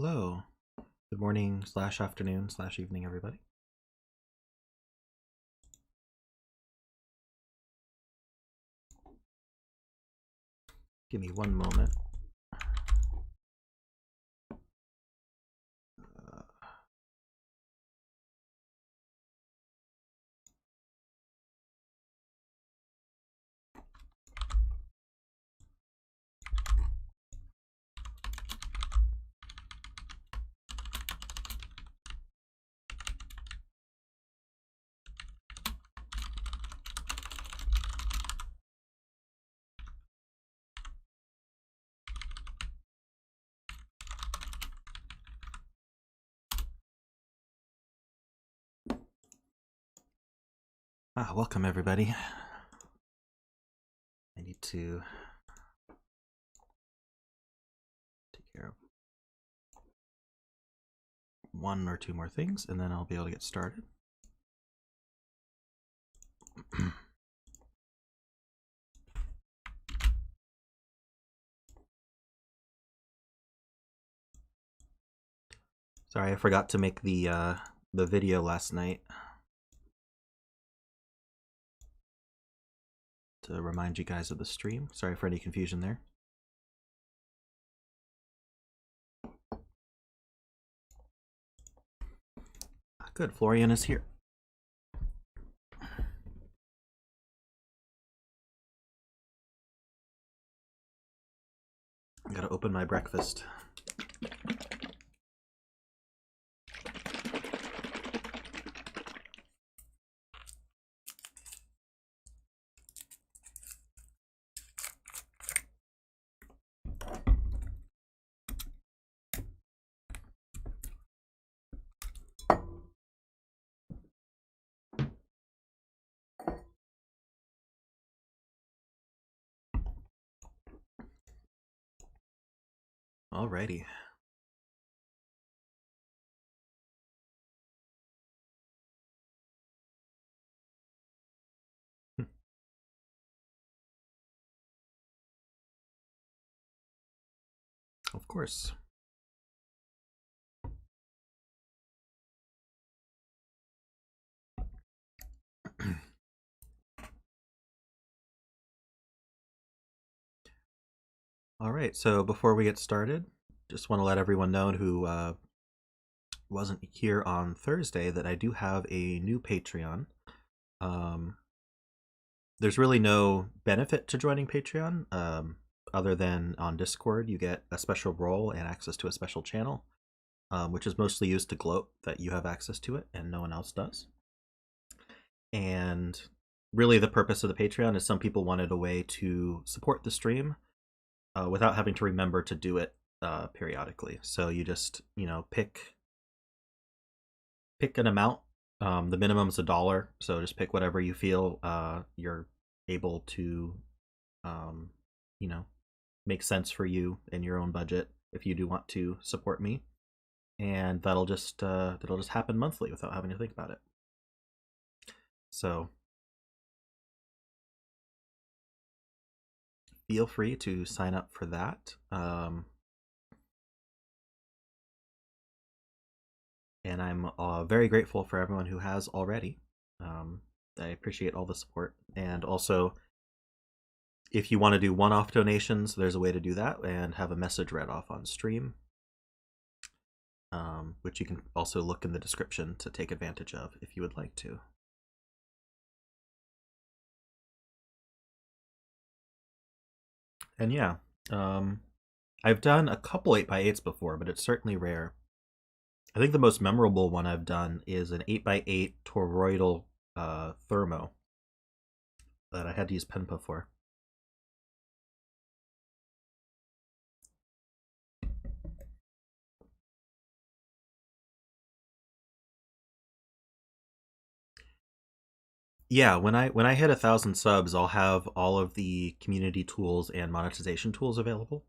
Hello. Good morning / afternoon / evening, everybody. Give me one moment. Welcome, everybody. I need to take care of one or two more things, and then I'll be able to get started. Sorry, I forgot to make the video last night to remind you guys of the stream. Sorry for any confusion there. Good, Florian is here. I gotta open my breakfast. Alrighty. Of course. All right, so before we get started, just want to let everyone know who wasn't here on Thursday that I do have a new Patreon. There's really no benefit to joining Patreon other than on Discord you get a special role and access to a special channel, which is mostly used to gloat that you have access to it and no one else does. And really the purpose of the Patreon is some people wanted a way to support the stream without having to remember to do it periodically. So you just, pick an amount. The minimum is $1, so just pick whatever you feel you're able to, make sense for you in your own budget if you do want to support me, and that'll just happen monthly without having to think about it. So feel free to sign up for that. And I'm very grateful for everyone who has already. I appreciate all the support. And also, if you want to do one-off donations, there's a way to do that and have a message read off on stream, which you can also look in the description to take advantage of if you would like to. And yeah, I've done a couple 8x8s before, but it's certainly rare. I think the most memorable one I've done is an 8x8 toroidal thermo that I had to use Penpa for. Yeah, when I hit 1,000 subs, I'll have all of the community tools and monetization tools available.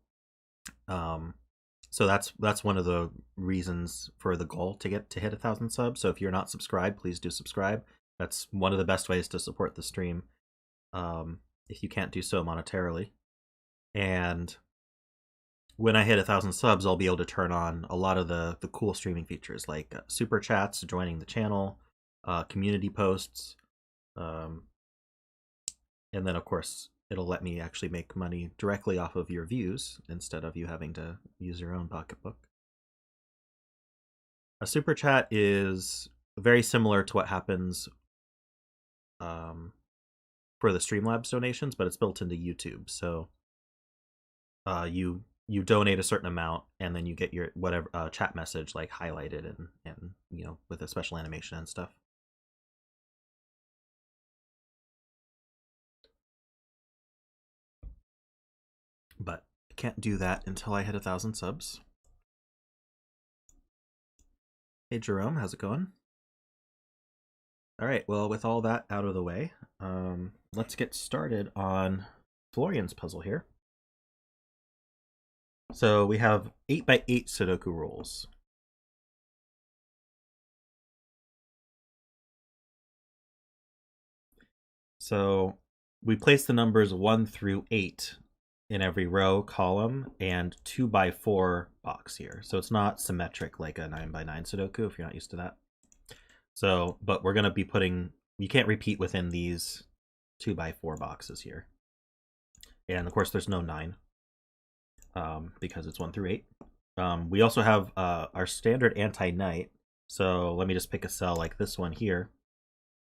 So that's one of the reasons for the goal to hit 1,000 subs. So if you're not subscribed, please do subscribe. That's one of the best ways to support the stream, if you can't do so monetarily. And when I hit 1,000 subs, I'll be able to turn on a lot of the cool streaming features like super chats, joining the channel, community posts, and then of course it'll let me actually make money directly off of your views instead of you having to use your own pocketbook. A super chat is very similar to what happens for the Streamlabs donations, but it's built into YouTube. So you donate a certain amount, and then you get your whatever chat message like highlighted and you know, with a special animation and stuff. But I can't do that until I hit 1,000 subs. Hey Jerome, how's it going? All right, well, with all that out of the way, let's get started on Florian's puzzle here. So we have 8x8 Sudoku rules. So we place the numbers 1 through 8 in every row, column, and 2x4 box here. So it's not symmetric like a 9x9 Sudoku if you're not used to that. So, but we're going to be putting, you can't repeat within these 2x4 boxes here. And of course there's no 9 because it's 1 through 8. We also have our standard anti-night. So let me just pick a cell like this one here.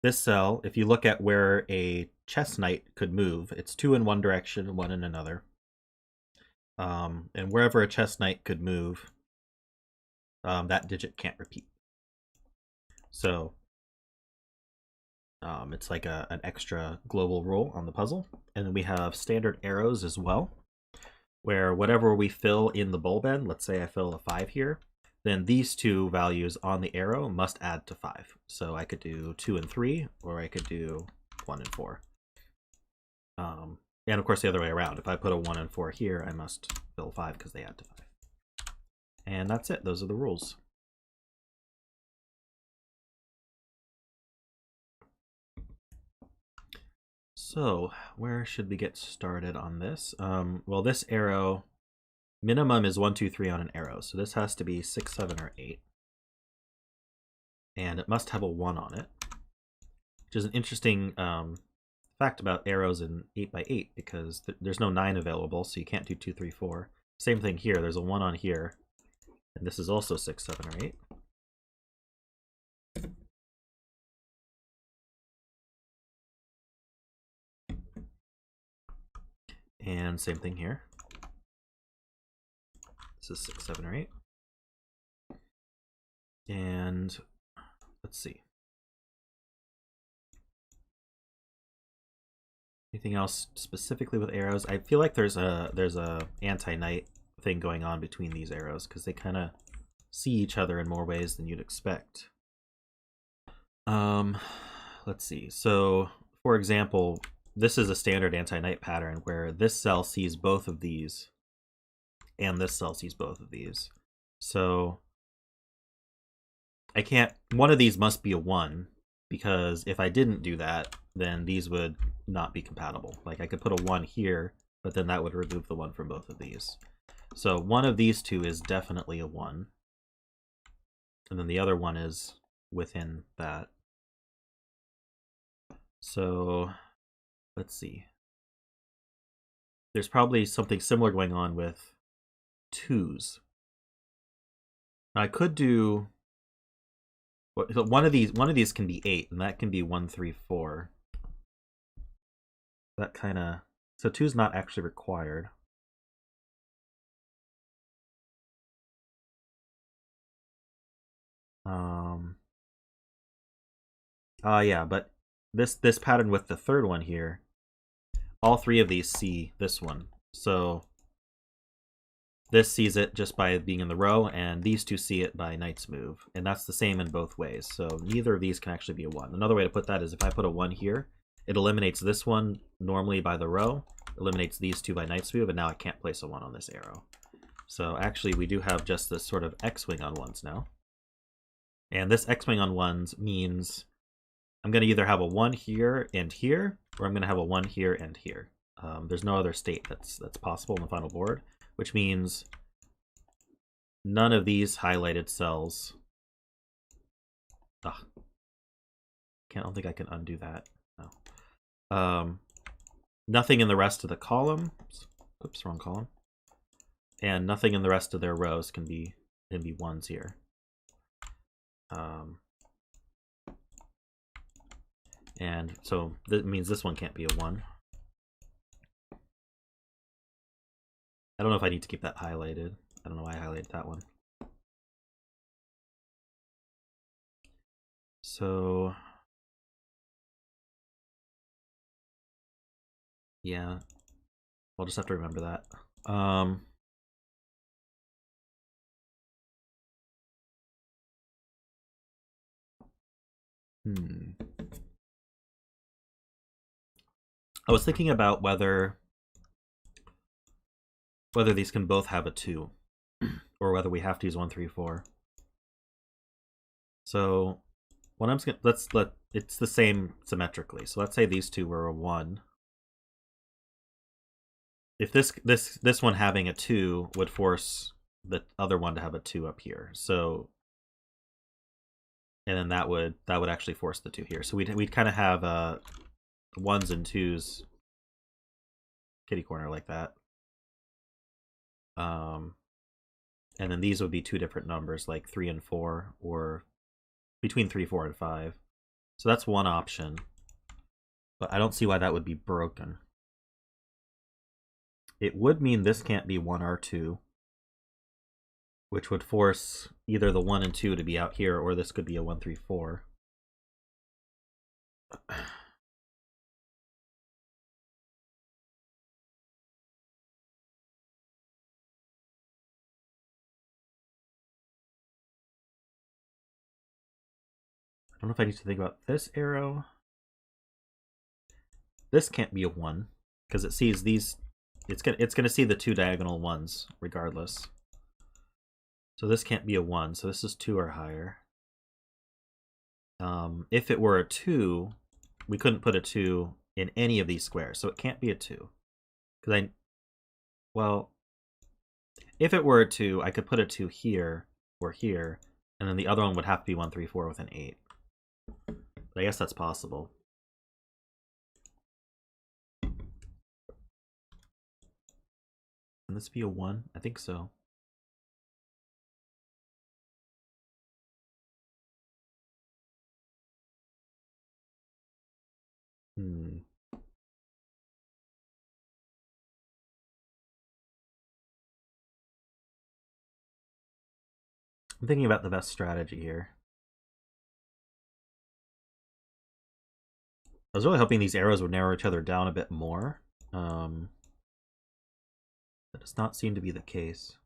This cell, if you look at where a chess knight could move, it's 2 in one direction, 1 in another. And wherever a chess knight could move, that digit can't repeat. So it's like an extra global rule on the puzzle. And then we have standard arrows as well, where whatever we fill in the bulb end, let's say I fill a 5 here, then these two values on the arrow must add to 5. So I could do 2 and 3, or I could do 1 and 4. And of course the other way around. If I put a 1 and 4 here, I must fill 5 because they add to 5. And that's it. Those are the rules. So where should we get started on this? Well, this arrow minimum is 1, 2, 3 on an arrow. So this has to be 6, 7, or 8. And it must have a 1 on it, which is an interesting fact about arrows in 8x8 because there's no 9 available, so you can't do 2, 3, 4. Same thing here. There's a 1 on here, and this is also 6, 7, or 8. And same thing here. This is 6, 7, or 8. And let's see. Anything else specifically with arrows? I feel like there's a anti-night thing going on between these arrows because they kind of see each other in more ways than you'd expect. Let's see. So, for example, this is a standard anti-night pattern where this cell sees both of these and this cell sees both of these. So I can't, one of these must be a 1 because if I didn't do that, then these would not be compatible. Like I could put a 1 here, but then that would remove the 1 from both of these. So one of these two is definitely a 1. And then the other one is within that. So let's see. There's probably something similar going on with 2s. Now I could do one of these can be 8, and that can be 1, 3, 4. That kind of, so 2's not actually required. Yeah, but this pattern with the third one here, all 3 of these see this one. So this sees it just by being in the row, and these 2 see it by knight's move. And that's the same in both ways. So neither of these can actually be a 1. Another way to put that is if I put a 1 here, it eliminates this one normally by the row, eliminates these 2 by knight's move, and now I can't place a 1 on this arrow. So actually we do have just this sort of X-wing on 1s now. And this X-wing on 1s means I'm going to either have a 1 here and here, or I'm going to have a 1 here and here. There's no other state that's possible in the final board, which means none of these highlighted cells. Ugh. I don't think I can undo that. No. Nothing in the rest of the column. Oops, wrong column. And nothing in the rest of their rows can be ones here. And so that means this one can't be a 1. I don't know if I need to keep that highlighted. I don't know why I highlighted that one. So yeah, I'll just have to remember that. I was thinking about whether these can both have a 2, or whether we have to use 1, 3, 4. So what I'm just gonna it's the same symmetrically. So let's say these two were a 1. If this one having a 2 would force the other one to have a 2 up here. So, and then that would actually force the 2 here. So we'd kind of have 1s and 2s kitty corner like that. And then these would be 2 different numbers, like 3 and 4, or between 3, 4, and 5. So that's one option, but I don't see why that would be broken. It would mean this can't be 1 or 2, which would force either the 1 and 2 to be out here, or this could be a 1, 3, 4. I don't know if I need to think about this arrow. This can't be a 1 because it sees these. It's gonna see the 2 diagonal 1s regardless. So this can't be a 1. So this is 2 or higher. If it were a 2, we couldn't put a 2 in any of these squares, so it can't be a 2. Because well, if it were a 2, I could put a 2 here or here, and then the other one would have to be 1, 3, 4 with an 8. But I guess that's possible. Can this be a 1? I think so. I'm thinking about the best strategy here. I was really hoping these arrows would narrow each other down a bit more. That does not seem to be the case.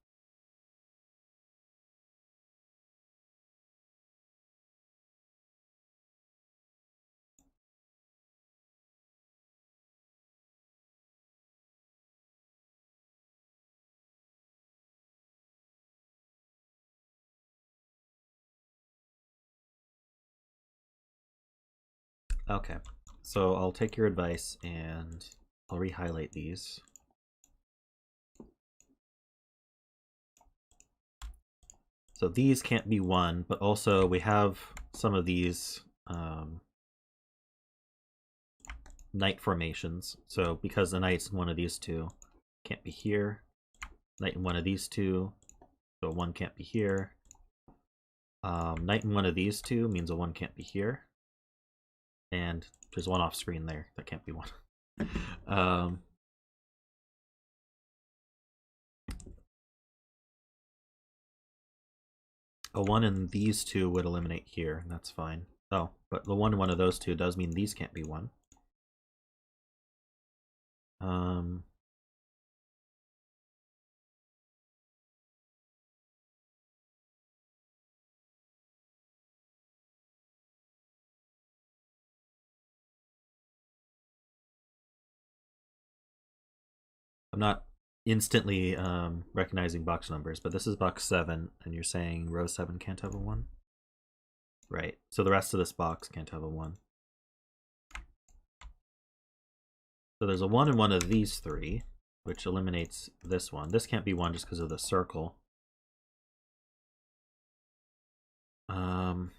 Okay, so I'll take your advice and I'll re-highlight these. So these can't be 1, but also we have some of these knight formations. So because the knight's in one of these two, can't be here. Knight in one of these two, so 1 can't be here. Knight in one of these two means a 1 can't be here. And there's 1 off screen there. That can't be 1. A 1 in these two would eliminate here, and that's fine. Oh, but the 1 in one of those two does mean these can't be 1. I'm not instantly recognizing box numbers, but this is box 7, and you're saying row 7 can't have a 1? Right, so the rest of this box can't have a 1. So there's a 1 in one of these 3, which eliminates this one. This can't be 1 just because of the circle. Um,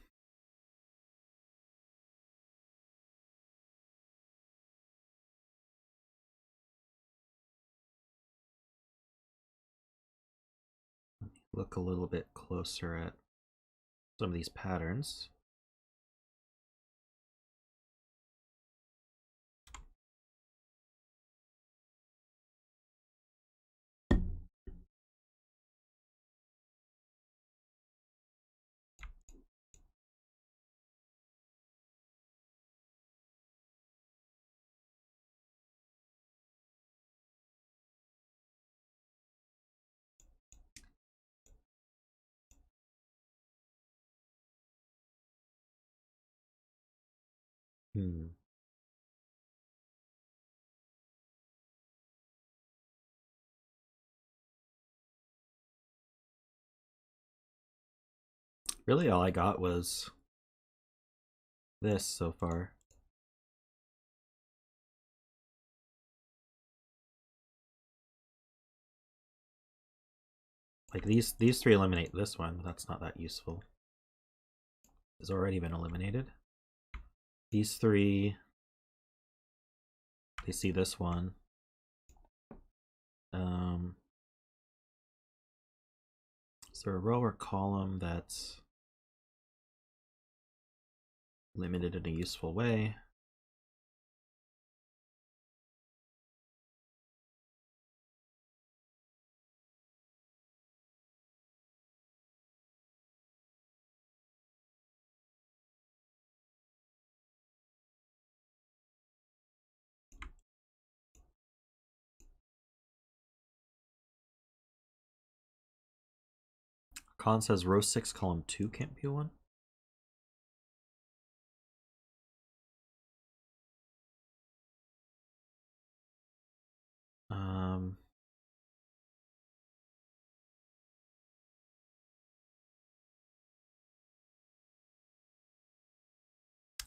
look a little bit closer at some of these patterns. Really, all I got was this so far. Like these three eliminate this one, but that's not that useful. It's already been eliminated. These three, they see this one. Is there a row or column that's limited in a useful way? Colin says row 6, column 2 can't be one.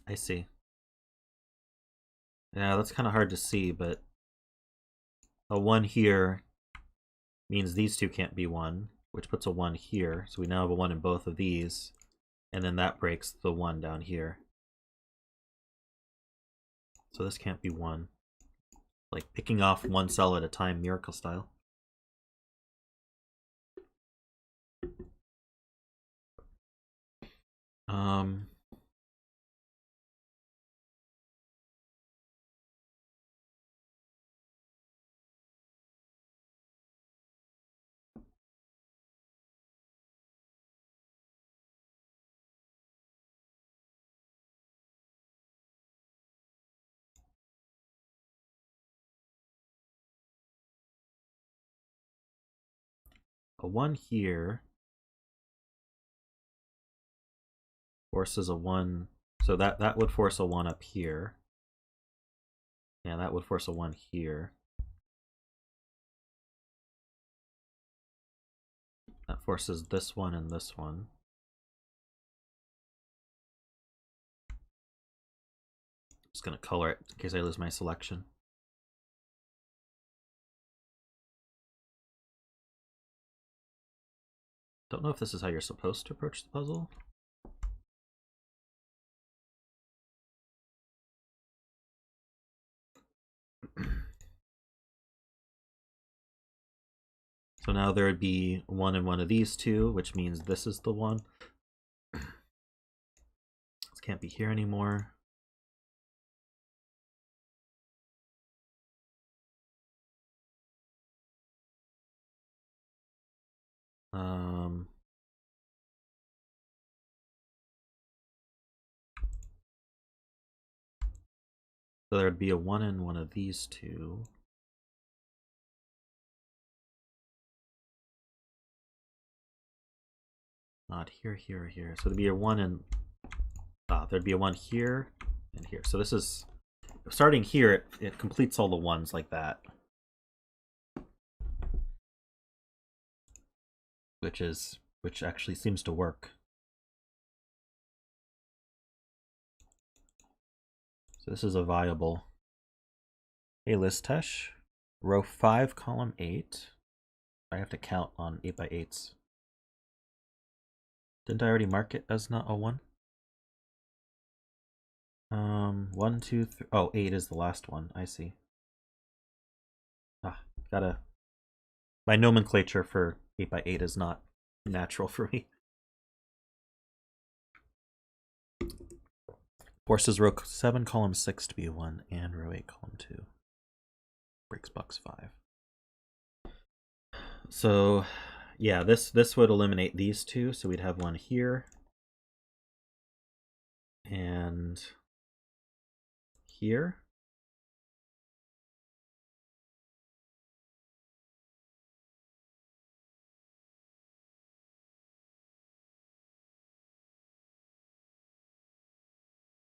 I see. Yeah, that's kind of hard to see, but a 1 here means these two can't be 1, which puts a 1 here. So we now have a 1 in both of these, and then that breaks the 1 down here. So this can't be 1. Like picking off one cell at a time, miracle style. A 1 here forces a 1, so that would force a 1 up here. Yeah, that would force a 1 here. That forces this one and this one. Just gonna color it in case I lose my selection. Don't know if this is how you're supposed to approach the puzzle. So now there would be 1 in one of these two, which means this is the one. This can't be here anymore. So there would be a 1 in one of these two. Not here, here, here. So there'd be a 1 in... there'd be a 1 here and here. So this is... Starting here, it completes all the ones like that. Which actually seems to work. So this is a viable. Hey Listesh, row 5, column 8. I have to count on 8x8s. Didn't I already mark it as not a 1? 1, 2, 3. Oh, 8 is the last one. I see. Gotta. My nomenclature for 8x8 is not natural for me. Forces row 7, column 6 to be 1, and row 8, column 2. Breaks box 5. So, yeah, this would eliminate these two. So we'd have one here and here.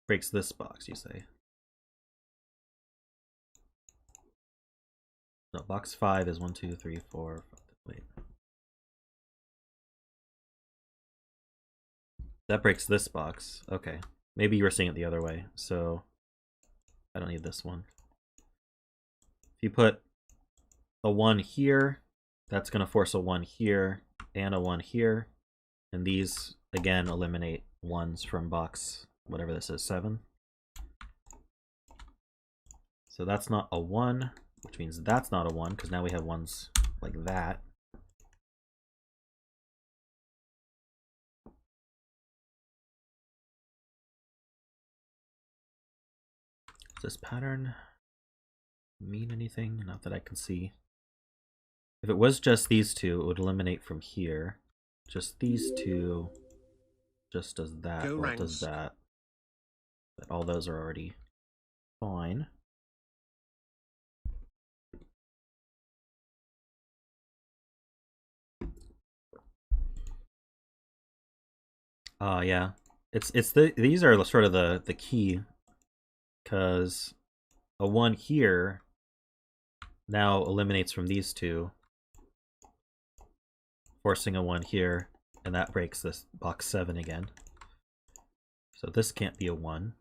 Breaks this box, you say? No, box 5 is 1, 2, 3, 4. Wait. That breaks this box. Okay. Maybe you were seeing it the other way. So I don't need this one. If you put a 1 here, that's going to force a 1 here and a 1 here. And these, again, eliminate 1s from box, whatever this is, 7. So that's not a 1, which means that's not a 1, because now we have 1s like that. Does this pattern mean anything? Not that I can see. If it was just these two, it would eliminate from here. Just these two just does that. Well, it does that. But all those are already fine. Yeah. These are sort of the key, because a 1 here now eliminates from these two, forcing a 1 here, and that breaks this box 7 again. So this can't be a 1.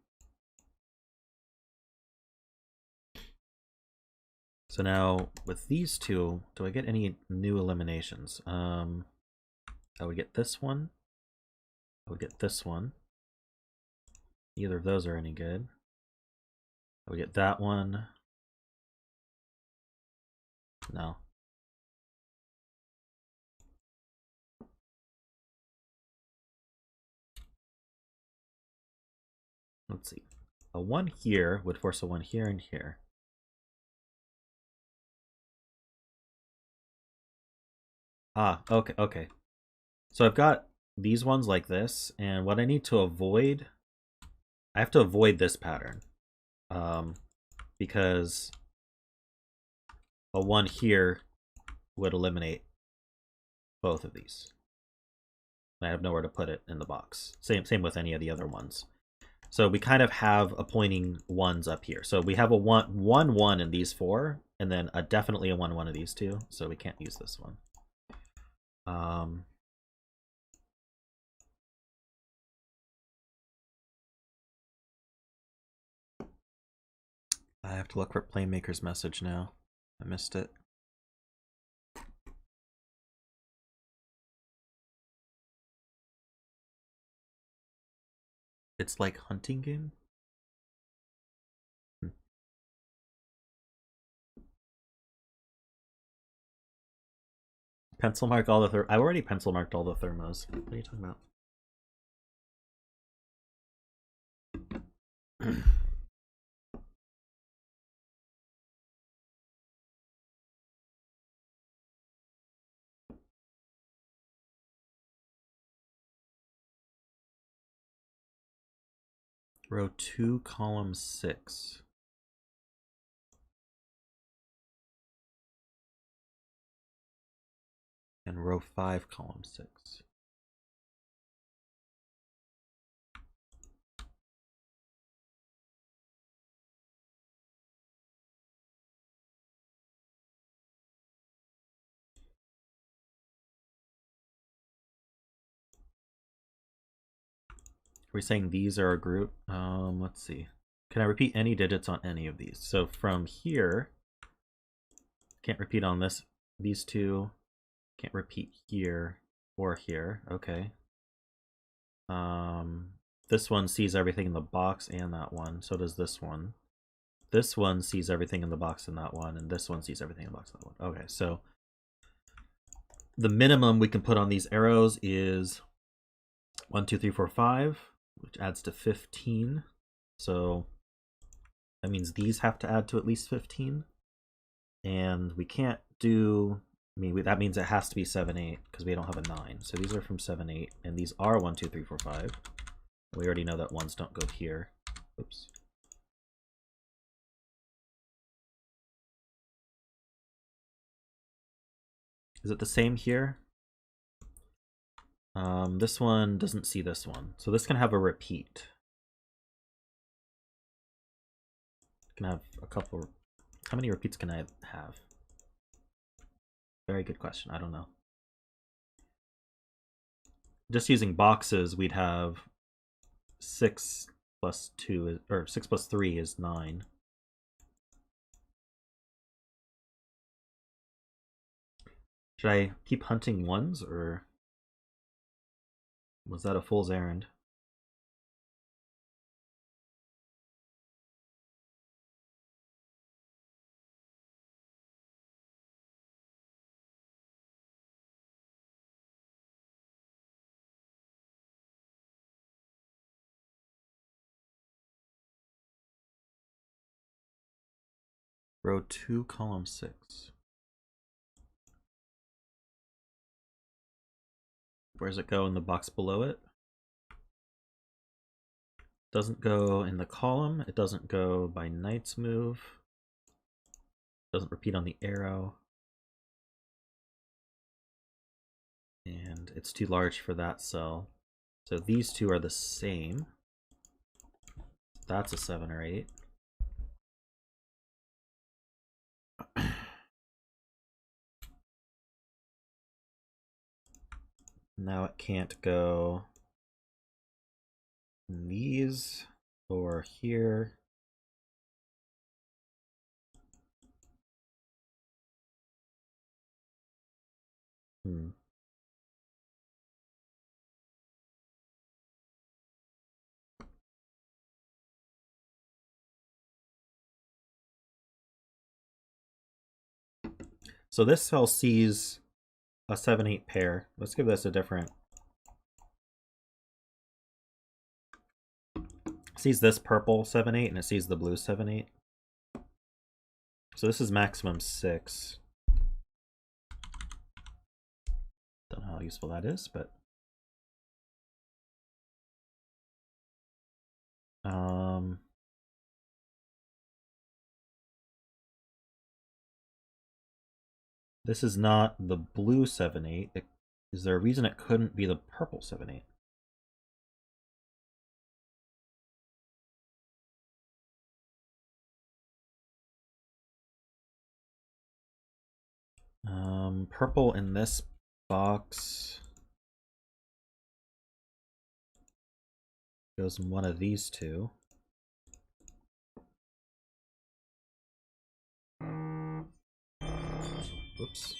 So now with these two, do I get any new eliminations? I would get this one. I would get this one. Neither of those are any good. I would get that one. No. Let's see. A 1 here would force a 1 here and here. Okay. So I've got these ones like this, and what I need to avoid, I have to avoid this pattern. Because a 1 here would eliminate both of these. I have nowhere to put it in the box. Same with any of the other ones. So we kind of have a pointing 1s up here. So we have a 1 in these 4, and then definitely a 1 of these 2. So we can't use this one. I have to look for Playmaker's message now. I missed it. It's like hunting game? Pencil mark all the I've already pencil marked all the thermos. What are you talking about? Row 2, column 6. And row 5, column 6. Are we saying these are a group? Let's see. Can I repeat any digits on any of these? So from here, can't repeat on these two. Can't repeat here or here. Okay. This one sees everything in the box and that one. So does this one. This one sees everything in the box in that one, and this one sees everything in the box in that one. Okay, so the minimum we can put on these arrows is 1, 2, 3, 4, 5, which adds to 15. So that means these have to add to at least 15. And we can't do, that means it has to be 7, 8, because we don't have a 9. So these are from 7, 8, and these are 1, 2, 3, 4, 5. We already know that ones don't go here. Oops. Is it the same here? This one doesn't see this one. So this can have a repeat. Can have a couple. How many repeats can I have? Very good question. I don't know. Just using boxes, we'd have 6 plus 2, or 6 plus 3 is 9. Should I keep hunting ones, or was that a fool's errand? Row 2, column 6. Where does it go in the box below it? Doesn't go in the column. It doesn't go by knight's move. Doesn't repeat on the arrow. And it's too large for that cell. So these two are the same. That's a 7 or 8. Now it can't go in these or here. So this cell sees a 7-8 pair. Let's give this a different. It sees this purple 7-8 and it sees the blue 7-8. So this is maximum 6. Don't know how useful that is, but this is not the blue 7-8. Is there a reason it couldn't be the purple 7-8? Purple in this box goes in one of these two. Oops.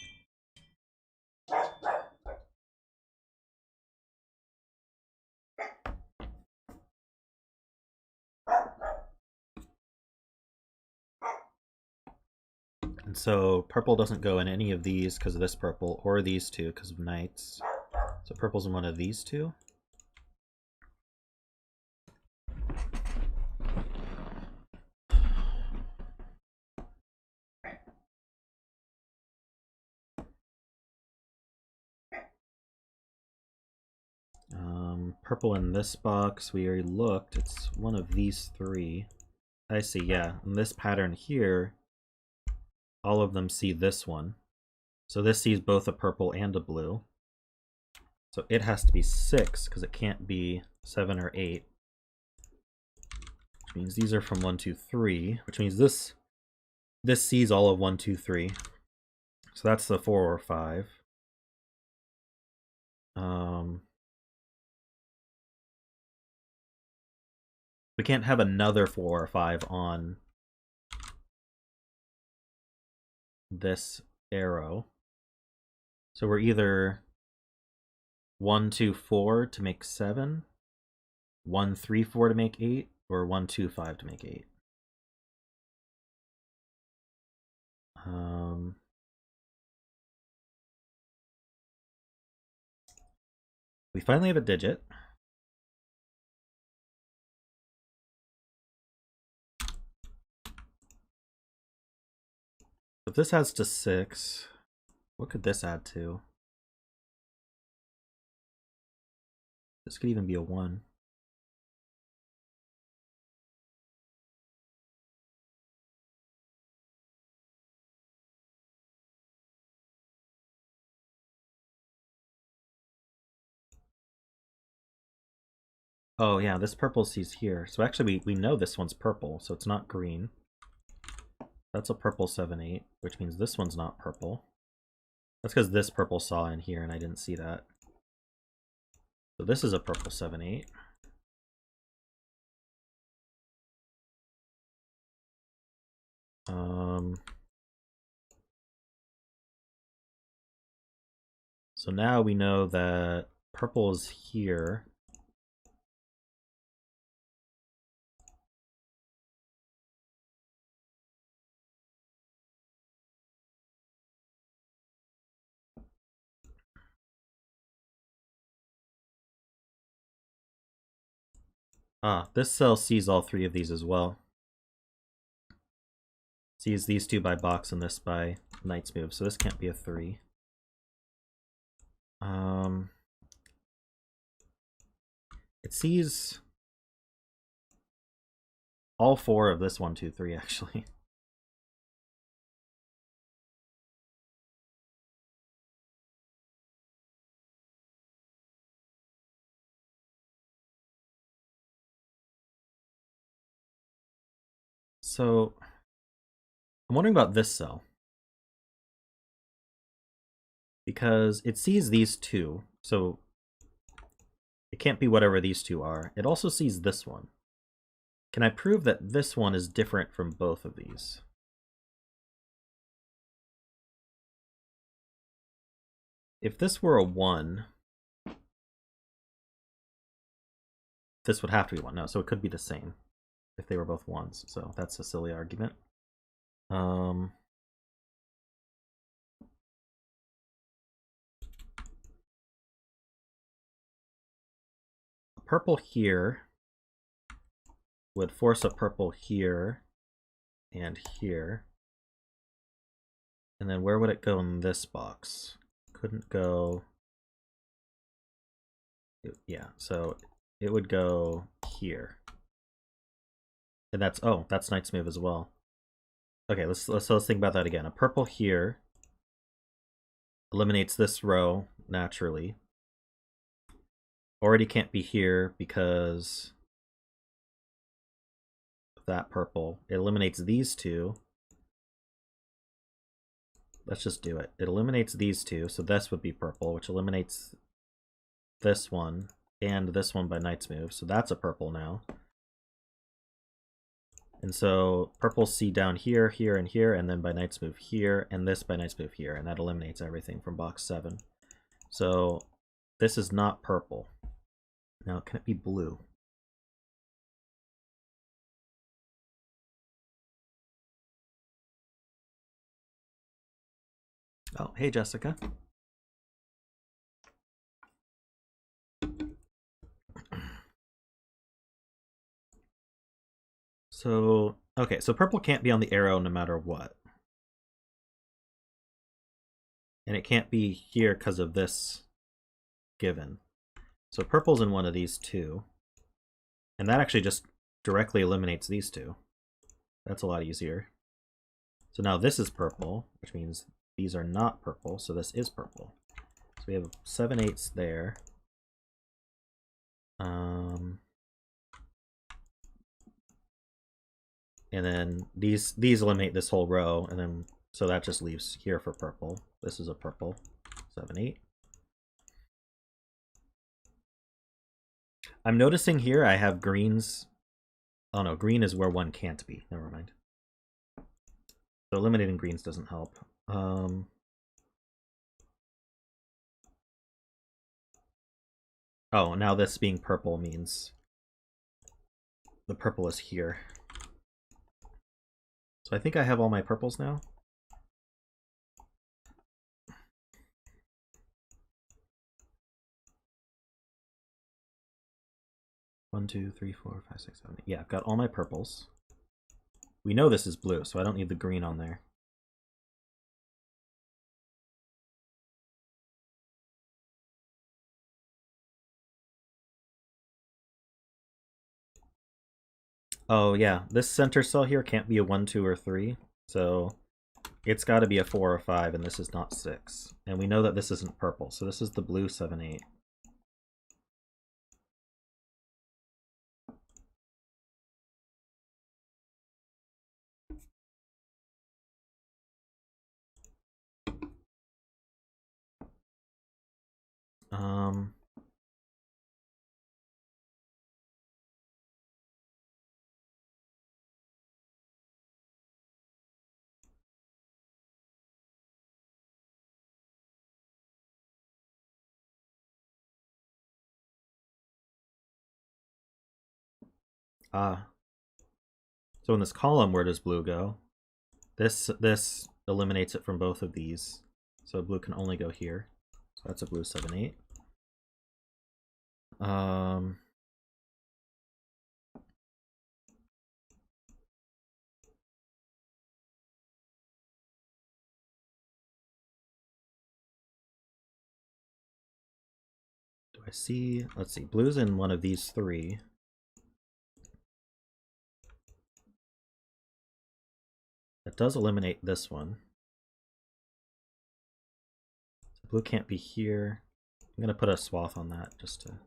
And so purple doesn't go in any of these because of this purple, or these two because of knights. So purple's in one of these two. Purple in this box, we already looked. It's one of these three. I see, yeah. In this pattern here, all of them see this one. So this sees both a purple and a blue. So it has to be 6, because it can't be 7 or 8. Which means these are from 1, 2, 3. Which means this sees all of 1, 2, 3. So that's the 4 or 5. We can't have another 4 or 5 on this arrow. So we're either 1, 2, 4 to make 7, 1, 3, 4 to make 8, or 1, 2, 5 to make 8. We finally have a digit. If this adds to 6, what could this add to? This could even be a 1. Oh yeah, this purple sees here. So actually we know this one's purple, so it's not green. That's a purple 7, 8, which means this one's not purple. That's because this purple saw in here and I didn't see that. So this is a purple 7, 8. So now we know that purple is here. Ah, this cell sees all 3 of these as well. Sees these 2 by box and this by knight's move, so this can't be a 3. It sees all 4 of this 1, 2, 3 actually. So I'm wondering about this cell. Because it sees these 2, so it can't be whatever these 2 are. It also sees this one. Can I prove that this one is different from both of these? If this were a 1, this would have to be 1. No, so it could be the same if they were both 1s. So that's a silly argument. Purple here would force a purple here and here. And then where would it go in this box? Couldn't go... Yeah, so it would go here. And that's, oh, that's knight's move as well. Okay, let's think about that again. A purple here eliminates this row naturally. Already can't be here because of that purple. It eliminates these 2. Let's just do it. It eliminates these 2, so this would be purple, which eliminates this one and this one by knight's move. So that's a purple now. And so purples see down here, here, and here, and then by knight's move here, and this by knight's move here, and that eliminates everything from box 7. So this is not purple. Now, can it be blue? Oh, hey, Jessica. So, okay, so purple can't be on the arrow no matter what. And it can't be here because of this given. So purple's in one of these 2. And that actually just directly eliminates these 2. That's a lot easier. So now this is purple, which means these are not purple, so this is purple. So we have 7, 8s there. And then these eliminate this whole row, and then so that just leaves here for purple. This is a purple 7, 8. I'm noticing here I have greens. Oh no, green is where 1 can't be. Never mind. So eliminating greens doesn't help. Oh, now this being purple means the purple is here. So I think I have all my purples now. One, two, three, four, five, six, seven, eight. Yeah, I've got all my purples. We know this is blue, so I don't need the green on there. Oh yeah, this center cell here can't be a 1, 2, or 3, so it's got to be a 4 or 5, and this is not 6. And we know that this isn't purple, so this is the blue 7, 8. So in this column, where does blue go? This eliminates it from both of these, so blue can only go here. So that's a blue 7, 8. Do I see? Let's see. Blue's in one of these 3. That does eliminate this one. So blue can't be here. I'm gonna put a swath on that just to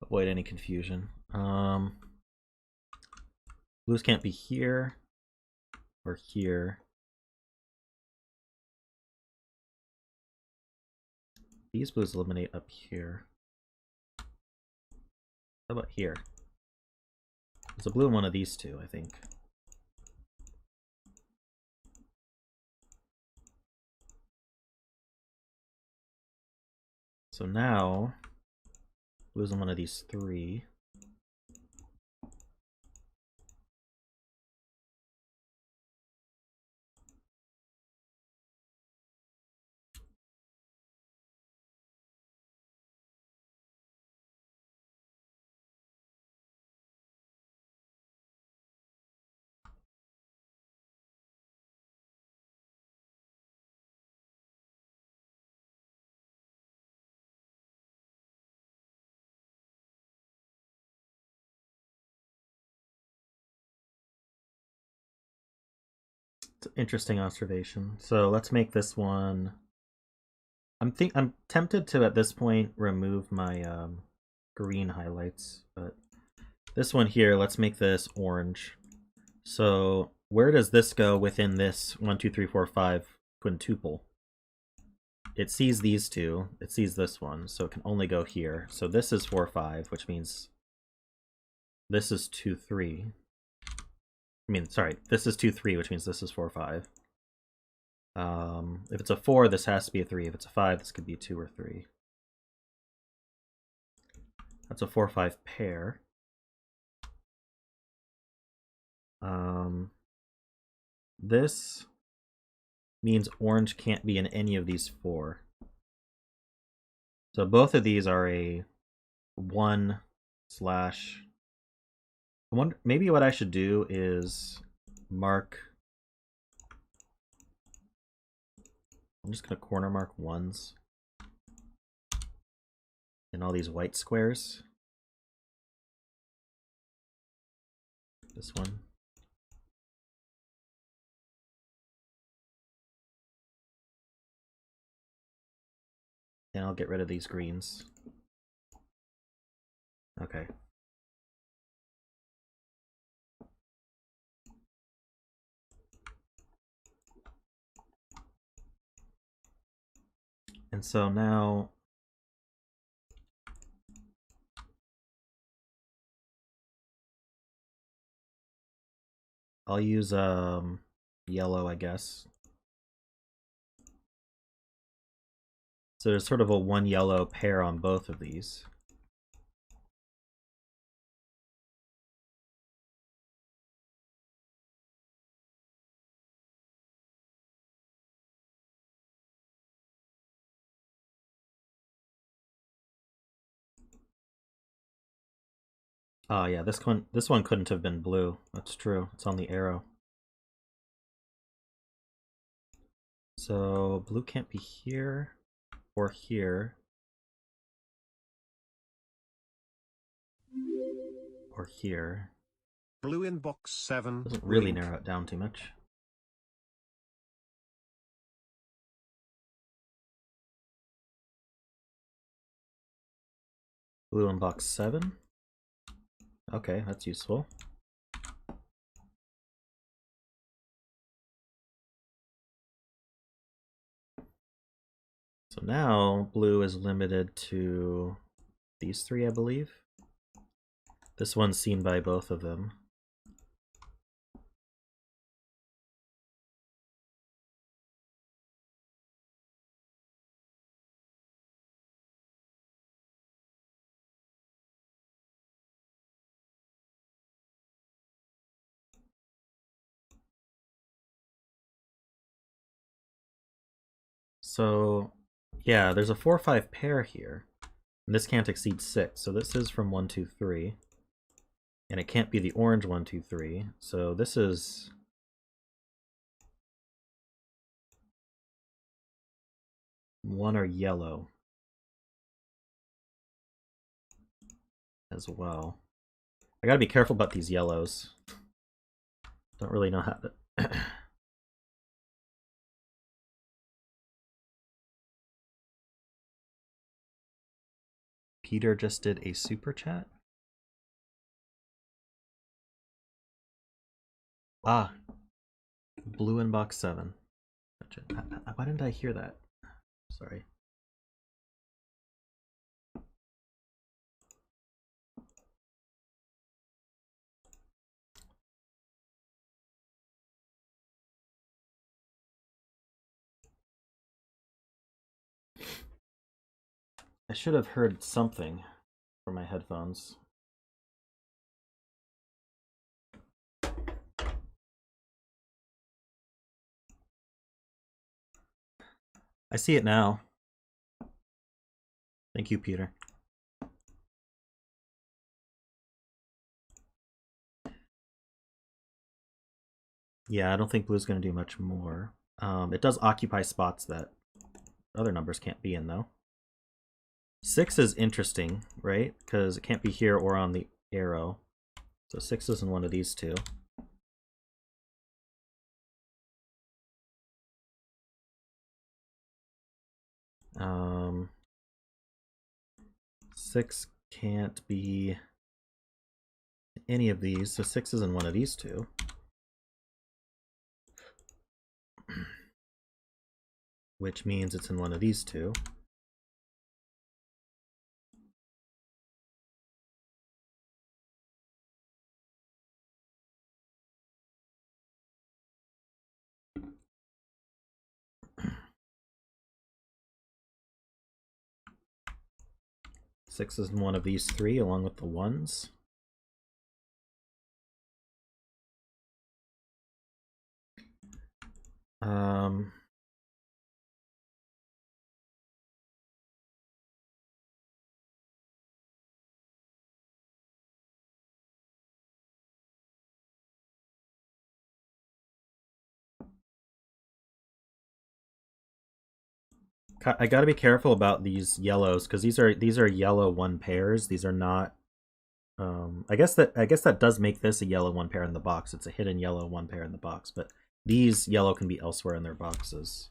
avoid any confusion. Blues can't be here or here. These blues eliminate up here. How about here? There's a blue in one of these 2, I think. So now, blue's in one of these 3. It's an interesting observation. So let's make this one. I'm tempted to at this point remove my green highlights, but this one here, let's make this orange. So where does this go within this 1, 2, 3, 4, 5 quintuple? It sees these 2. It sees this one, so it can only go here. So this is 4, 5, which means this is 2, 3. I mean, sorry, this is 2, 3, which means this is 4, 5. If it's a 4, this has to be a 3. If it's a 5, this could be a 2 or 3. That's a 4, 5 pair. This means orange can't be in any of these 4. So both of these are a 1 slash. I wonder, maybe what I should do is mark. I'm just going to corner mark 1s in all these white squares. This one. And I'll get rid of these greens. Okay. And so now I'll use yellow, I guess. So there's sort of a 1 yellow pair on both of these. Oh yeah, this one couldn't have been blue. That's true. It's on the arrow. So blue can't be here or here or here. Blue in box 7. Doesn't really Blink. narrow it down too much. Blue in box 7. Okay, that's useful. So now blue is limited to these three, I believe. This one's seen by both of them. So yeah, there's a 4-5 pair here. And this can't exceed 6, so this is from 1, 2, 3. And it can't be the orange 1, 2, 3. So this is one or yellow as well. I gotta be careful about these yellows. Don't really know how to. Peter just did a super chat. Ah, blue in box 7. Why didn't I hear that? Sorry. I should have heard something from my headphones. I see it now. Thank you, Peter. Yeah, I don't think blue's going to do much more. It does occupy spots that other numbers can't be in, though. 6 is interesting, right? Because it can't be here or on the arrow. So 6 is in one of these two. Um, 6 can't be any of these, so 6 is in one of these two. Which means it's in one of these two. Six is in one of these three, along with the ones. I gotta be careful about these yellows because these are yellow one pairs. These are not. I guess that does make this a yellow one pair in the box. It's a hidden yellow one pair in the box, but these yellow can be elsewhere in their boxes.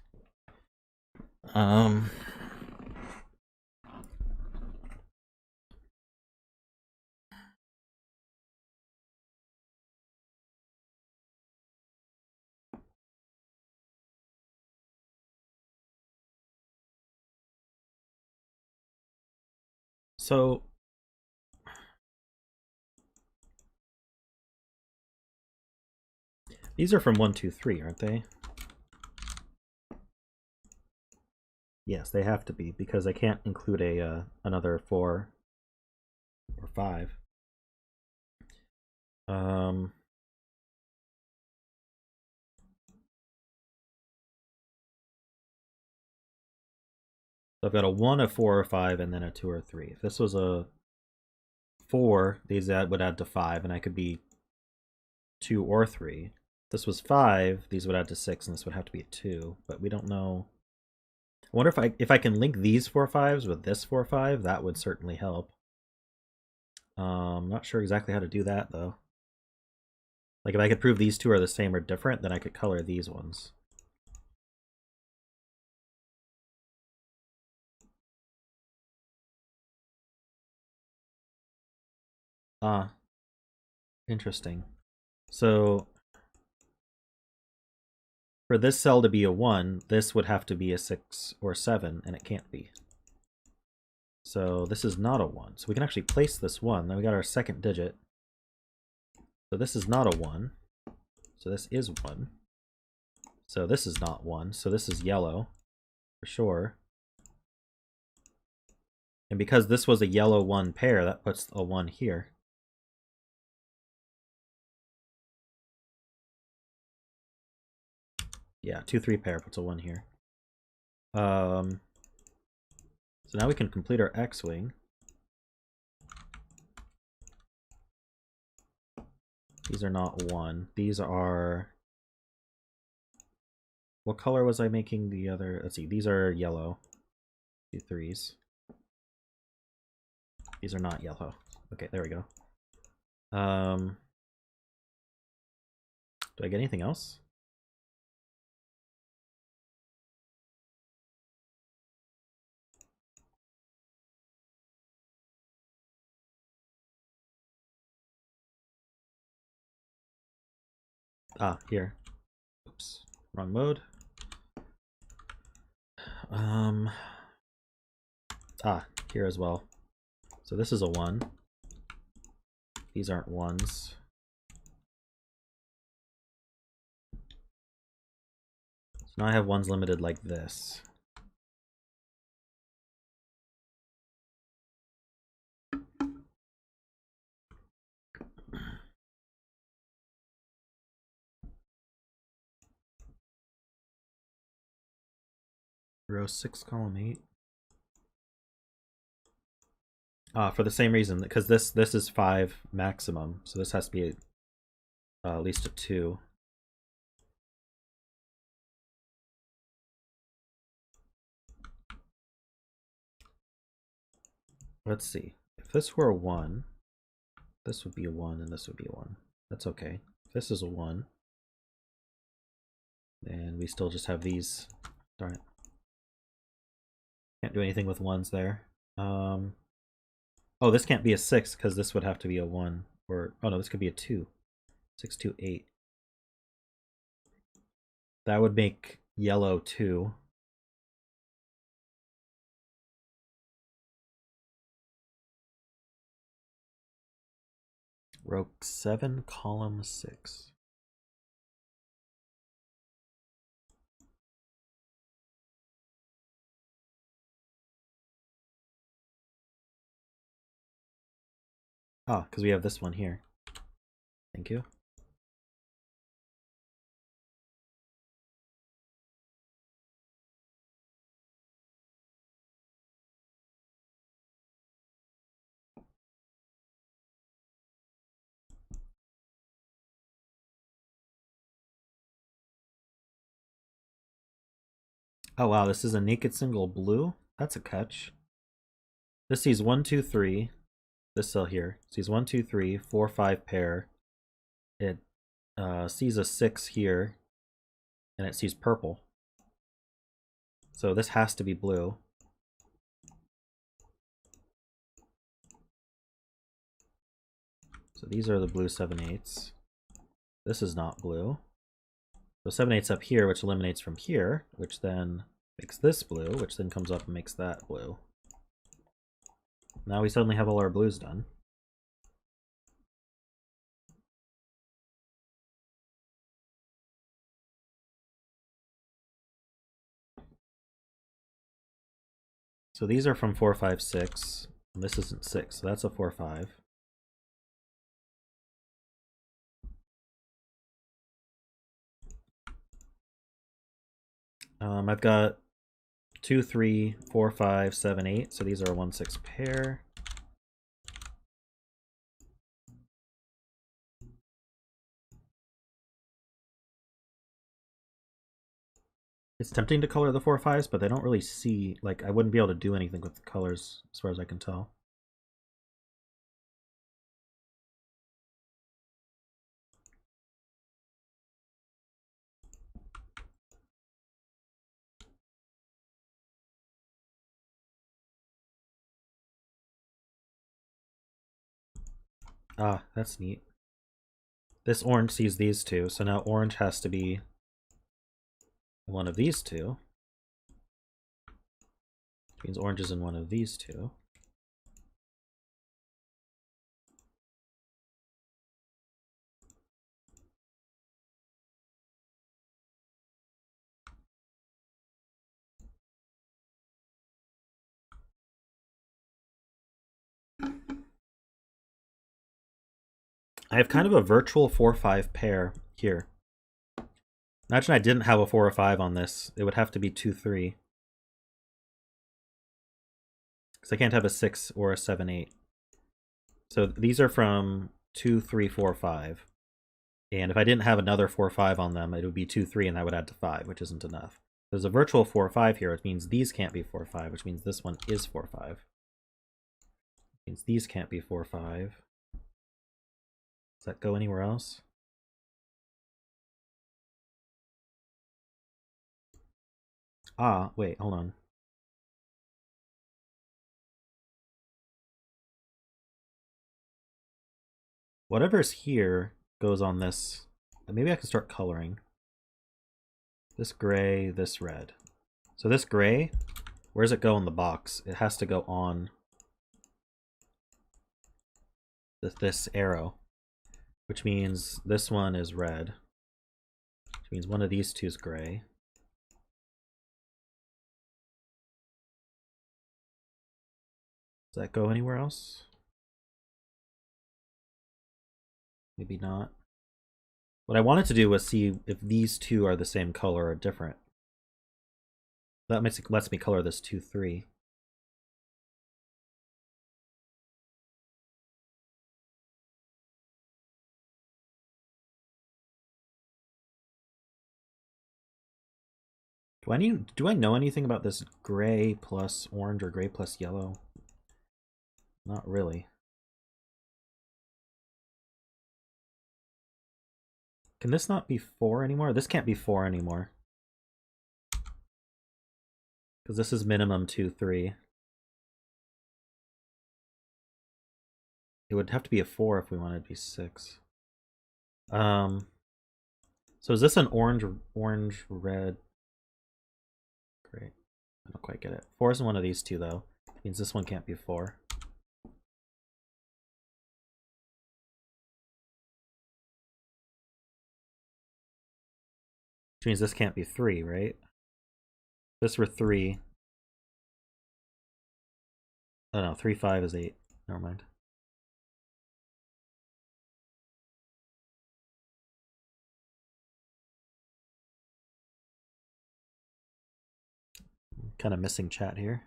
So these are from 1, 2, 3, aren't they? Yes, they have to be because I can't include a another 4 or 5. So I've got a 1, a 4, or 5, and then a 2 or 3. If this was a 4, these would add to 5, and I could be 2 or 3. If this was 5, these would add to 6, and this would have to be a 2, but we don't know. I wonder if I can link these 4 5s with this 4 5, that would certainly help. Not sure exactly how to do that, though. Like, if I could prove these two are the same or different, then I could color these ones. Ah, interesting. So, for this cell to be a 1, this would have to be a 6 or 7, and it can't be. So this is not a 1. So we can actually place this 1. Then we got our second digit. So this is not a 1. So this is 1. So this is not 1. So this is yellow, for sure. And because this was a yellow 1 pair, that puts a 1 here. Yeah, 2-3 pair puts a 1 here. So now we can complete our X-Wing. These are not 1. These are... What color was I making the other? Let's see, these are yellow. 2 3s. These are not yellow. Okay, there we go. Do I get anything else? Ah, here. Oops, wrong mode. Here as well. So this is a 1. These aren't 1s. So now I have 1s limited like this. Row 6, column 8. For the same reason, because this is 5 maximum, so this has to be at least a 2. Let's see. If this were a 1, this would be a 1, and this would be a 1. That's okay. If this is a 1, then we still just have these. Darn it. Can't do anything with 1s there. Oh, this can't be a 6 because this would have to be a 1. Or, oh no, this could be a 2. 6, 2, 8. That would make yellow 2. Row 7, column 6. Ah, because we have this one here. Thank you. Oh wow, this is a naked single blue? That's a catch. This sees 1, 2, 3. This cell here sees 1, 2, 3, 4, 5 pair. It sees a 6 here, and it sees purple. So this has to be blue. So these are the blue 7/8s. This is not blue. So 7/8's up here, which eliminates from here, which then makes this blue, which then comes up and makes that blue. Now we suddenly have all our blues done. So these are from 4, 5, 6. And this isn't 6, so that's a 4, 5. I've got 2, 3, 4, 5, 7, 8. So these are a 1, 6 pair. It's tempting to color the 4-5s, but they don't really see, like, I wouldn't be able to do anything with the colors as far as I can tell. Ah, that's neat. This orange sees these two, so now orange has to be one of these two. Which means orange is in one of these two. I have kind of a virtual 4-5 pair here. Imagine I didn't have a 4 or 5 on this. It would have to be 2-3. Because I can't have a 6 or a 7-8. So these are from 2, 3, 4, 5. And if I didn't have another 4-5 on them, it would be 2-3, and that would add to 5, which isn't enough. There's a virtual 4-5 here, which means these can't be 4-5, which means this one is 4-5. Which means these can't be 4-5. Does that go anywhere else? Ah, wait, hold on. Whatever's here goes on this. Maybe I can start coloring. This gray, this red. So this gray, where does it go in the box? It has to go on this arrow, which means this one is red, which means one of these two is gray. Does that go anywhere else? Maybe not. What I wanted to do was see if these two are the same color or different. That lets me color this 2-3. Do I know anything about this gray plus orange or gray plus yellow? Not really. Can this not be 4 anymore? This can't be 4 anymore. Because this is minimum 2-3. It would have to be a 4 if we wanted to be 6. So is this an orange, red? Great. I don't quite get it. 4 is one of these two, though. It means this one can't be 4. Which means this can't be 3, right? If this were 3. Oh no, 3, 5 is 8. Never mind. Kind of missing chat here.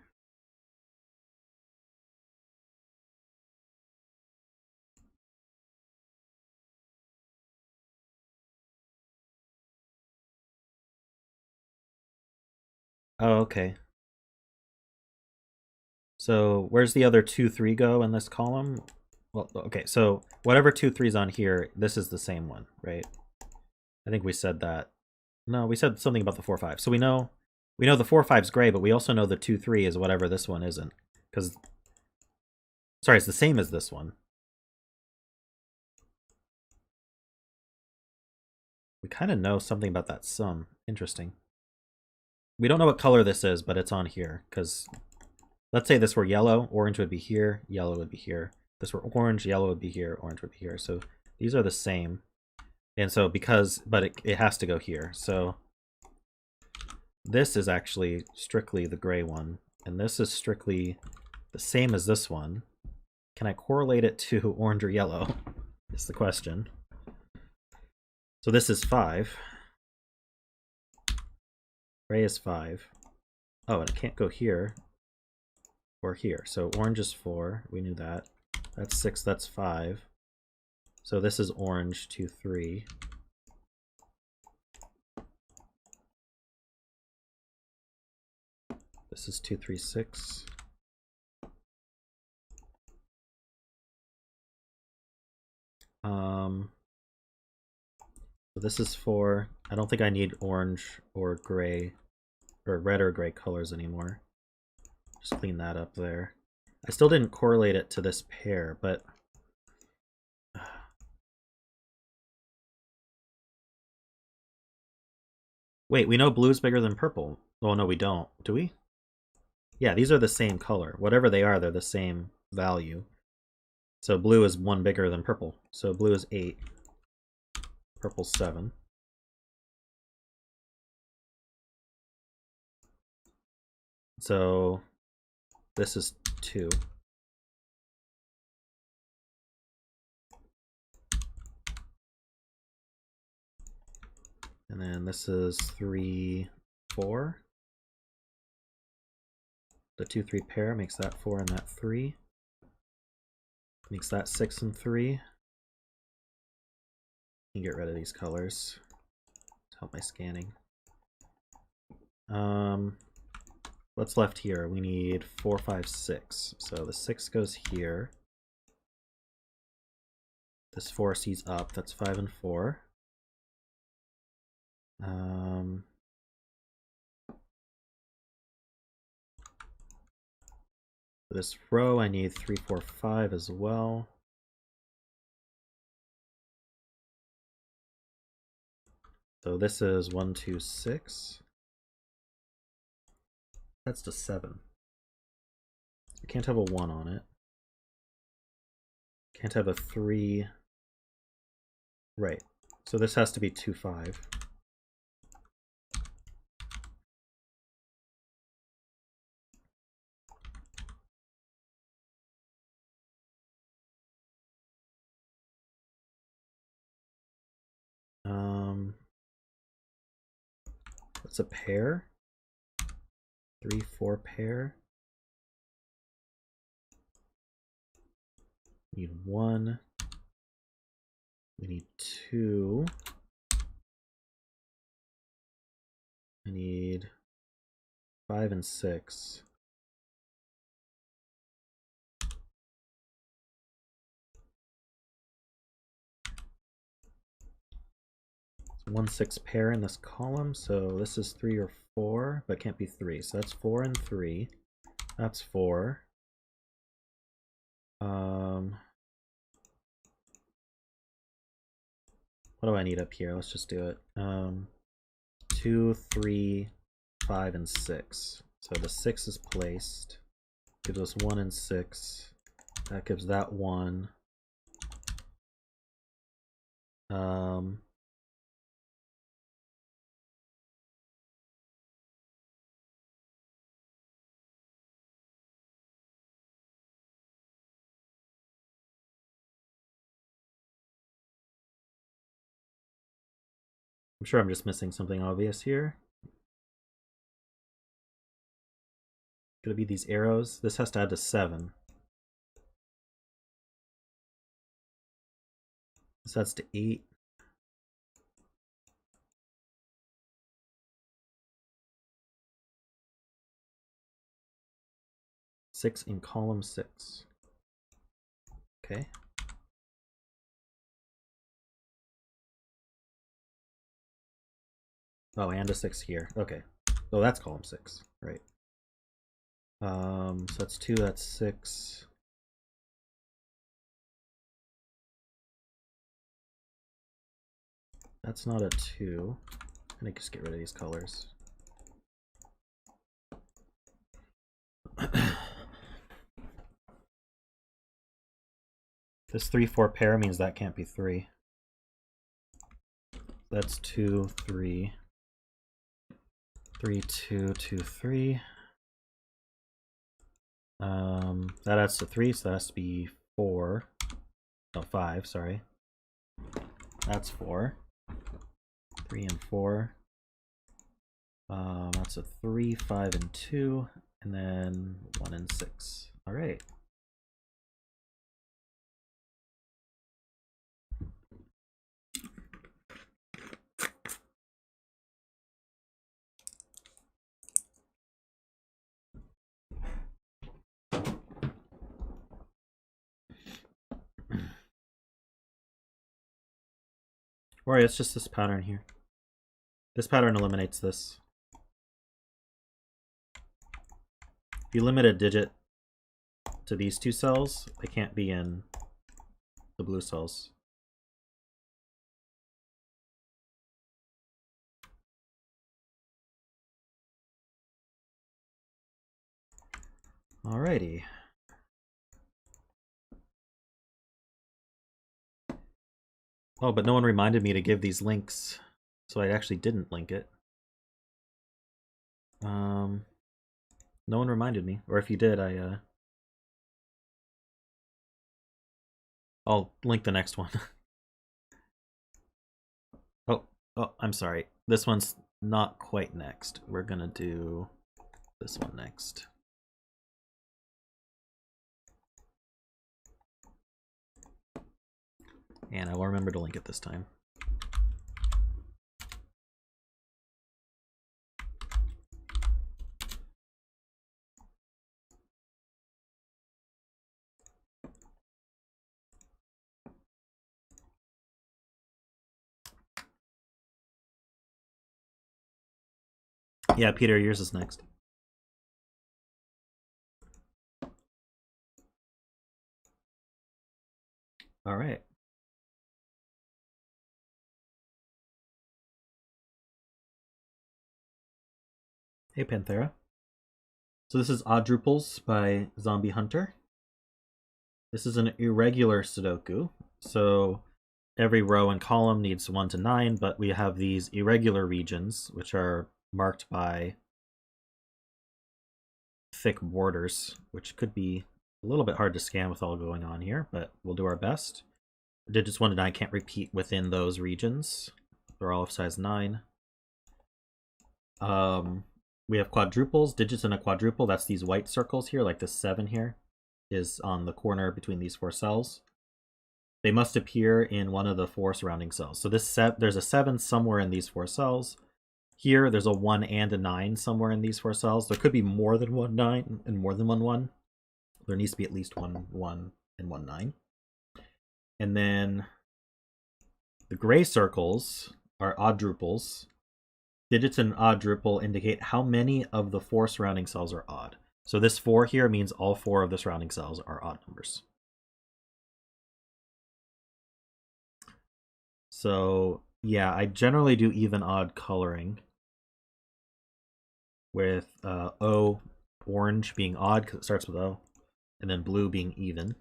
Oh, okay. So where's the other 2-3 go in this column? Well, okay, so whatever 2-3's on here, this is the same one, right? I think we said that. No, we said something about the 4-5. So we know the 4-5's gray, but we also know the 2-3 is whatever this one isn't. Because, sorry, it's the same as this one. We kind of know something about that sum. Interesting. We don't know what color this is, but it's on here. Because let's say this were yellow, orange would be here, yellow would be here. If this were orange, yellow would be here, orange would be here. So these are the same. And so but it has to go here. So this is actually strictly the gray one. And this is strictly the same as this one. Can I correlate it to orange or yellow? Is the question. So this is 5. Gray is 5. Oh, and it can't go here or here. So orange is 4. We knew that. That's 6. That's 5. So this is orange 2, 3. This is 2, 3, 6. So this is 4. I don't think I need orange or gray, or red or gray colors anymore. Just clean that up there. I still didn't correlate it to this pair, but wait, we know blue's bigger than purple. Oh no, we don't. Do we? Yeah, these are the same color. Whatever they are, they're the same value. So blue is 1 bigger than purple. So blue is 8. Purple's 7. So this is 2. And then this is 3, 4. The 2, 3 pair makes that 4 and that 3. Makes that 6 and 3. You can get rid of these colors to help my scanning. What's left here? We need 4, 5, 6. So the 6 goes here. This 4 sees up. That's 5 and 4. For this row, I need 3, 4, 5 as well. So this is 1, 2, 6. That's to 7. I can't have a 1 on it. Can't have a 3. Right. So this has to be 2, 5. What's a pair? 3, 4 pair. We need 1. We need 2. I need 5 and 6. 1, 6 pair in this column, so this is 3 or 4, but can't be 3. So that's 4 and 3. That's 4. What do I need up here? Let's just do it. 2, 3, 5, and 6. So the 6 is placed. Gives us 1 and 6. That gives that 1. I'm sure I'm just missing something obvious here. Could it be these arrows? This has to add to 7. This adds to 8. Six in column 6. Okay. Oh, and a 6 here. Okay. Oh, that's column 6. Right. So that's 2, that's 6. That's not a 2. I'm gonna just get rid of these colors. This 3, 4 pair means that can't be 3. That's 2, 3. 3, 2, 2, 3. That adds to 3, so that has to be 4. No, 5, sorry. That's 4. 3 and 4. That's a 3, 5, and 2, and then 1 and 6. All right. Or it's just this pattern here. This pattern eliminates this. If you limit a digit to these two cells, they can't be in the blue cells. Alrighty. Oh, but no one reminded me to give these links, so I actually didn't link it. No one reminded me, or if you did, I'll link the next one. Oh, I'm sorry. This one's not quite next. We're gonna do this one next. And I will remember to link it this time. Yeah, Peter, yours is next. All right. Hey, Panthera. So this is Oddruples by Zombie Hunter. This is an irregular Sudoku. So every row and column needs 1 to 9, but we have these irregular regions, which are marked by thick borders, which could be a little bit hard to scan with all going on here, but we'll do our best. Digits 1 to 9 can't repeat within those regions. They're all of size 9. We have quadruples, digits in a quadruple. That's these white circles here, like this 7 here is on the corner between these 4 cells. They must appear in one of the 4 surrounding cells. So this there's a 7 somewhere in these 4 cells. Here, there's a 1 and a 9 somewhere in these 4 cells. There could be more than 1 9 and more than 1 1. There needs to be at least 1 1 and 1 9. And then the gray circles are oddruples. Digits in an oddruple indicate how many of the 4 surrounding cells are odd. So this 4 here means all 4 of the surrounding cells are odd numbers. So yeah, I generally do even odd coloring, with O, orange being odd because it starts with O, and then blue being even.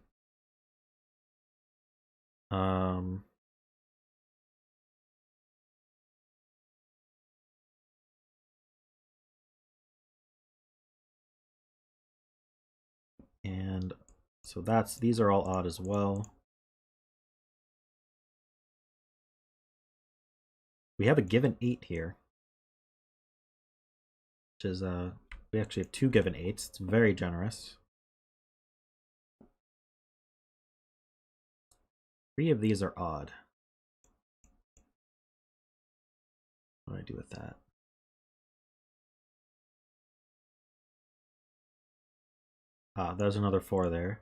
And so these are all odd as well. We have a given 8 here, which is we actually have 2 given 8s. It's very generous. 3 of these are odd. What do I do with that? Ah, there's another 4 there.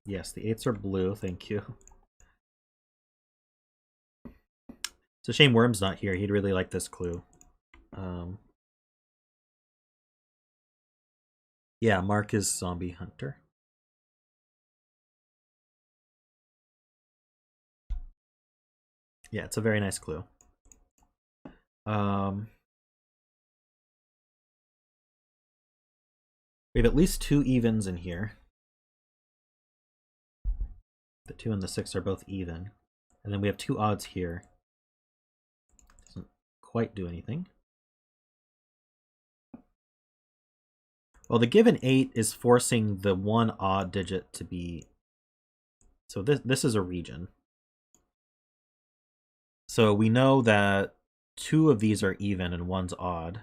Yes, the 8s are blue, thank you. It's a shame Worm's not here. He'd really like this clue. Yeah, Mark is Zombie Hunter. Yeah, it's a very nice clue. We have at least 2 evens in here. The 2 and the 6 are both even. And then we have 2 odds here. Doesn't quite do anything. Well, the given 8 is forcing the 1 odd digit to be... So this is a region. So we know that 2 of these are even and 1's odd.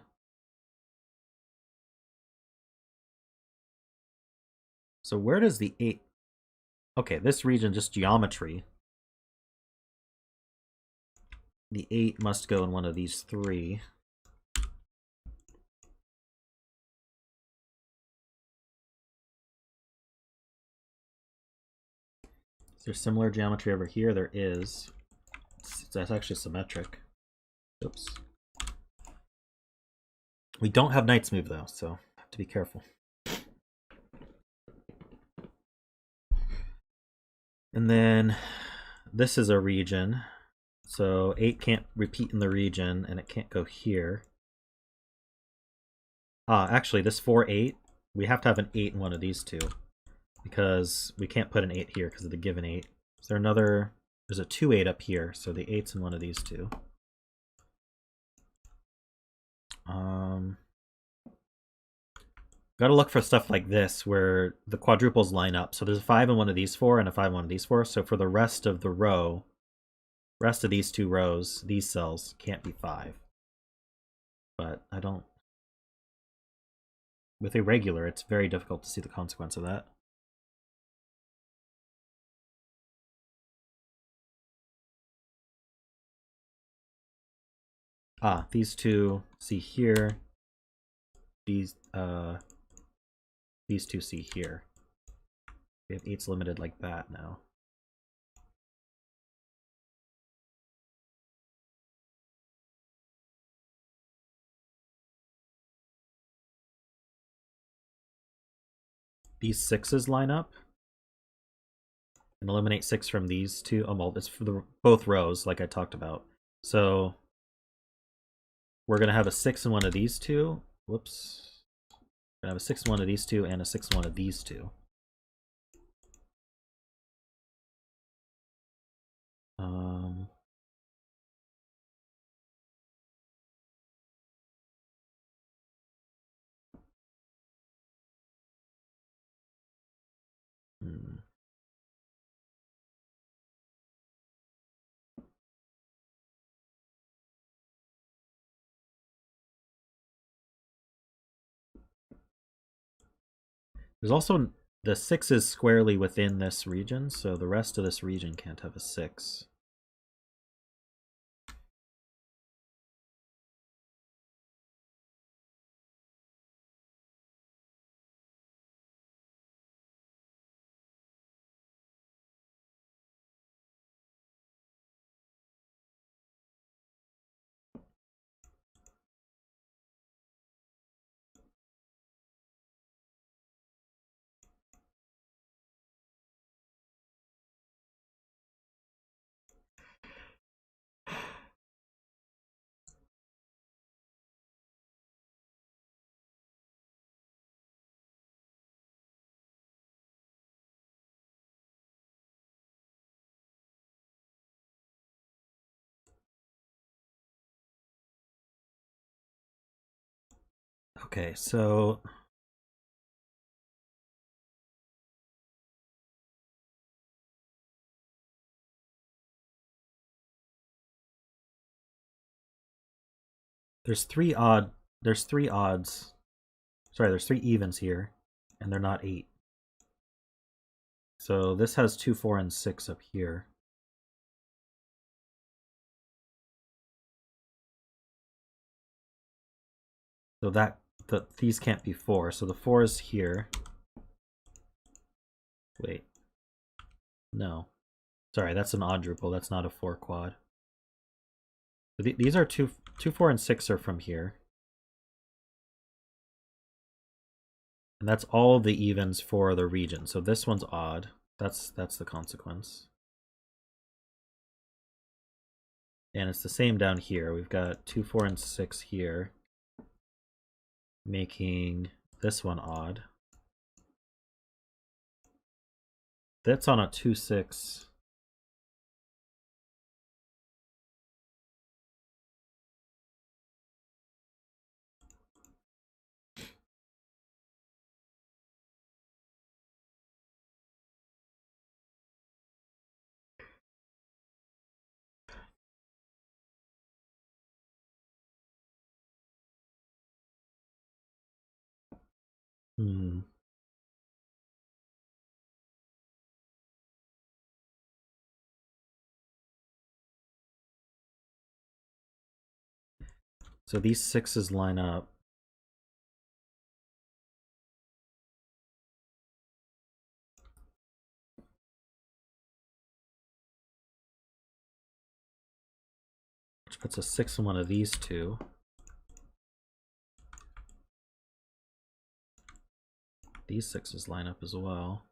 So where does the 8... Okay, this region, just geometry. The 8 must go in one of these 3. Is there similar geometry over here? There is. That's actually symmetric. Oops. We don't have Knight's move though, so have to be careful. And then this is a region. So 8 can't repeat in the region, and it can't go here. Actually, this 4-8, we have to have an 8 in one of these two, because we can't put an 8 here because of the given 8. Is there another? There's a 2-8 up here, so the 8's in one of these two. Gotta look for stuff like this where the quadruples line up. So there's a 5 in one of these 4 and a 5 in one of these 4. So for the rest of the row, rest of these two rows, these cells can't be 5. But I don't... With irregular, it's very difficult to see the consequence of that. These two see here. These two see here. We have 8's limited like that now. These 6's line up. And eliminate 6 from these two. Oh, well, it's for both rows, like I talked about. So we're going to have a 6 in one of these two. Whoops. We're going to have a 6 in one of these two and a 6 in one of these two. There's also the 6 is squarely within this region, so the rest of this region can't have a 6. Okay, so there's three odds. Sorry, there's 3 evens here, and they're not 8. So this has 2, 4, and 6 up here. So these can't be 4. So the 4 is here. Wait. No. Sorry, that's an oddruple. That's not a 4 quad. So these are 2, 4, and 6 are from here. And that's all the evens for the region. So this one's odd. That's the consequence. And it's the same down here. We've got 2, 4, and 6 here, making this one odd. That's on a 2, 6. So these 6's line up. which puts a 6 in one of these two. These 6s line up as well.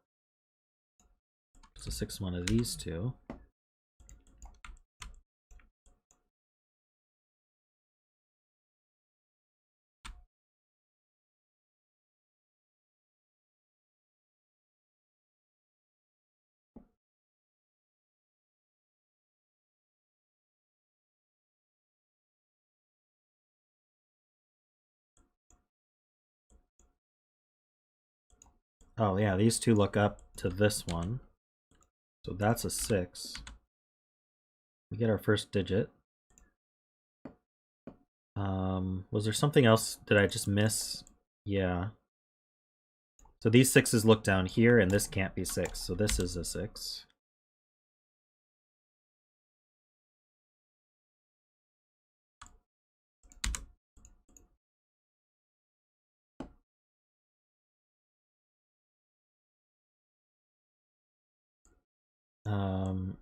It's a 6 in one of these two. Oh yeah, these two look up to this one. So that's a 6. We get our first digit. Was there something else? Did I just miss? Yeah. So these 6s look down here, and this can't be 6, so this is a 6.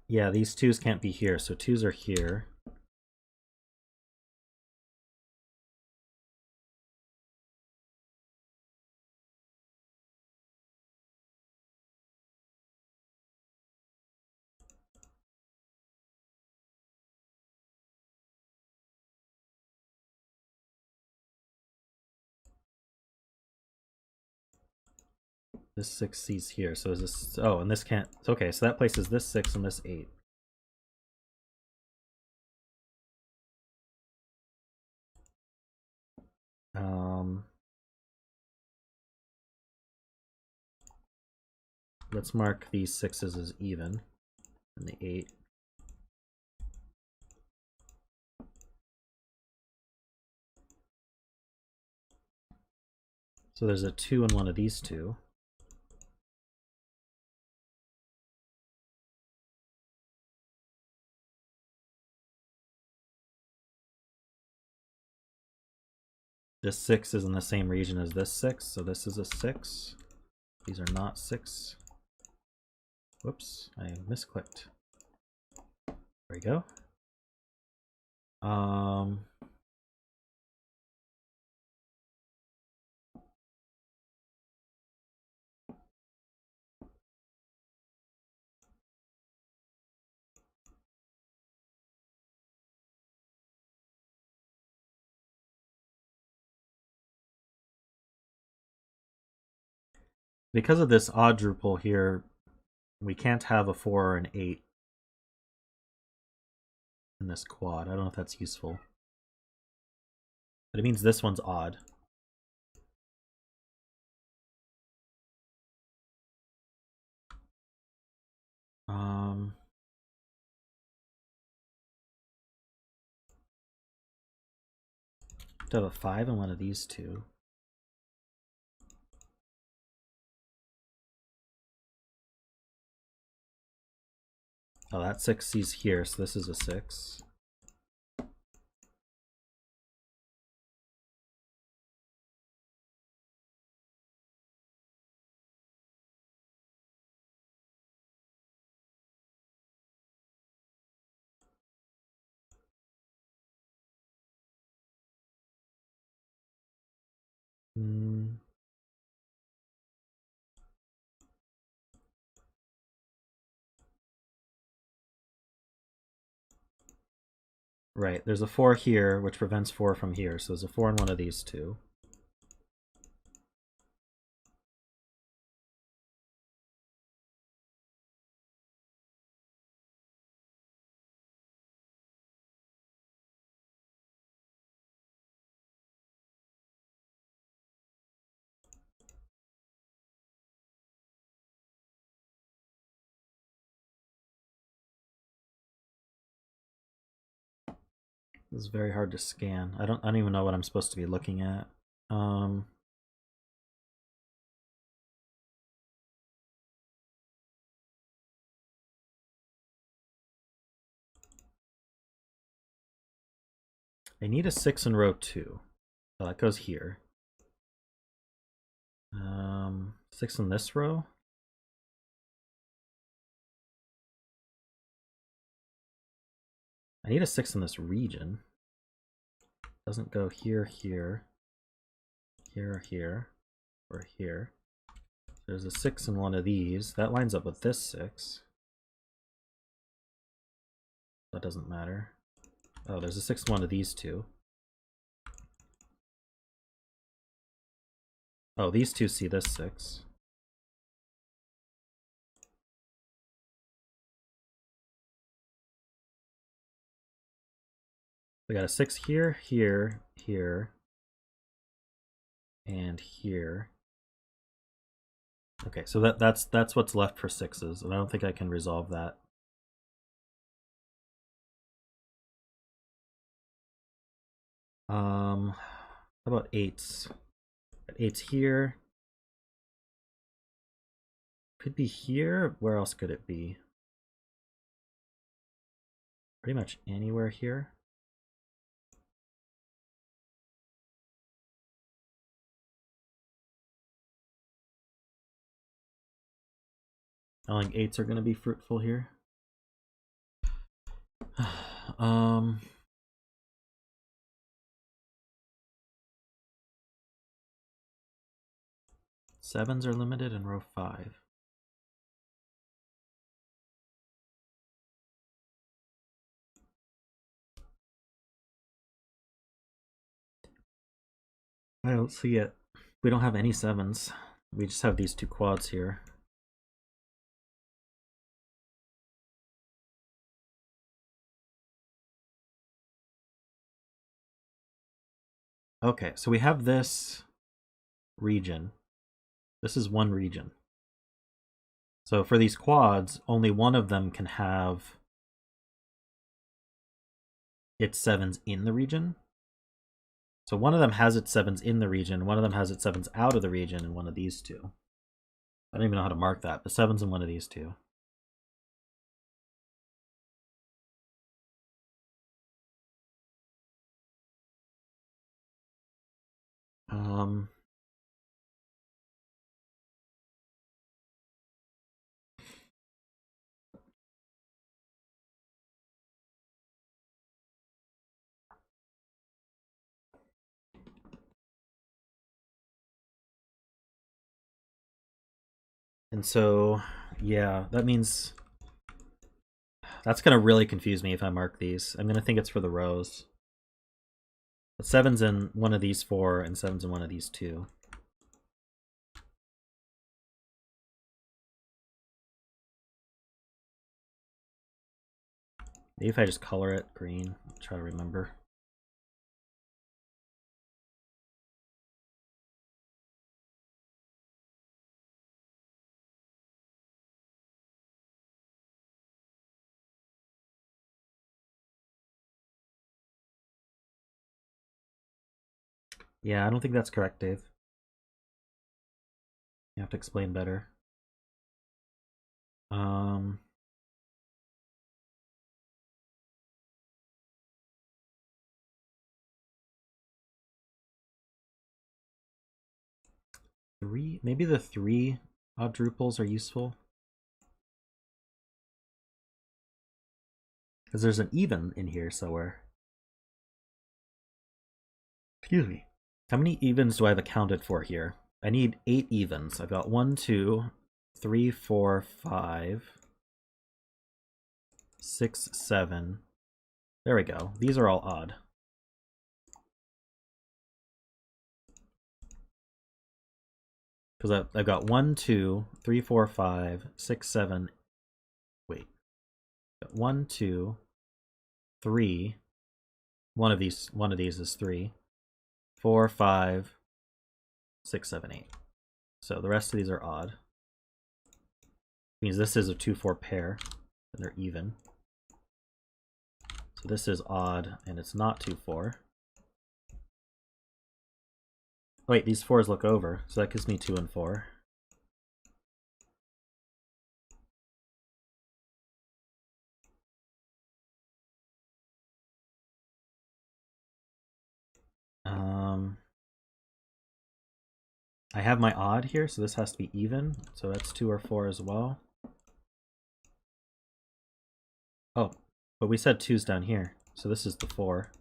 Yeah, these 2s can't be here, so 2s are here. This 6C's here, so is this... Oh, and this can't... Okay, so that places this 6 and this 8. Let's mark these 6s as even, and the 8. So there's a 2 in one of these two. This 6 is in the same region as this 6, so this is a 6. These are not 6. Whoops, I misclicked. There we go. Because of this oddruple here, we can't have a 4 or an 8 in this quad. I don't know if that's useful. But it means this one's odd. To have a 5 in one of these two. Oh, that 6C's here, so this is a 6. Right, there's a 4 here, which prevents 4 from here, so there's a 4 in one of these two. This is very hard to scan. I don't even know what I'm supposed to be looking at. I need a 6 in row 2. Oh, that goes here. 6 in this row. need a 6 in this region. Doesn't go here, here, here, here, or here. There's a 6 in one of these. That lines up with this 6. That doesn't matter. Oh, there's a 6 in one of these two. Oh, these two see this 6. We got a 6 here, here, here, and here. Okay, so that's what's left for 6s, and I don't think I can resolve that. How about 8s? 8's here. Could be here. Where else could it be? Pretty much anywhere here. I think 8s are going to be fruitful here. 7s are limited in row 5. I don't see it. We don't have any 7s. We just have these two quads here. Okay, so we have this region. This is one region. So for these quads, only one of them can have its 7s in the region. So one of them has its 7s in the region, one of them has its 7s out of the region, and one of these two. I don't even know how to mark that, but 7's in one of these two. And so, yeah, that means that's going to really confuse me if I mark these. I'm going to think it's for the rows. But 7's in one of these 4 and 7's in one of these 2. Maybe if I just color it green, I'll try to remember. Yeah, I don't think that's correct, Dave. You have to explain better. Maybe the 3 Oddruples are useful. Because there's an even in here somewhere. Excuse me. How many evens do I have accounted for here? I need 8 evens. I've got 1, 2, 3, 4, 5, 6, 7. There we go. These are all odd. Because I've got 1, 2, 3, 4, 5, 6, 7. Wait. 1, 2, 3. One of these is 3. 4, 5, 6, 7, 8. So the rest of these are odd. Means this is a 2-4 pair, and they're even. So this is odd, and it's not 2-4. Wait, these 4s look over, so that gives me 2 and 4. I have my odd here, so this has to be even. So that's 2 or 4 as well. Oh, but we said 2's down here. So this is the 4.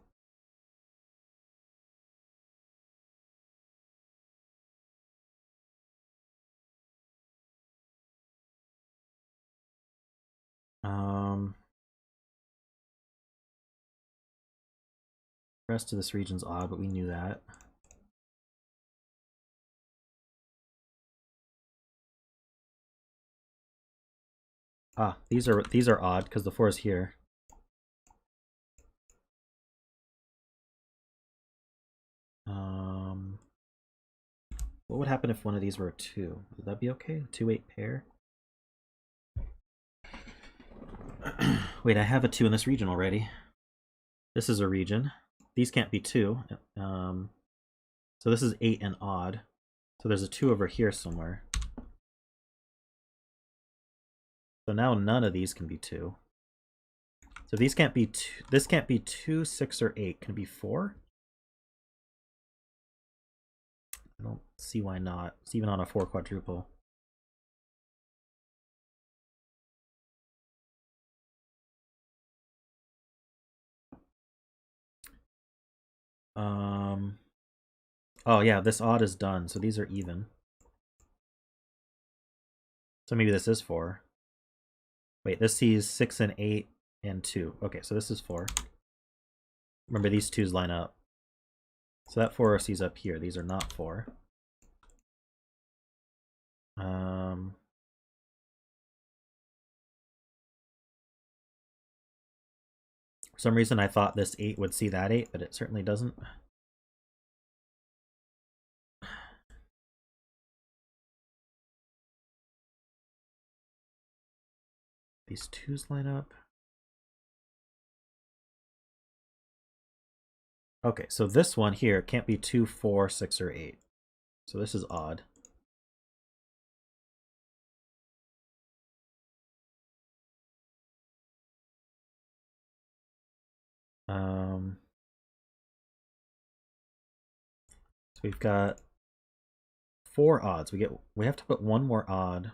The rest of this region's odd, but we knew that. Ah, these are odd because the 4 is here. What would happen if one of these were a 2? Would that be okay? 2-8 pair? Wait, I have a 2 in this region already. This is a region. These can't be 2. So this is 8 and odd. So there's a 2 over here somewhere. So now none of these can be 2. So these can't be 2. This can't be 2, 6, or 8. Can it be 4? I don't see why not. It's even on a 4 quadruple. Oh yeah, this odd is done, so these are even. So maybe this is 4. Wait, this sees 6 and 8 and 2. Okay, so this is 4. Remember, these 2's line up. So that 4 sees up here. These are not 4. For some reason I thought this 8 would see that 8, but it certainly doesn't. These 2's line up. Okay, so this one here can't be 2, 4, 6, or 8. So this is odd. So we've got 4 odds. We have to put one more odd.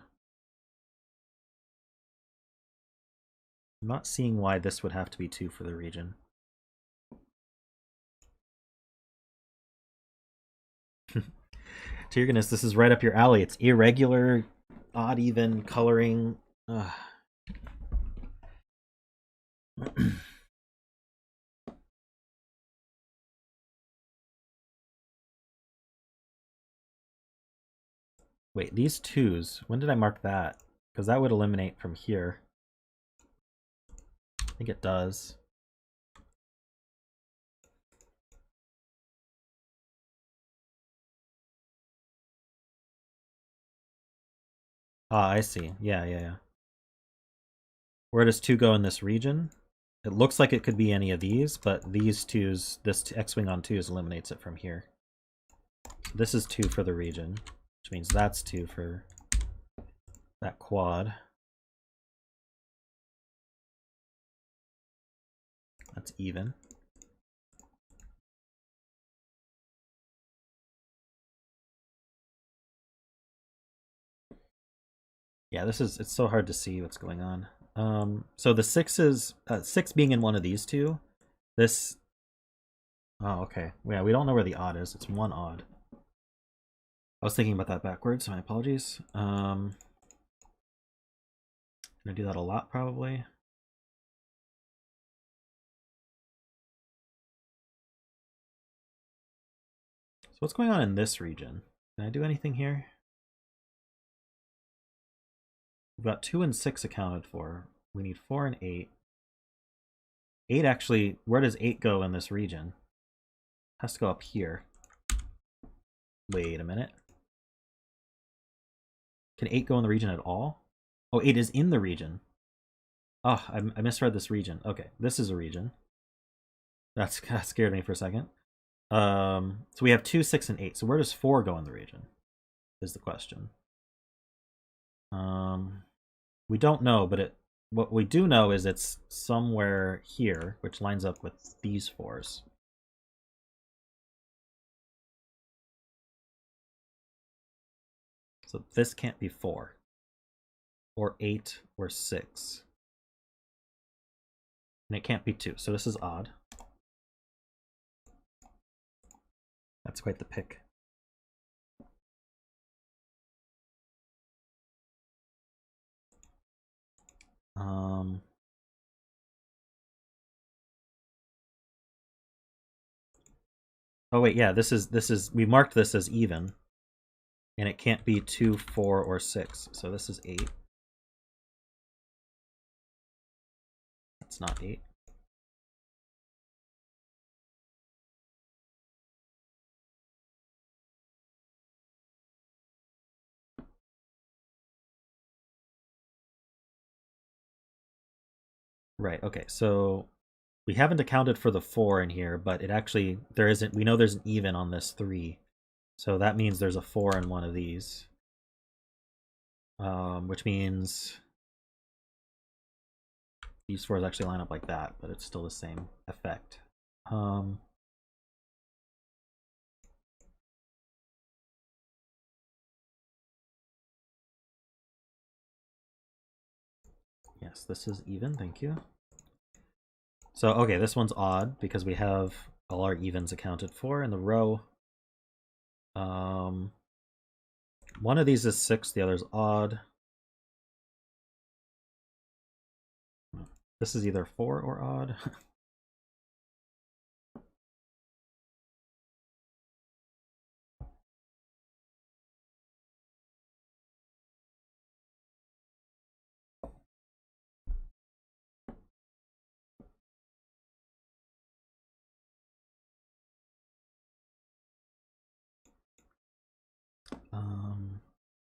I'm not seeing why this would have to be 2 for the region. To your goodness, this is right up your alley. It's irregular, odd, even coloring. Wait, these 2's, when did I mark that? Because that would eliminate from here. I think it does. Ah, I see. Yeah. Where does 2 go in this region? It looks like it could be any of these, but these 2's, this X-Wing on 2's eliminates it from here. So this is 2 for the region, which means that's 2 for that quad. That's even. Yeah, it's so hard to see what's going on. So the 6 is 6 being in one of these 2. This. Oh, okay. Yeah, we don't know where the odd is. It's 1 odd. I was thinking about that backwards. My apologies. Gonna do that a lot probably. So what's going on in this region? Can I do anything here? We've got 2 and 6 accounted for. We need 4 and 8. 8 actually, where does 8 go in this region? It has to go up here. Wait a minute. Can 8 go in the region at all? Oh, 8 is in the region. Oh, I misread this region. Okay, this is a region. That scared me for a second. So we have 2, 6, and 8. So where does 4 go in the region? Is the question. We don't know, but what we do know is it's somewhere here, which lines up with these 4's. So this can't be 4, or 8, or 6. And it can't be 2, so this is odd. That's quite the pick. Oh wait, yeah, this is we marked this as even, and it can't be 2, 4, or 6. So this is 8. It's not 8. Right. Okay. So we haven't accounted for the 4 in here, but it actually there isn't. We know there's an even on this 3, so that means there's a 4 in one of these, which means these 4s actually line up like that, but it's still the same effect. Yes, this is even. Thank you. So okay, this one's odd because we have all our evens accounted for in the row. One of these is 6, the other's odd. This is either 4 or odd.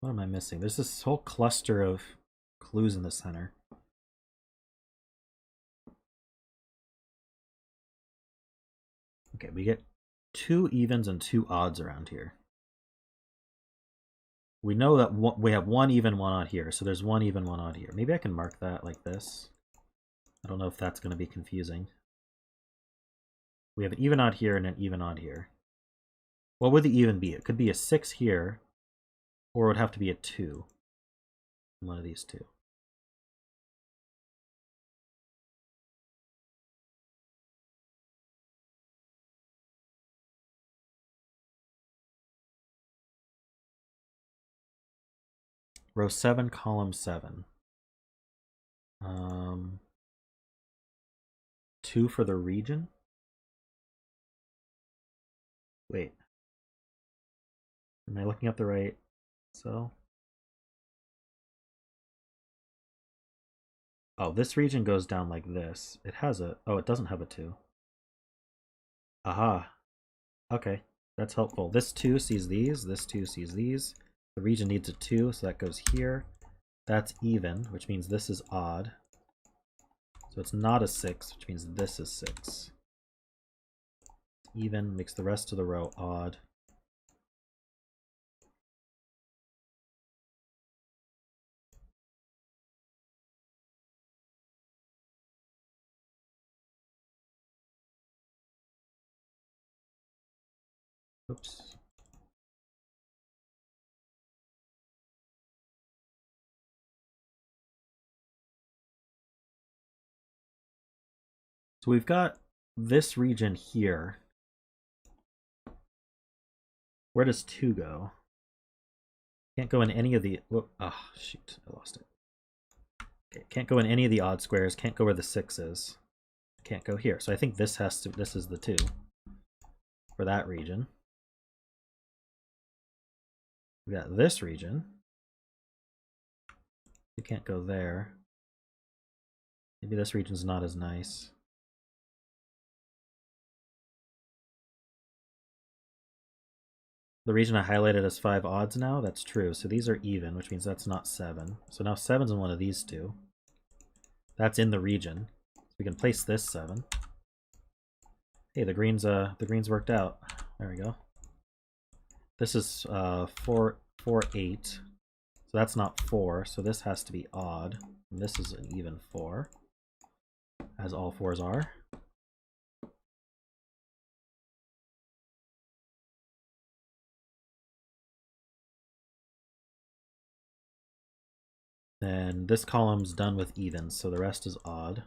What am I missing? There's this whole cluster of clues in the center. Okay, we get 2 evens and 2 odds around here. We know that we have 1 even, 1 odd here, so there's 1 even, 1 odd here. Maybe I can mark that like this. I don't know if that's going to be confusing. We have an even odd here and an even odd here. What would the even be? It could be a 6 here, or it would have to be a 2. One of these two. Row 7, column 7. 2 for the region? Wait. Am I looking at the right cell? Oh, this region goes down like this. It has a... Oh, it doesn't have a 2. Aha. Okay, that's helpful. This 2 sees these. This 2 sees these. The region needs a 2, so that goes here. That's even, which means this is odd. So it's not a 6, which means this is 6. Even makes the rest of the row odd. Oops. So we've got this region here. Where does 2 go? Can't go in any of the... Whoop. Oh, shoot. I lost it. Okay, can't go in any of the odd squares. Can't go where the 6 is. Can't go here. So I think this has to... This is the 2 for that region. We got this region. You can't go there. Maybe this region's not as nice. The region I highlighted as 5 odds now, that's true. So these are even, which means that's not 7. So now 7's in one of these two. That's in the region. So we can place this 7. Hey, the greens worked out. There we go. This is 4, 4, 8. So that's not 4, so this has to be odd. And this is an even 4, as all 4s are. Then this column's done with evens, so the rest is odd.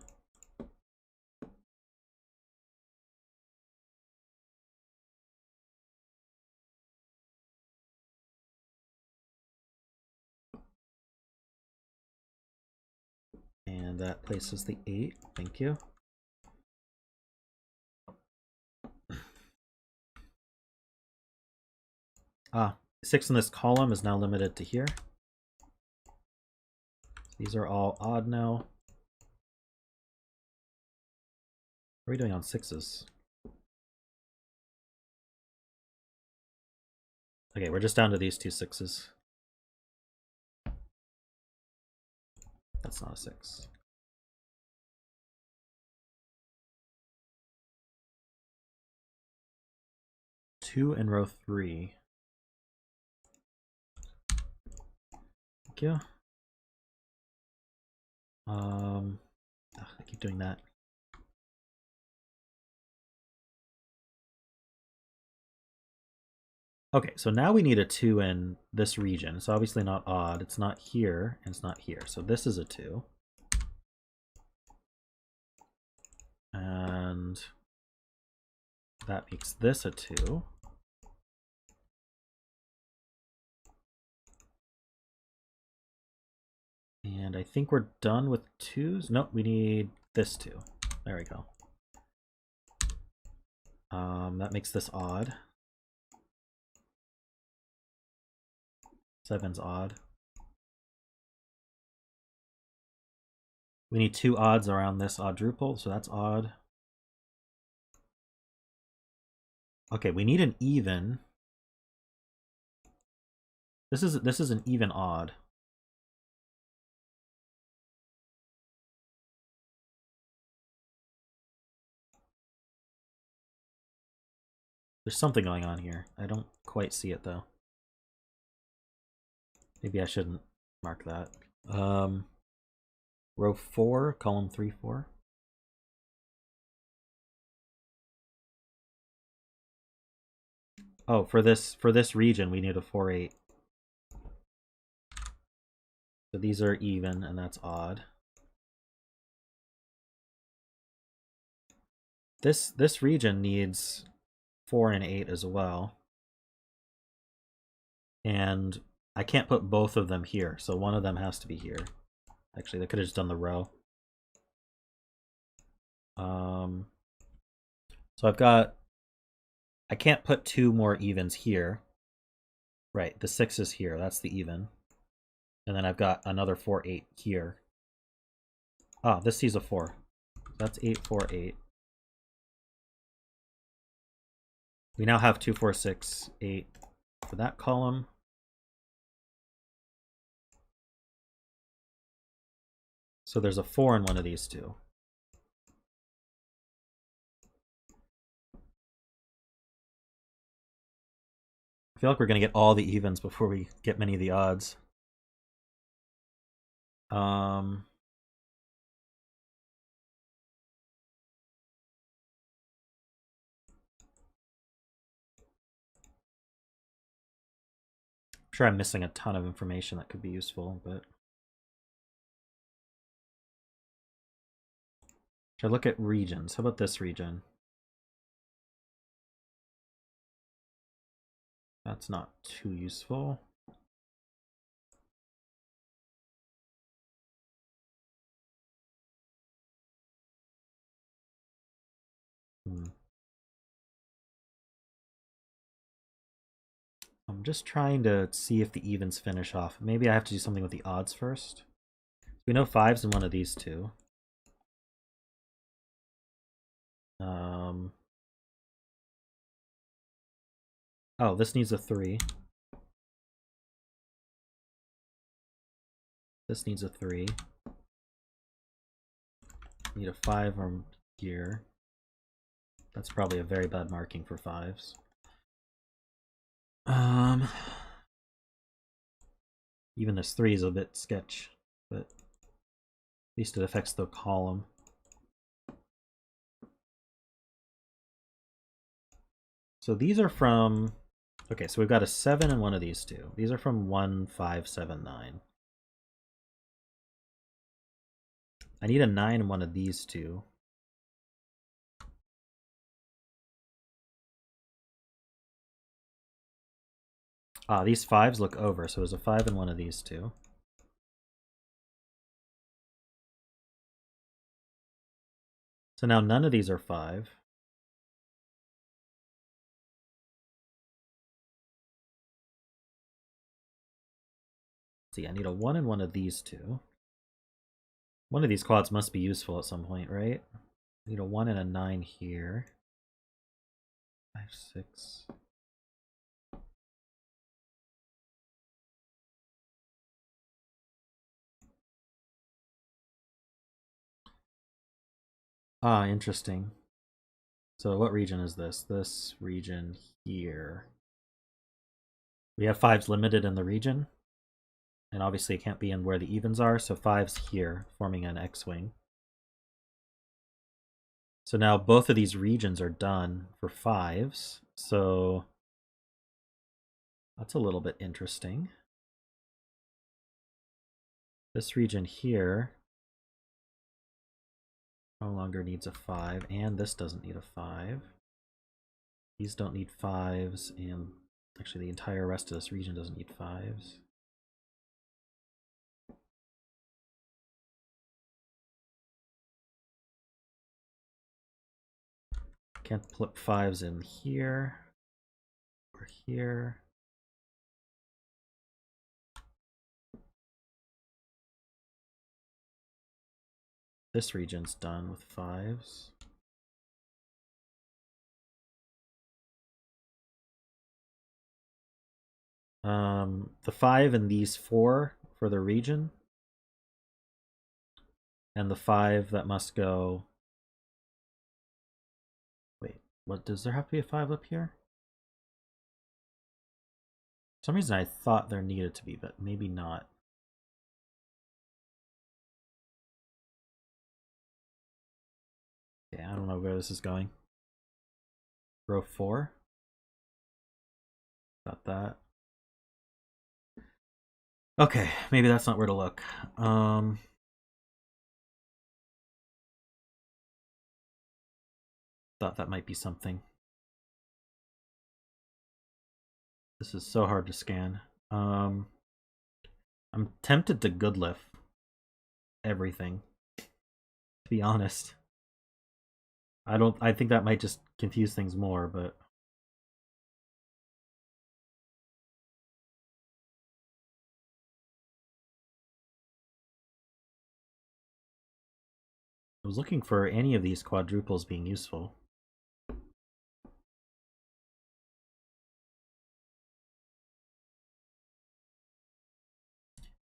And that places the 8. Thank you. Ah, 6 in this column is now limited to here. These are all odd now. What are we doing on 6s? Okay, we're just down to these 2 6s. That's not a 6. Two in row 3. Thank you. I keep doing that. Okay, so now we need a 2 in this region. It's obviously not odd. It's not here, and it's not here. So this is a 2. And that makes this a 2. And I think we're done with 2s. Nope, we need this 2. There we go. That makes this odd. 7's odd. We need 2 odds around this oddruple, so that's odd. Okay, we need an even. This is an even odd. There's something going on here. I don't quite see it though. Maybe I shouldn't mark that. Row 4, column 3, 4. Oh, for this region we need a 4, 8. So these are even, and that's odd. This region needs 4 and 8 as well. And I can't put both of them here, so one of them has to be here. Actually, they could have just done the row. So I can't put 2 more evens here. Right, the 6 is here, that's the even. And then I've got another 4, 8 here. Ah, this sees a 4. That's 8, 4, 8. We now have 2, 4, 6, 8 for that column. So there's a 4 in one of these 2. I feel like we're going to get all the evens before we get many of the odds. I'm sure I'm missing a ton of information that could be useful, but should I look at regions? How about this region? That's not too useful. I'm just trying to see if the evens finish off. Maybe I have to do something with the odds first. We know 5's in one of these 2. Oh, this needs a 3. This needs a 3. Need a 5 from here. That's probably a very bad marking for 5's. Even this 3 is a bit sketch, but at least it affects the column. So these are from, okay, so we've got a 7 in one of these 2. These are from 1, 5, 7, 9. I need a 9 in one of these 2. Ah, these 5's look over, so there's a 5 in one of these 2. So now none of these are 5. See, I need a 1 and one of these two. One of these quads must be useful at some point, right? I need a 1 and a 9 here. 5, 6. Ah, interesting. So what region is this? This region here. We have 5s limited in the region. And obviously it can't be in where the evens are, so 5's here, forming an X-wing. So now both of these regions are done for 5s, so that's a little bit interesting. This region here no longer needs a 5, and this doesn't need a 5. These don't need 5s, and actually the entire rest of this region doesn't need 5s. Can't put 5s in here or here. This region's done with 5s. The 5 and these 4 for the region. And the 5 that must go... Wait, what, does there have to be a 5 up here? For some reason I thought there needed to be, but maybe not. Yeah, I don't know where this is going. Row 4. Got that. Okay, maybe that's not where to look. Thought that might be something. This is so hard to scan. I'm tempted to good lift everything, to be honest. I think that might just confuse things more, but I was looking for any of these quadruples being useful.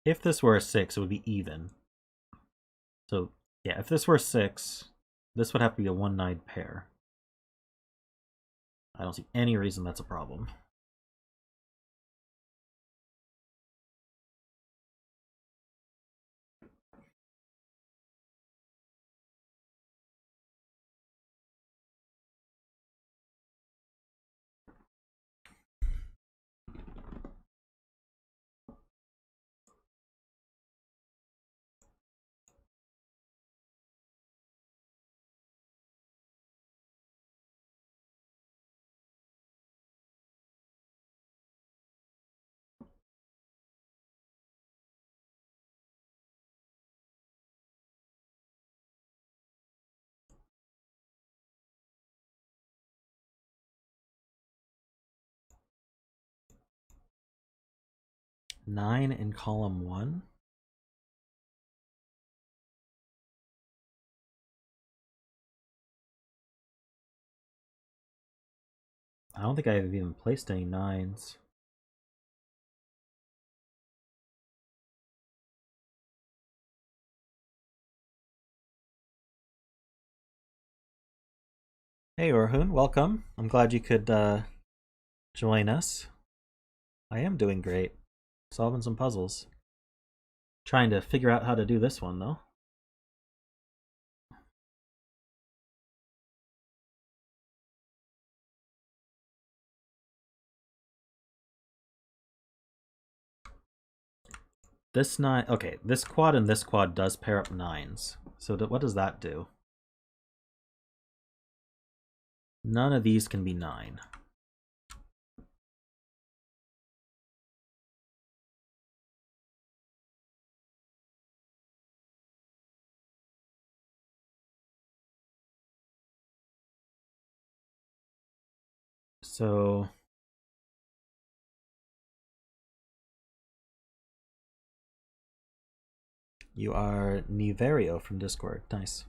If this were a 6, it would be even. So, yeah, if this were a 6, this would have to be a 1-9 pair. I don't see any reason that's a problem. Nine in column 1. I don't think I've even placed any 9s. Hey Orhun, welcome. I'm glad you could join us. I am doing great. Solving some puzzles. Trying to figure out how to do this one, though. This 9... Okay, this quad and this quad does pair up 9s. So what does that do? None of these can be 9. So you are Niverio from Discord. Nice.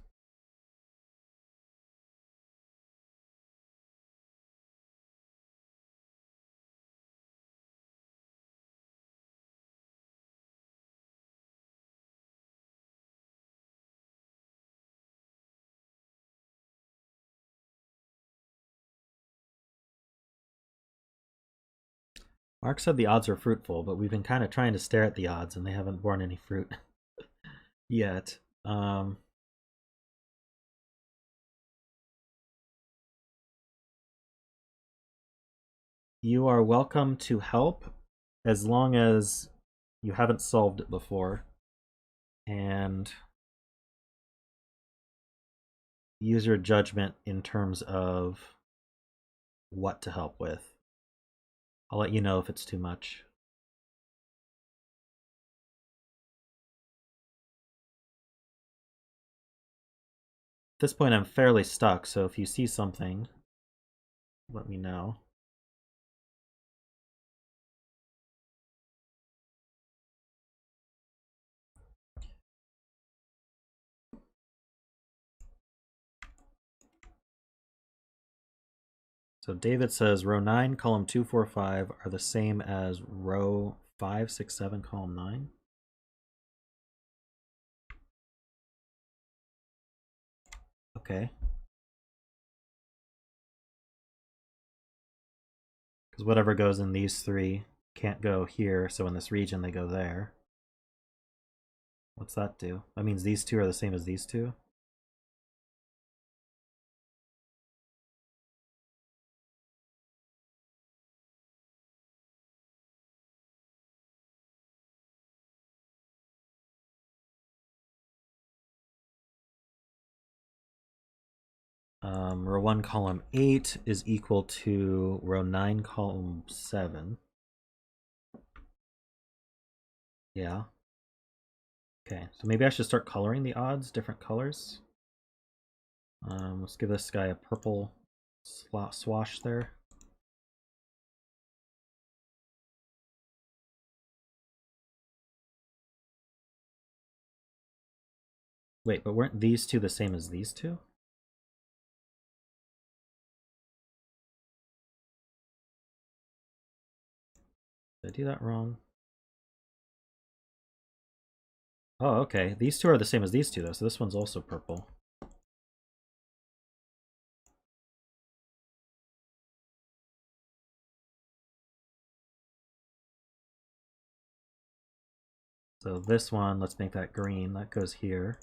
Mark said the odds are fruitful, but we've been kind of trying to stare at the odds and they haven't borne any fruit yet. You are welcome to help as long as you haven't solved it before and use your judgment in terms of what to help with. I'll let you know if it's too much. At this point, I'm fairly stuck, so if you see something, let me know. So David says row 9, column 2, 4, 5 are the same as row 5, 6, 7, column 9. Okay. Because whatever goes in these three can't go here, so in this region they go there. What's that do? That means these two are the same as these two? Row 1, column 8 is equal to row 9, column 7. Yeah. Okay, so maybe I should start coloring the odds, different colors. Let's give this guy a purple swash there. Wait, but weren't these two the same as these two? Did I do that wrong? Oh, okay. These two are the same as these two, though, so this one's also purple. So this one, let's make that green. That goes here.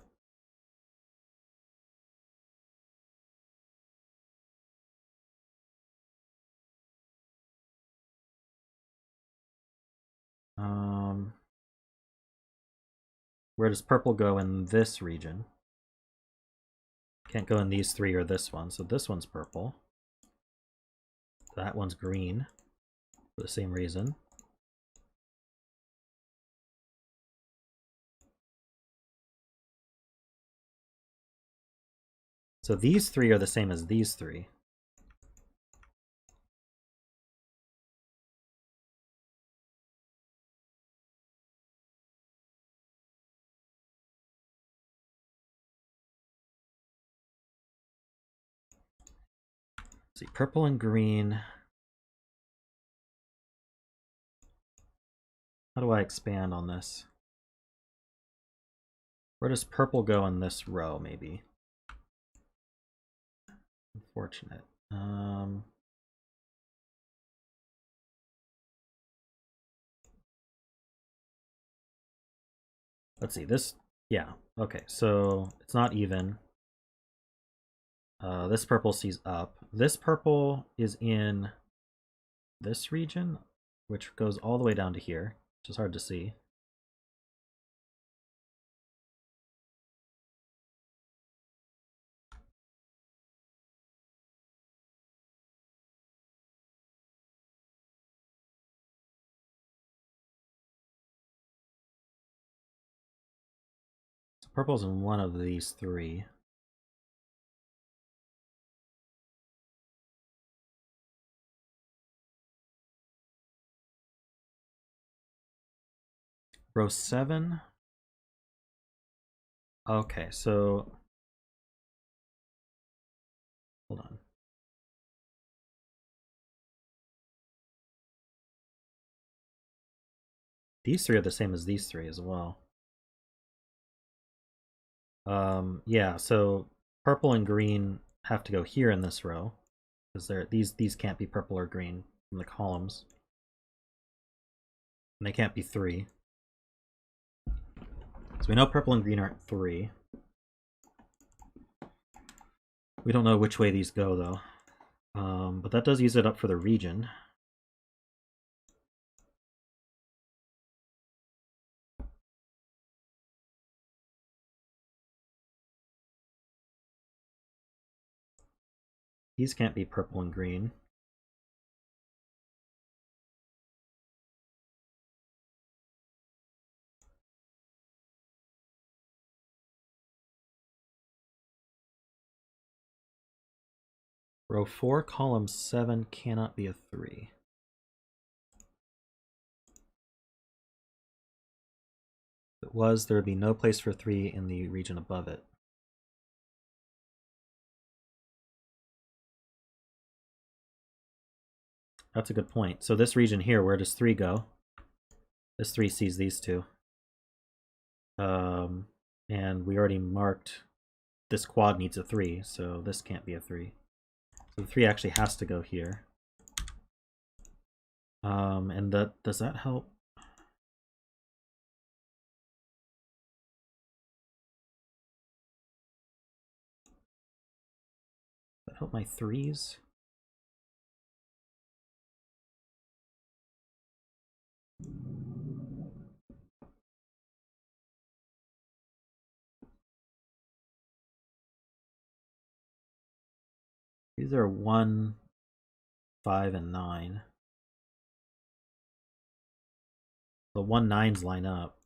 Where does purple go in this region? Can't go in these three or this one, so this one's purple. That one's green for the same reason. So these three are the same as these three. Let's see, purple and green. How do I expand on this? Where does purple go in this row, maybe? Unfortunate. Let's see, this, yeah, okay, so it's not even. This purple sees up. This purple is in this region, which goes all the way down to here, which is hard to see. So purple's in one of these three. Row 7. Okay, so hold on. These three are the same as these three as well. Yeah, so purple and green have to go here in this row because these can't be purple or green from the columns, and they can't be 3. So we know purple and green aren't 3. We don't know which way these go though, but that does use it up for the region. These can't be purple and green. Row 4, column 7 cannot be a 3. If it was, there would be no place for 3 in the region above it. That's a good point. So this region here, where does 3 go? This 3 sees these two. And we already marked this quad needs a 3, so this can't be a 3. So the 3 actually has to go here. And does that help? Does that help my 3s? These are 1, 5, and 9. The 1 9s line up.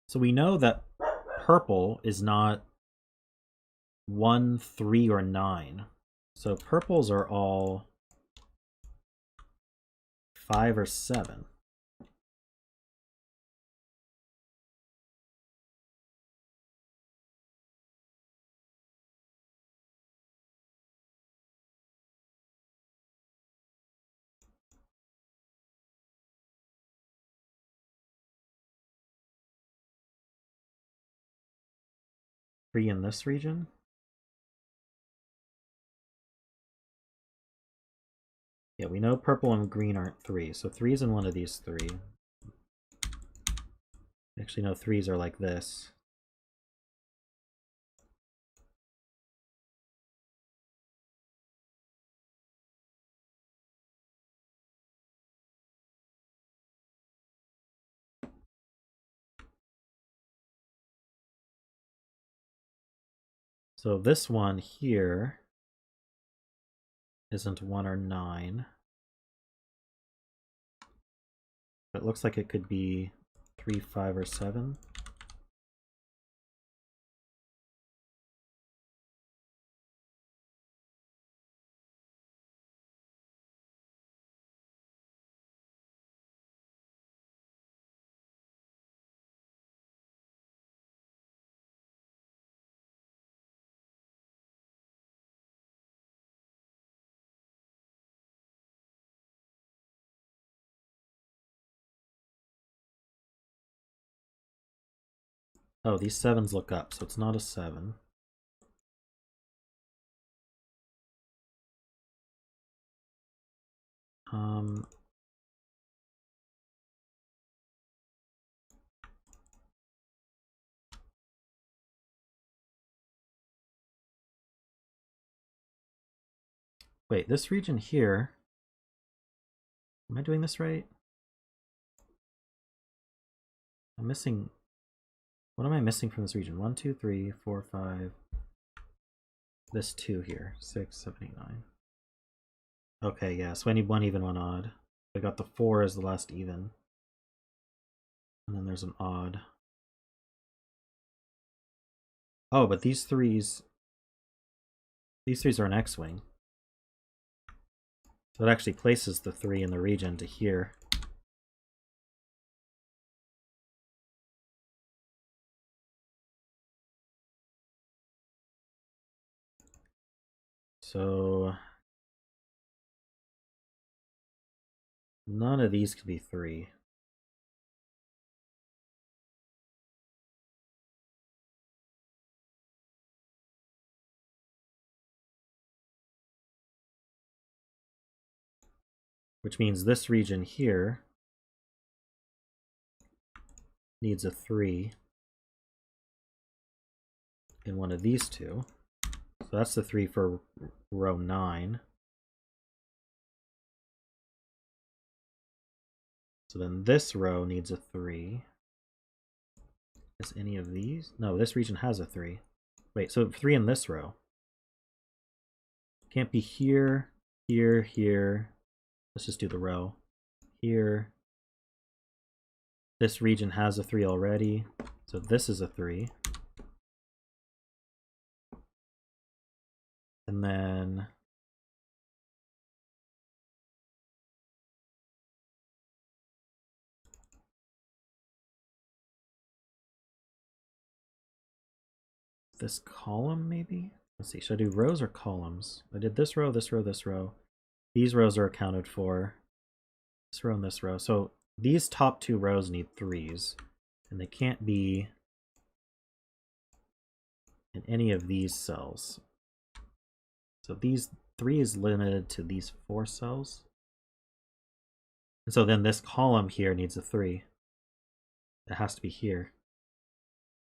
So we know that purple is not 1, 3, or 9. So purples are all 5 or 7. Three in this region. Yeah, we know purple and green aren't 3, so 3's in one of these 3. Actually, no, 3's are like this. So this one here isn't 1 or 9. But it looks like it could be 3, 5, or 7. Oh, these 7s look up, so it's not a 7. Wait, this region here, am I doing this right? I'm missing, what am I missing from this region? 1, 2, 3, 4, 5, this 2 here, 6, 7, 8, 9. Okay, yeah, so I need 1 even, 1 odd. I got the 4 as the last even. And then there's an odd. Oh, but these threes are an X-wing. So it actually places the 3 in the region to here. So none of these could be 3. Which means this region here needs a 3 in one of these two. So that's the 3 for row 9. So then this row needs a 3. Is any of these? No, this region has a 3. Wait, so 3 in this row. Can't be here, here, here. Let's just do the row. Here. This region has a 3 already. So this is a 3. And then this column, maybe? Let's see, should I do rows or columns? I did this row, this row, this row. These rows are accounted for. This row and this row. So these top 2 rows need 3s. And they can't be in any of these cells. So these 3 is limited to these 4 cells. And so then this column here needs a 3. It has to be here.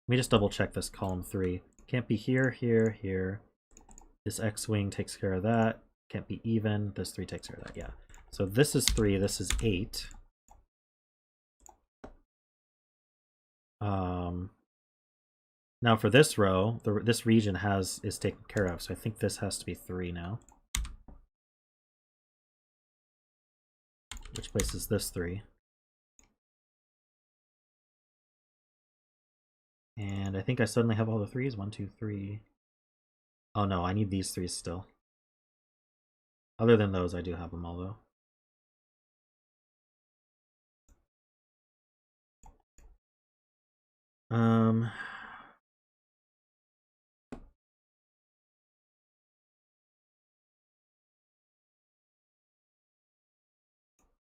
Let me just double check this column 3. Can't be here, here, here. This X-wing takes care of that. Can't be even. This 3 takes care of that, yeah. So this is 3, this is 8. Now for this row, this region is taken care of, so I think this has to be 3 now. Which places this 3. And I think I suddenly have all the 3s. 1, 2, 3. Oh no, I need these 3s still. Other than those, I do have them all though.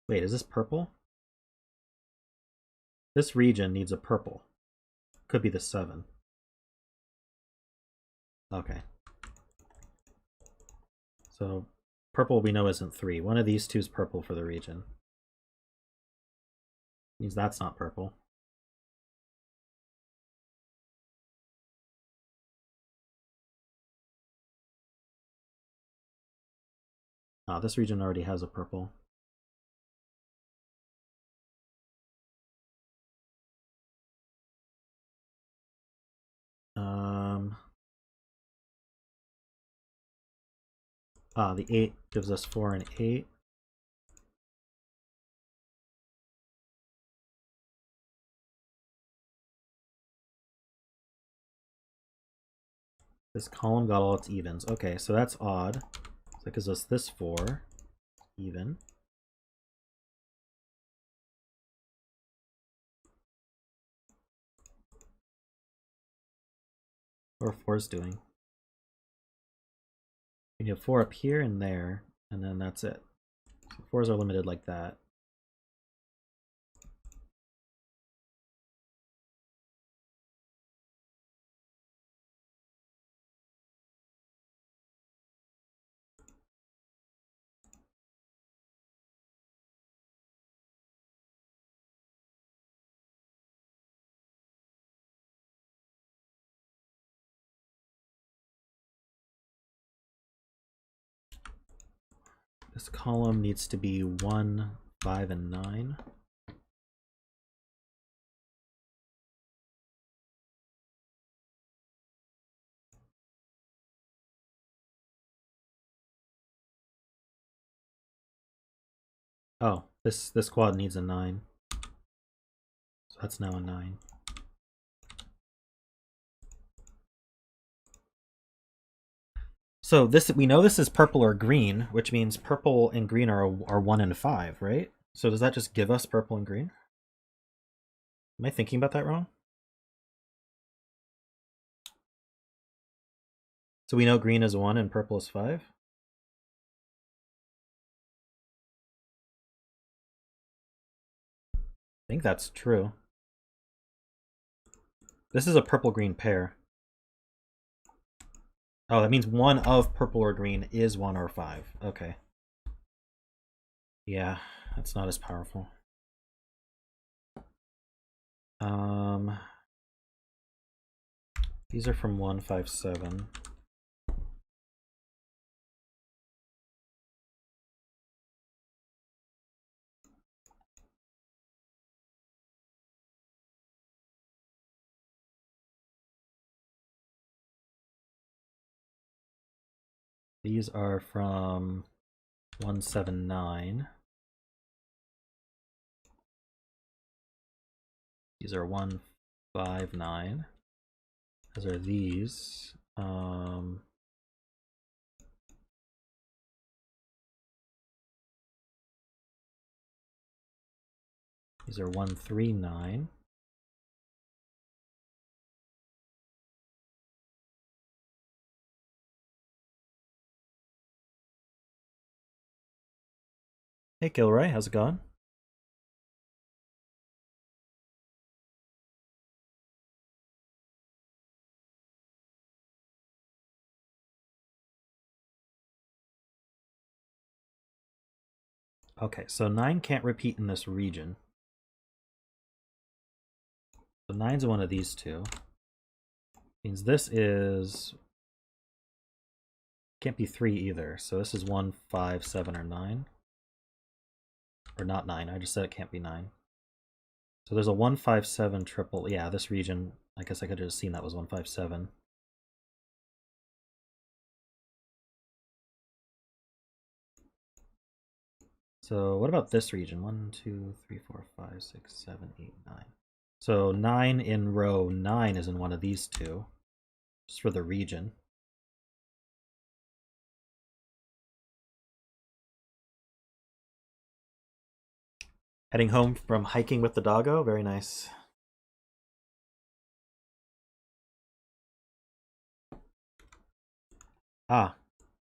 Wait, is this purple? This region needs a purple. Could be the 7. Okay. So purple we know isn't 3. One of these two is purple for the region. Means that's not purple. Ah, this region already has a purple. The 8 gives us 4 and 8. This column got all its evens. Okay, so that's odd. So that gives us this 4, even. What are 4s doing? You have 4 up here and there, and then that's it. So 4s are limited like that. This column needs to be 1, 5, and 9. Oh, this quad needs a 9. So that's now a 9. So this, we know this is purple or green, which means purple and green are 1 and 5, right? So does that just give us purple and green? Am I thinking about that wrong? So we know green is 1 and purple is 5? I think that's true. This is a purple-green pair. Oh, that means one of purple or green is 1 or 5. Okay. Yeah, that's not as powerful. These are from 157. These are from 179. These are 159. As are these. These are 139. Hey Gilroy, how's it going? Okay, so 9 can't repeat in this region. So 9's one of these two. Means this is... Can't be 3 either, so this is 1, 5, 7, or 9. Or not 9, I just said it can't be 9. So there's a 157 triple. Yeah, this region, I guess I could have just seen that was 157. So what about this region? 1, 2, 3, 4, 5, 6, 7, 8, 9. So 9 in row 9 is in one of these two, just for the region. Heading home from hiking with the doggo, very nice. Ah,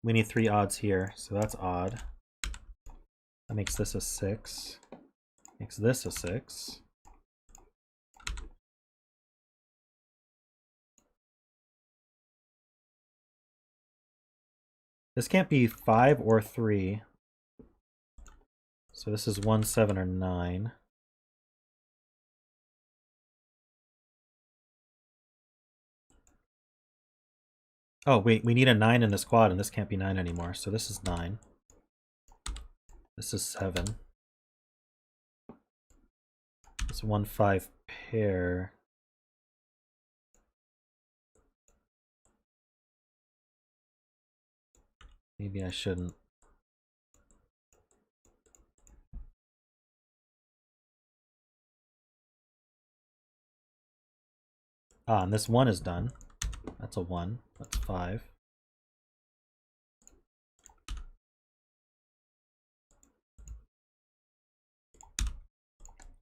we need 3 odds here, so that's odd. That makes this a 6. Makes this a 6. This can't be 5 or 3. So this is 1, 7, or 9. Oh, wait, we need a 9 in this quad, and this can't be 9 anymore. So this is 9. This is 7. This 1, 5 pair. Maybe I shouldn't. Ah, and this 1 is done. That's a 1. That's 5.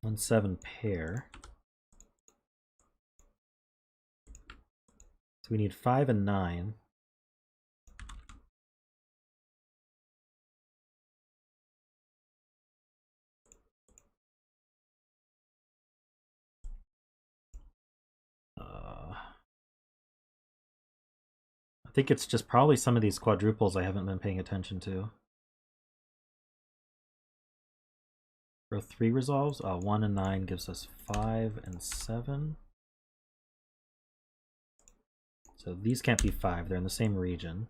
1, 7 pair. So we need 5 and 9. I think it's just probably some of these quadruples I haven't been paying attention to. Row 3 resolves. 1 and 9 gives us 5 and 7. So these can't be 5. They're in the same region.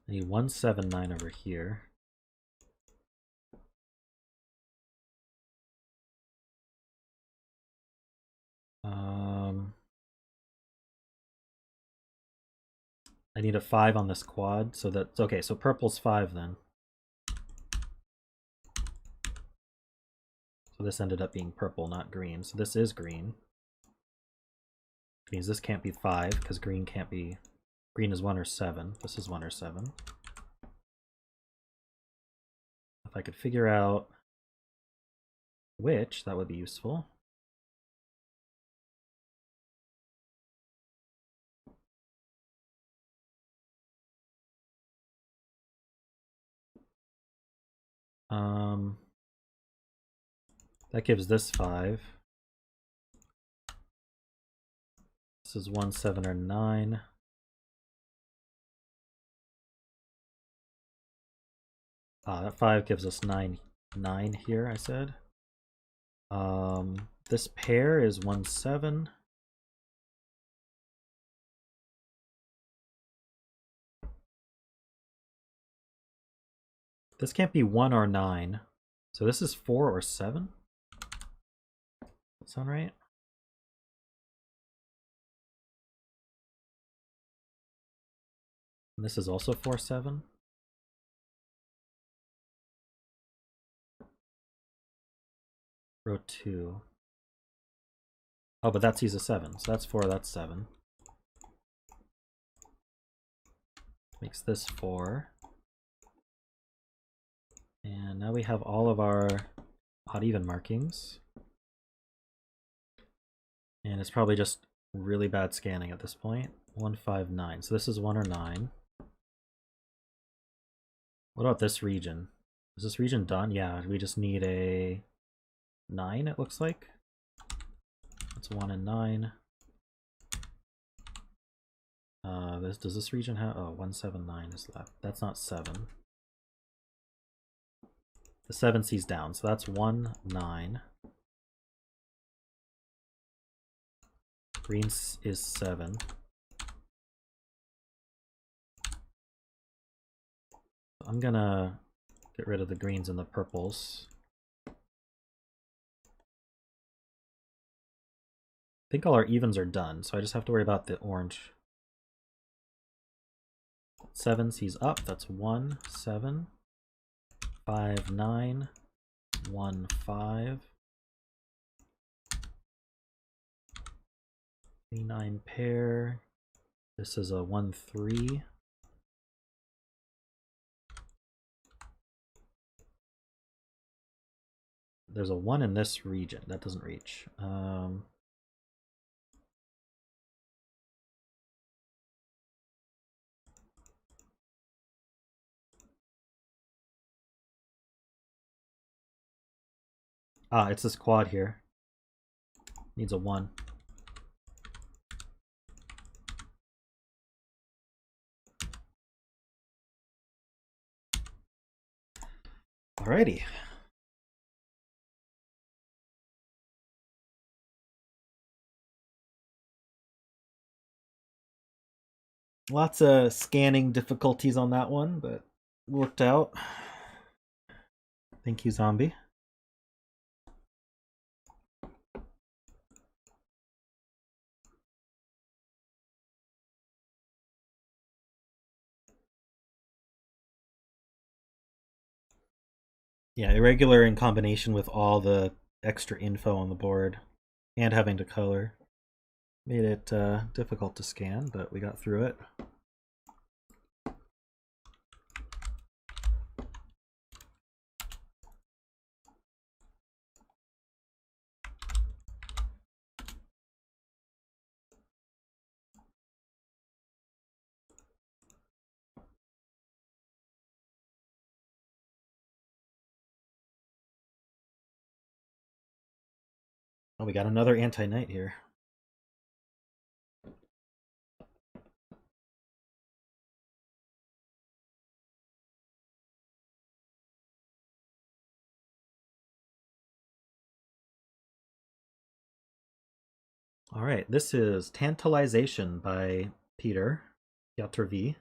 I need 1, 7, 9 over here. I need a 5 on this quad, so that's okay. So purple's 5 then. So this ended up being purple, not green. So this is green. Which means this can't be 5, because green can't be... Green is 1 or 7. This is 1 or 7. If I could figure out which, that would be useful. That gives this 5. This is 1, 7, or 9. That 5 gives us 9 here, I said. This pair is 1, 7. This can't be 1 or 9. So this is 4 or 7? That sound right? And this is also 4, 7. Row 2. Oh, but that sees a 7. So that's 4, that's 7. Makes this 4. And now we have all of our odd even markings. And it's probably just really bad scanning at this point. 1, 5, 9. So this is 1 or 9. What about this region? Is this region done? Yeah, we just need a 9, it looks like. That's 1 and 9. Does this region have... Oh, 1, 7, 9 is left. That's not 7. The 7 sees down, so that's 1, 9. Green is 7. I'm gonna get rid of the greens and the purples. I think all our evens are done, so I just have to worry about the orange. 7 sees up, that's 1, 7. 5, 9. 1, 5. 3, 9 pair. This is a 1, 3. There's a 1 in this region. That doesn't reach. It's this quad here. Needs a 1. Alrighty. Lots of scanning difficulties on that one, but worked out. Thank you, Zombie. Yeah, irregular in combination with all the extra info on the board and having to color made it difficult to scan, but we got through it. Oh, we got another Antiknight here. All right, this is Tantalization by PjotrV.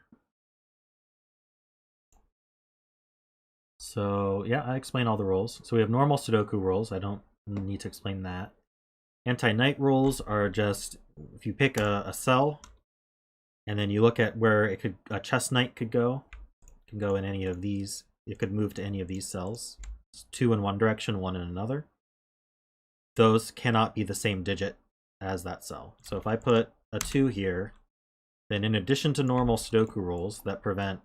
So yeah, I explain all the rules. So we have normal Sudoku rules. I don't need to explain that. Antiknight rules are just if you pick a cell and then you look at where a chess knight could go. It can go in any of these. It could move to any of these cells. It's 2 in one direction, 1 in another. those cannot be the same digit as that cell. So if I put a 2 here, then in addition to normal Sudoku rules that prevent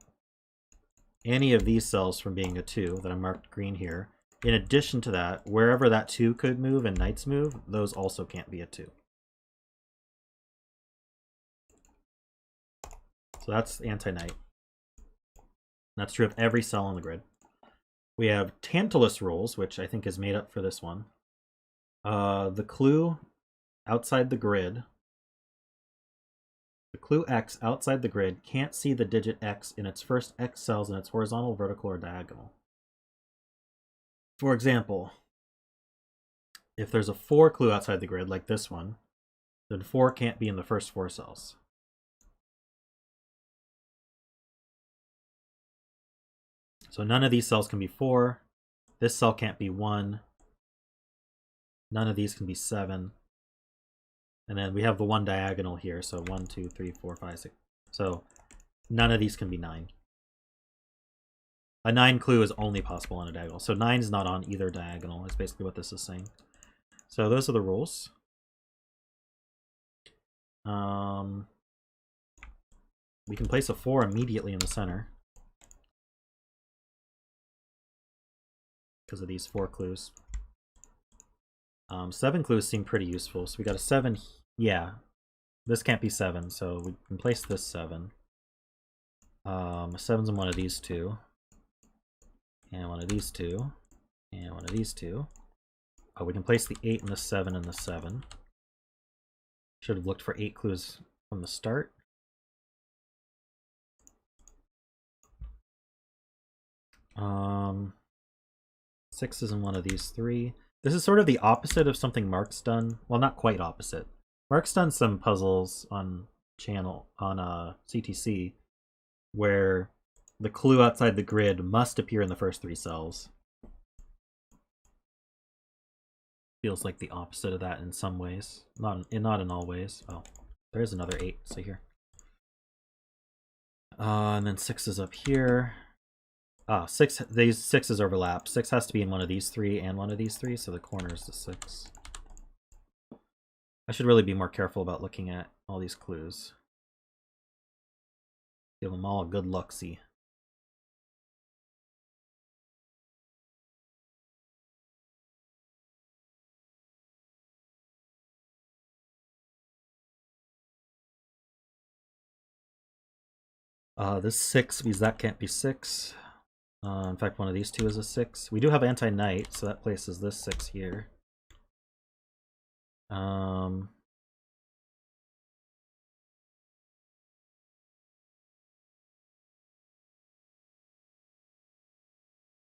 any of these cells from being a 2 that I marked green here, in addition to that, wherever that 2 could move and knights move, those also can't be a 2. So that's anti-knight. That's true of every cell on the grid. We have Tantalus rules, which I think is made up for this one. The clue outside the grid, the clue X outside the grid can't see the digit X in its first X cells in its horizontal, vertical, or diagonal. For example, if there's a 4 clue outside the grid, like this one, then 4 can't be in the first 4 cells. So none of these cells can be 4. This cell can't be 1. None of these can be 7. And then we have the 1 diagonal here, so 1, 2, 3, 4, 5, 6. So none of these can be 9. A 9 clue is only possible on a diagonal. So 9 is not on either diagonal, is basically what this is saying. So those are the rules. We can place a 4 immediately in the center because of these 4 clues. 7 clues seem pretty useful. So we got a 7. Yeah, this can't be 7, so we can place this 7. A 7's in one of these 2. And one of these 2. And one of these 2. Oh, we can place the 8 and the 7 and the 7. Should have looked for 8 clues from the start. Six is in one of these 3. This is sort of the opposite of something Mark's done. Well, not quite opposite. Mark's done some puzzles on CTC where the clue outside the grid must appear in the first 3 cells. Feels like the opposite of that in some ways. Not in all ways. Oh, there's another 8. So here. And then 6 is up here. 6. These 6s overlap. 6 has to be in one of these 3 and one of these 3, so the corner is the 6. I should really be more careful about looking at all these clues. Give them all a good look-see. This 6, because that can't be 6. In fact, one of these 2 is a 6. We do have anti-knight, so that places this 6 here.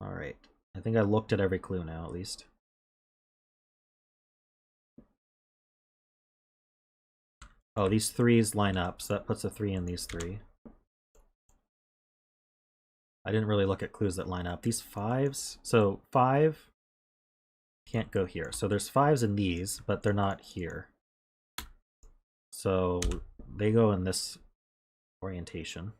Alright. I think I looked at every clue now, at least. Oh, these 3s line up, so that puts a 3 in these 3. I didn't really look at clues that line up. These 5s, so 5 can't go here. So there's 5s in these, but they're not here. So they go in this orientation.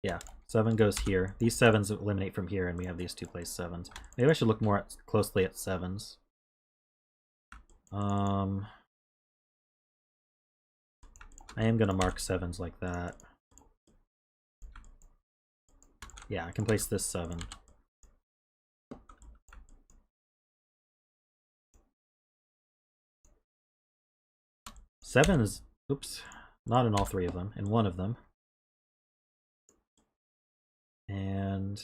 Yeah, 7 goes here. These 7s eliminate from here, and we have these 2 placed 7s. Maybe I should look more closely at 7s. I am going to mark 7s like that. Yeah, I can place this 7. Seven is, oops, not in all 3 of them, in one of them. And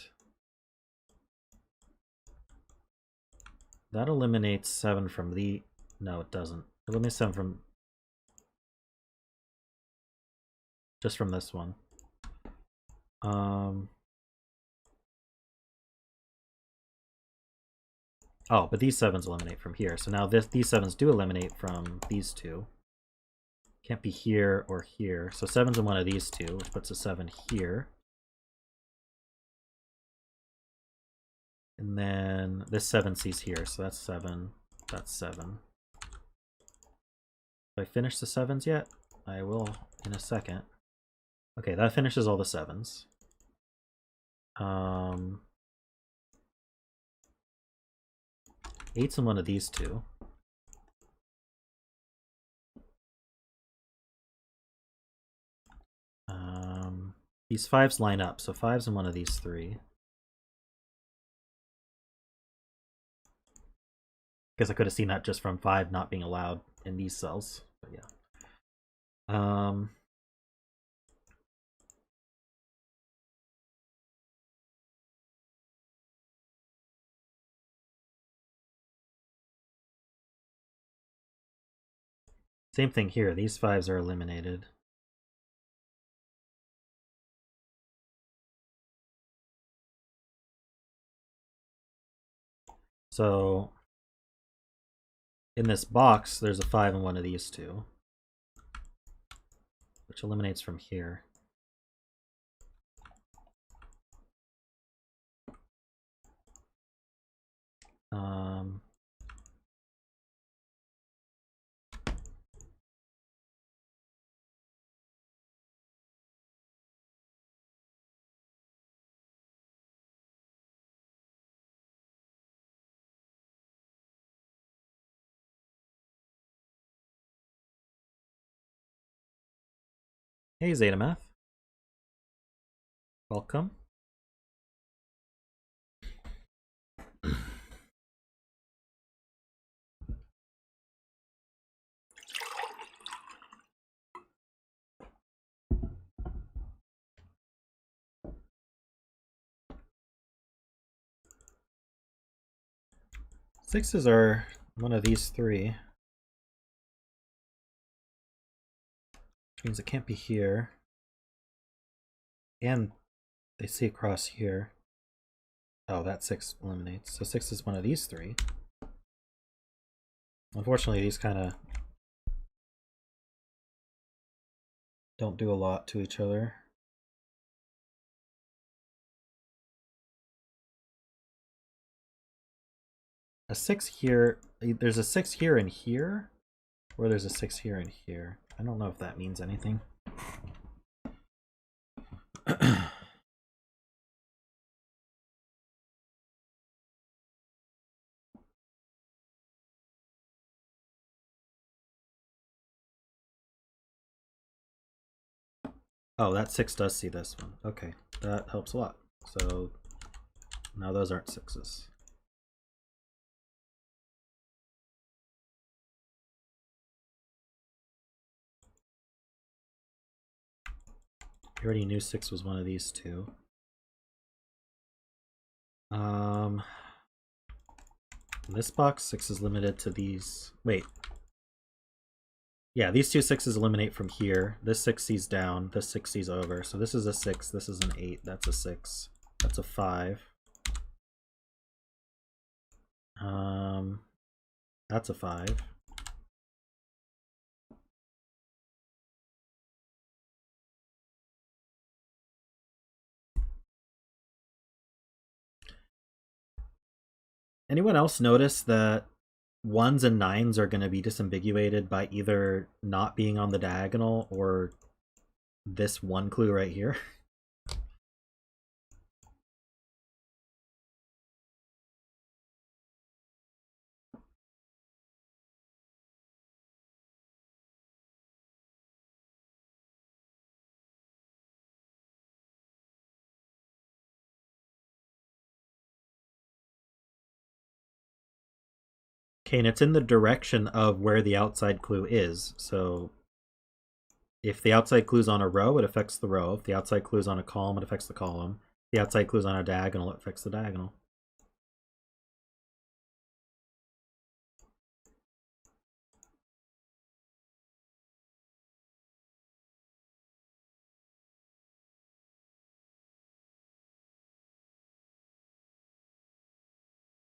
that eliminates 7 from the, no it doesn't. It eliminates 7 from, just from this one. Oh, but these 7s eliminate from here. So now these 7s do eliminate from these 2. Can't be here or here. So 7's in one of these 2, which puts a 7 here. And then this 7C's here, so that's 7. That's 7. Have I finished the 7s yet? I will in a second. Okay, that finishes all the 7s. 8's in one of these two. These 5s line up, so 5's in one of these three. Guess I could have seen that just from 5 not being allowed in these cells, but yeah. Same thing here, these 5s are eliminated. So in this box, there's a 5 in one of these two, which eliminates from here. Hey Zetamath. Welcome. Sixes are one of these three, which means it can't be here. And they see across here. Oh, that 6 eliminates. So 6 is one of these three. Unfortunately, these kind of don't do a lot to each other. A 6 here, there's a 6 here and here, or there's a 6 here and here. I don't know if that means anything. Oh, that 6 does see this one. Okay, that helps a lot. So now those aren't 6s. You already knew 6 was one of these two. In this box, 6 is limited to these. Wait. Yeah, these two 6s eliminate from here. This 6 sees down, this 6 sees over. So this is a 6, this is an 8, that's a 6, that's a 5. That's a 5. Anyone else notice that 1s and 9s are going to be disambiguated by either not being on the diagonal or this one clue right here? Okay, and it's in the direction of where the outside clue is. So if the outside clue is on a row, it affects the row. If the outside clue is on a column, it affects the column. If the outside clue is on a diagonal, it affects the diagonal.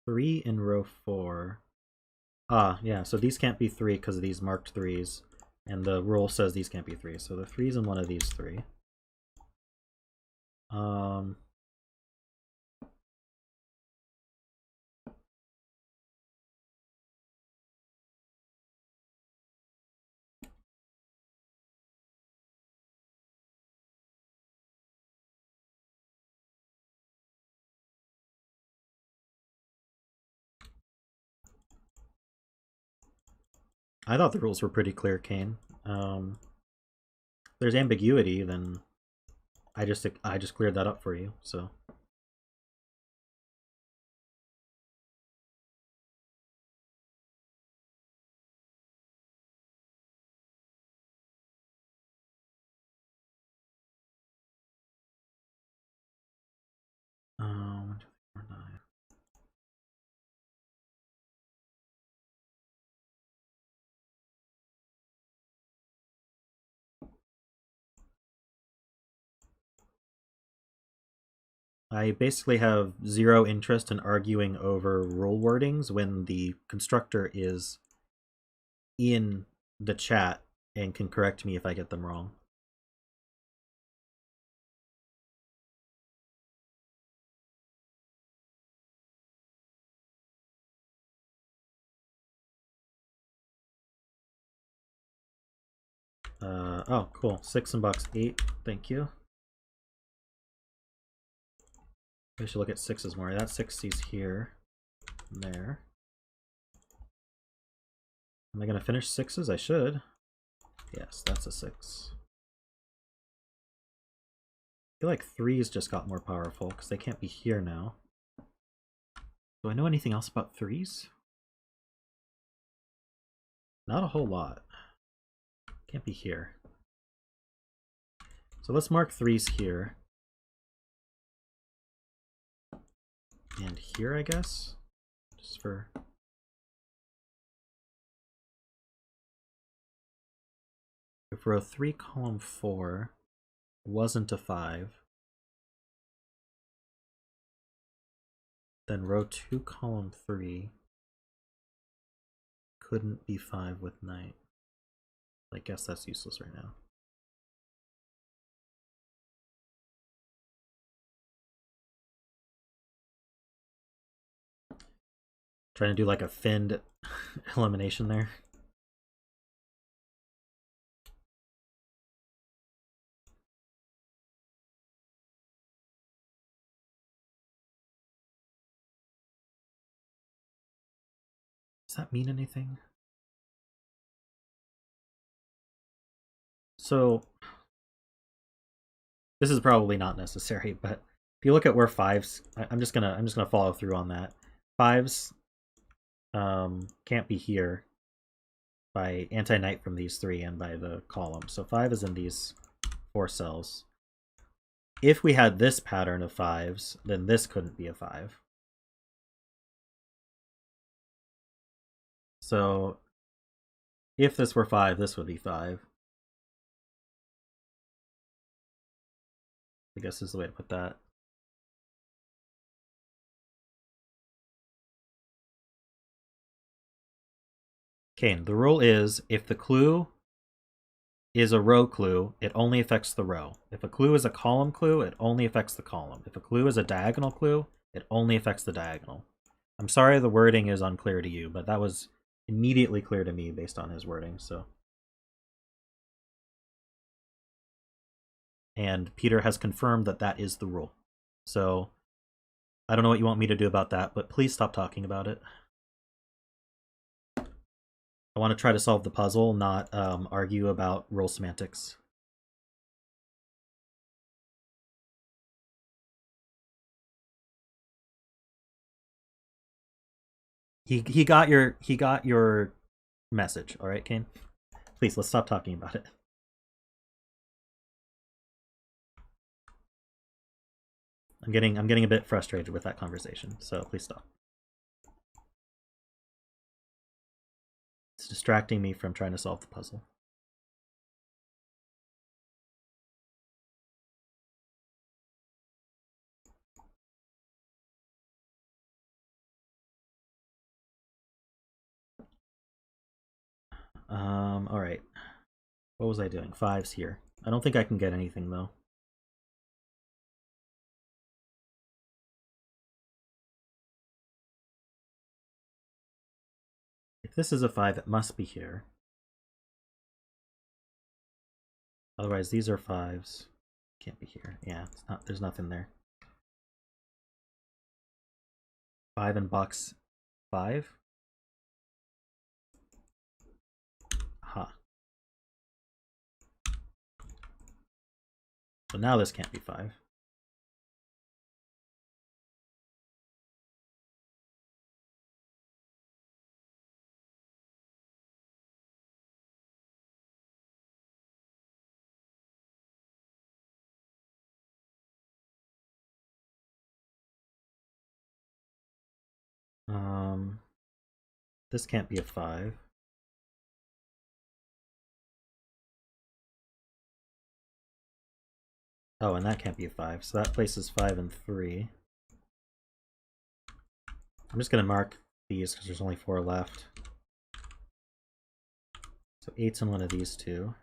Three in row 4. Ah, yeah, so these can't be 3 because of these marked 3s. And the rule says these can't be 3. So the 3's in one of these 3. I thought the rules were pretty clear, Kane. There's ambiguity, then I just cleared that up for you, so. One, two, three, four, 9. I basically have zero interest in arguing over rule wordings when the constructor is in the chat and can correct me if I get them wrong. Oh, cool. 6 in box 8. Thank you. We should look at 6s more. That 6 is here. And there. Am I going to finish 6s? I should. Yes, that's a 6. I feel like 3s just got more powerful because they can't be here now. Do I know anything else about 3s? Not a whole lot. Can't be here. So let's mark 3s here. And here, I guess? Just for... If row 3, column 4 wasn't a 5, then row 2, column 3 couldn't be 5 with knight. I guess that's useless right now. Trying to do like a finned elimination there. Does that mean anything? So this is probably not necessary, but if you look at where 5s, I'm just gonna follow through on that. 5s can't be here by anti-knight from these 3 and by the column. So 5 is in these 4 cells. If we had this pattern of 5s, then this couldn't be a 5. So if this were 5, this would be 5. I guess is the way to put that. Okay, the rule is if the clue is a row clue, it only affects the row. If a clue is a column clue, it only affects the column. If a clue is a diagonal clue, it only affects the diagonal. I'm sorry the wording is unclear to you, but that was immediately clear to me based on his wording, so. And Peter has confirmed that that is the rule. So I don't know what you want me to do about that, but please stop talking about it. I want to try to solve the puzzle, not argue about rule semantics. He got your message, all right, Kane? Please, let's stop talking about it. I'm getting a bit frustrated with that conversation, so please stop. It's distracting me from trying to solve the puzzle. All right. What was I doing? 5s here. I don't think I can get anything though. If this is a 5, it must be here. Otherwise, these are 5s. Can't be here. Yeah, it's not. There's nothing there. 5 in box 5. Huh. So now this can't be 5. This can't be a 5. Oh, and that can't be a 5, so that places 5 and 3. I'm just going to mark these because there's only 4 left. So 8's in one of these two.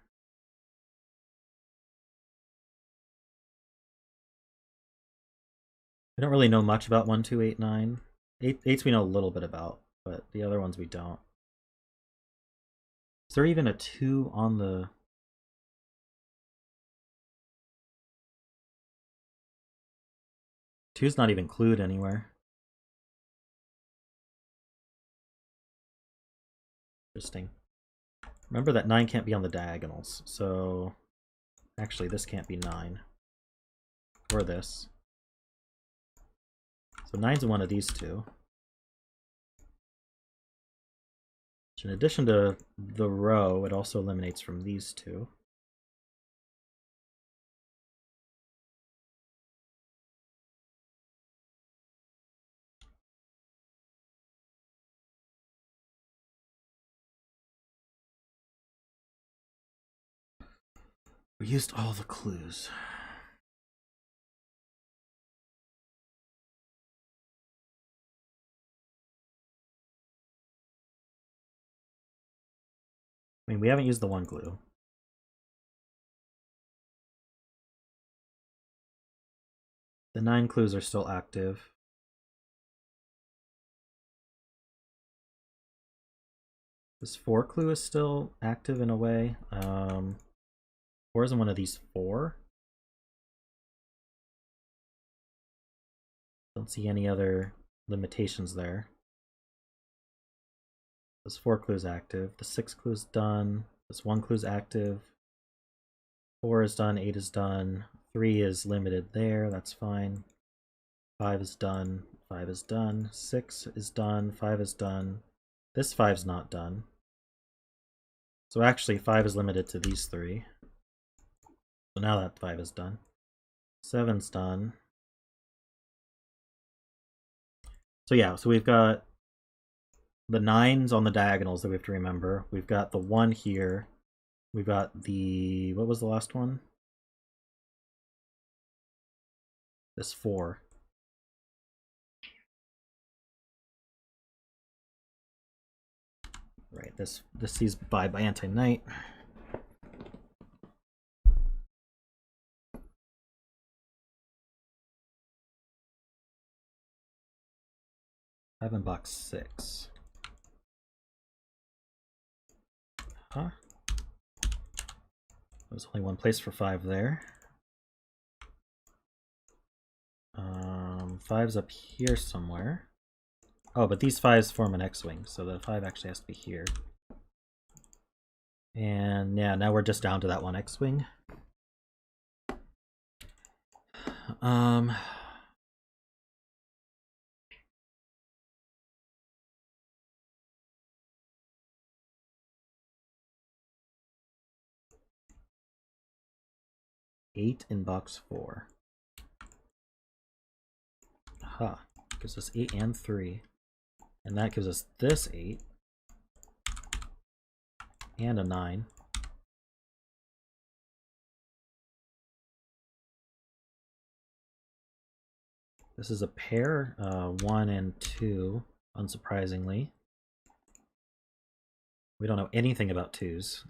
We don't really know much about 1, 2, 8, 9. 8's we know a little bit about, but the other ones we don't. Is there even a 2 on the... Two's not even clued anywhere. Interesting. Remember that 9 can't be on the diagonals, so actually this can't be 9. Or this. So 9's in one of these two. Which in addition to the row, it also eliminates from these two. We used all the clues. I mean, we haven't used the 1 clue. The 9 clues are still active. This 4 clue is still active in a way. 4 is in one of these 4. Don't see any other limitations there. This 4 clue is active. The 6 clue is done. This 1 clue is active. 4 is done. 8 is done. 3 is limited there. That's fine. 5 is done. 5 is done. 6 is done. 5 is done. This 5's not done. So actually 5 is limited to these 3. So now that 5 is done. 7's done. So yeah, so we've got the 9's on the diagonals that we have to remember. We've got the 1 here. We've got the... what was the last one? This 4. Right, this sees by Antiknight. Five in box 6. Huh? There's only one place for 5 there. 5's up here somewhere. Oh, but these 5's form an X-wing, so the 5 actually has to be here. And yeah, now we're just down to that one X-wing. 8 in box 4. Aha, gives us 8 and 3. And that gives us this 8. And a 9. This is a pair, 1 and 2, unsurprisingly. We don't know anything about 2s.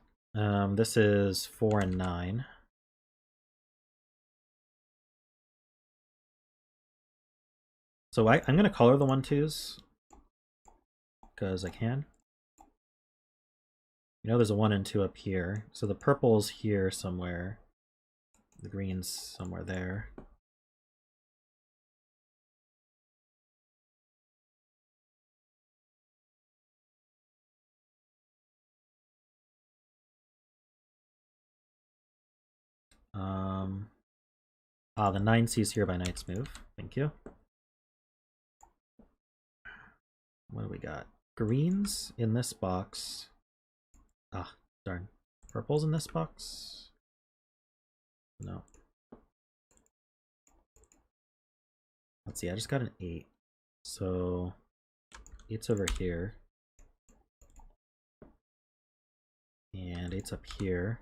This is 4 and 9. So I'm going to color the 1-2s because I can. You know there's a 1 and 2 up here. So the purple's here somewhere. The green's somewhere there. The 9 sees here by knight's move. Thank you. What do we got? Greens in this box. Ah, darn. Purples in this box? No. Let's see, I just got an 8. So 8's over here. And 8's up here.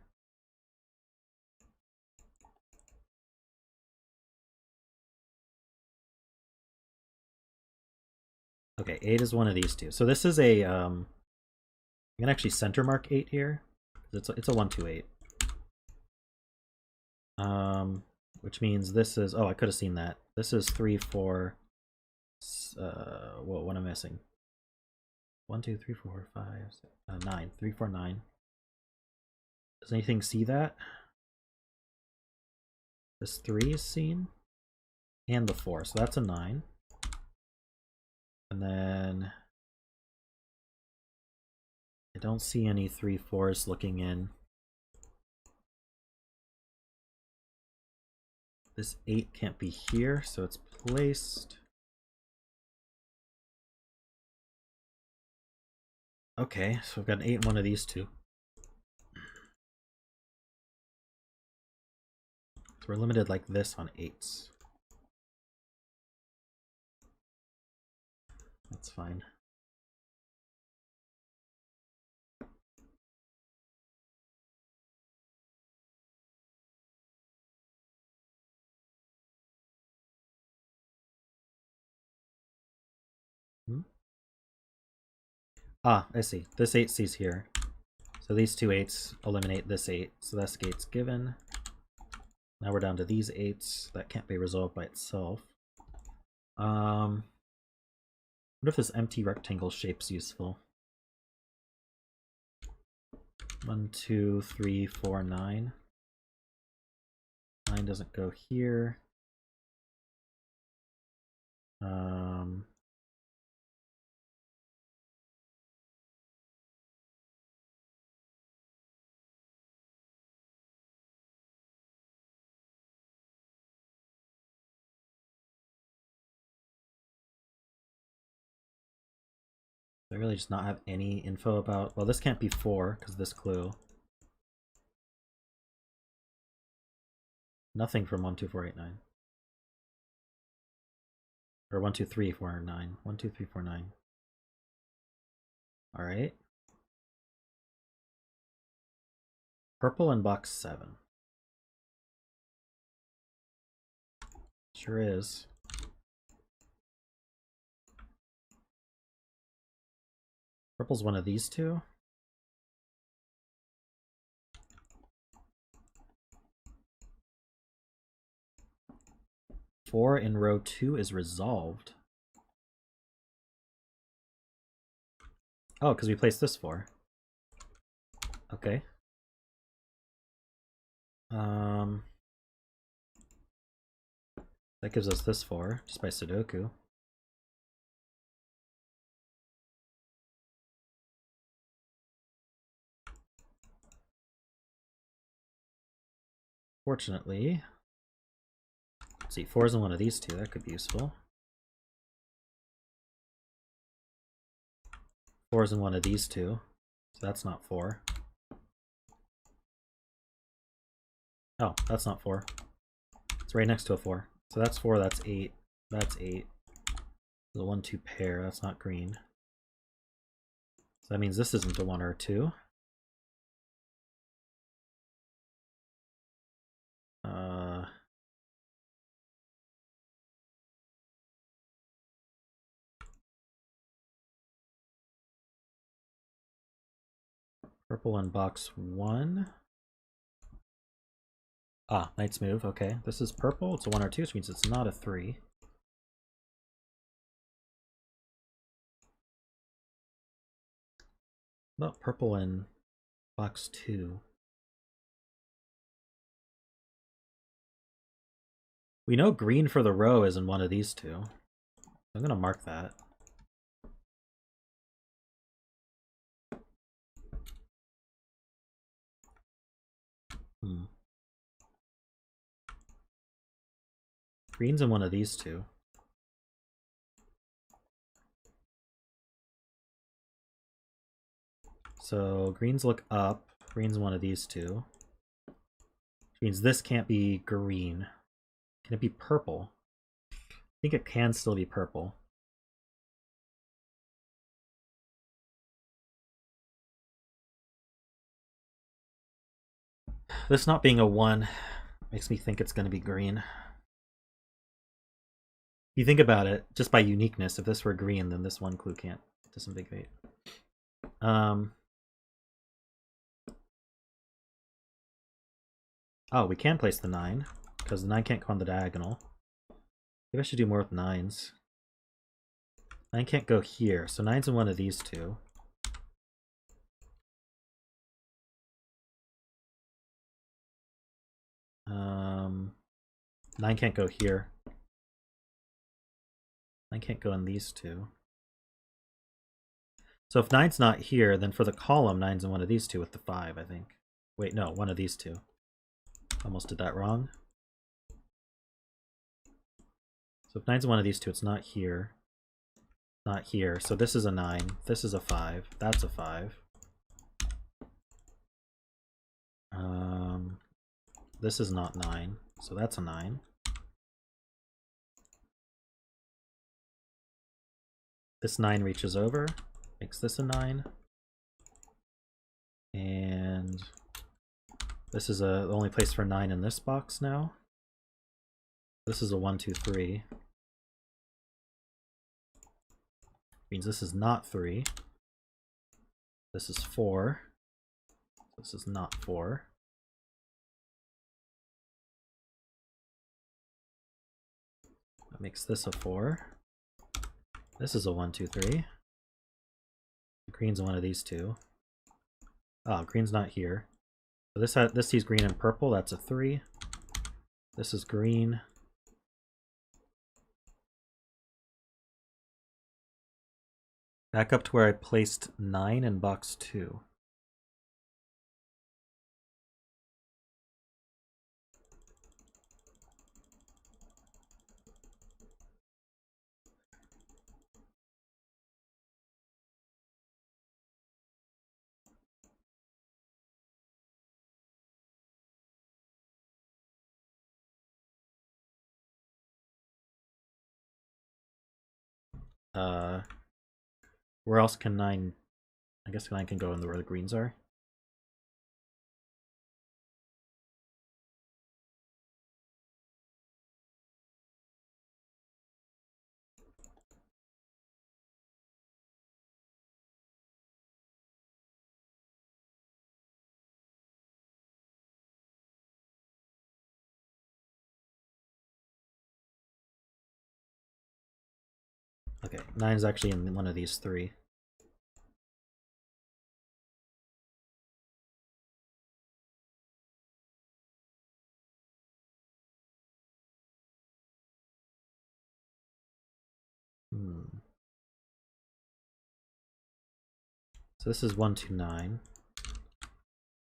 Okay, 8 is one of these two. So this is a I'm gonna actually center mark 8 here. It's a 1, 2, 8. Which means this is, oh, I could have seen that. This is 3, 4. What am I missing? 1, 2, 3, 4, 5, 6, 9. 3, 4, 9. Does anything see that? This 3 is seen, and the 4, so that's a 9. And then I don't see any 3, 4s looking in. This 8 can't be here, so it's placed. Okay, so I've got an 8 in one of these two. So we're limited like this on 8s. That's fine. Ah, I see. This 8 sees here. So these two 8s eliminate this 8. So this gate's given. Now we're down to these 8s. That can't be resolved by itself. What if this empty rectangle shape's useful? 1, 2, 3, 4, 9. 9 doesn't go here. I really just not have any info about, well, this can't be 4 because of this clue. Nothing from 1, 2, 4, 8, 9. Or 1, 2, 3, 4, 9. 1, 2, 3, 4, 9. Alright. Purple in box 7. Sure is. Purple's one of these two. Four in row 2 is resolved. Oh, because we placed this 4. Okay. That gives us this 4, just by Sudoku. Fortunately, let's see, 4's in one of these two, that could be useful. 4's in one of these two, so that's not 4. Oh, that's not 4. It's right next to a 4. So that's 4, that's 8, that's 8. There's a 1, 2 pair, that's not green. So that means this isn't a 1 or a 2. Purple in box 1. Ah, knight's move, okay. This is purple, it's a 1 or 2, which means it's not a 3. What about purple in box 2? We know green for the row is in one of these two. I'm gonna mark that. Green's in one of these two. So greens look up. Green's one of these two. Which means this can't be green. Can it be purple? I think it can still be purple. This not being a 1 makes me think it's going to be green. If you think about it, just by uniqueness, if this were green, then this one clue can't disambiguate. Oh, we can place the 9, because the 9 can't go on the diagonal. Maybe I should do more with 9s. 9 can't go here, so 9's in one of these two. Nine can't go here. 9 can't go in these two. So if 9's not here, then for the column, 9's in one of these two with the 5, I think. Wait, no, one of these two. Almost did that wrong. So if 9's in one of these two, it's not here. Not here. So this is a 9. This is a 5. That's a 5. This is not 9. So that's a 9. This 9 reaches over, makes this a 9. And this is the only place for 9 in this box now. This is a 1, 2, 3. Means this is not 3. This is 4. This is not 4. That makes this a 4. This is a 1, 2, 3. Green's one of these two. Oh, green's not here. So this sees green and purple. That's a 3. This is green. Back up to where I placed 9 in box 2. Where else can 9... I guess 9 can go in where the greens are. Okay, 9 is actually in one of these 3. So this is 1, 2, 9.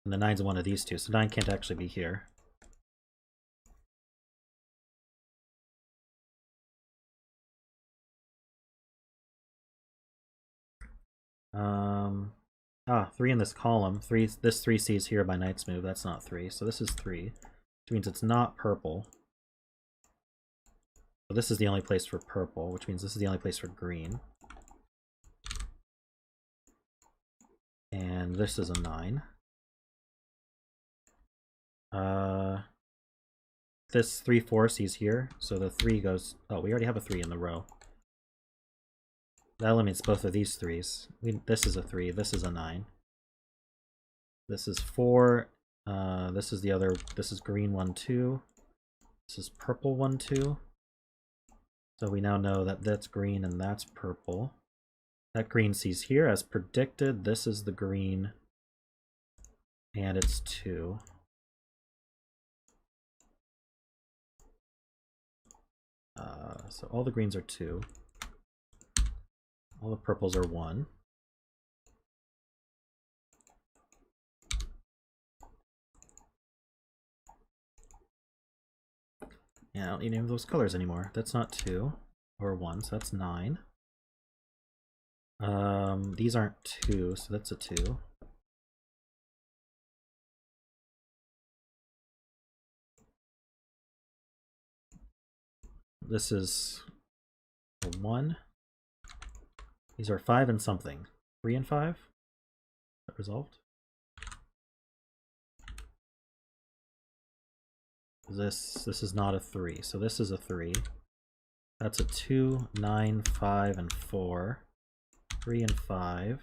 And the 9's in one of these two, so 9 can't actually be here. Ah, 3 in this column. This 3 sees here by knight's move. That's not 3. So this is 3, which means it's not purple. So this is the only place for purple, which means this is the only place for green. And this is a 9. This 3, 4 sees here, so the 3 goes... Oh, we already have a 3 in the row. That eliminates both of these 3s. This is a 3, this is a 9. This is 4, this is the other... This is green 1, 2. This is purple 1, 2. So we now know that that's green and that's purple. That green sees here, as predicted. This is the green, and it's 2. So all the greens are 2. All the purples are 1. Yeah, I don't need any of those colors anymore. That's not 2 or 1, so that's 9. These aren't 2, so that's a 2. This is a 1. These are 5 and something. 3 and 5? That resolved? This is not a 3, so this is a 3. That's a 2, 9, 5, and 4. 3 and 5.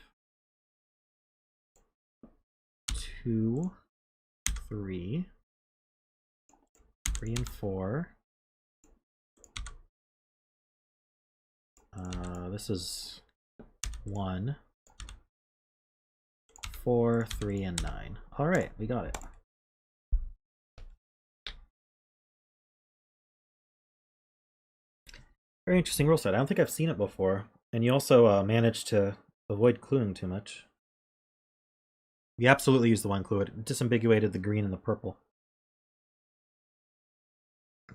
2, 3. 3 and 4. This is 1, 4, 3, and 9. Alright, we got it. Very interesting rule set. I don't think I've seen it before. And you also managed to avoid cluing too much. You absolutely used the one clue. It disambiguated the green and the purple.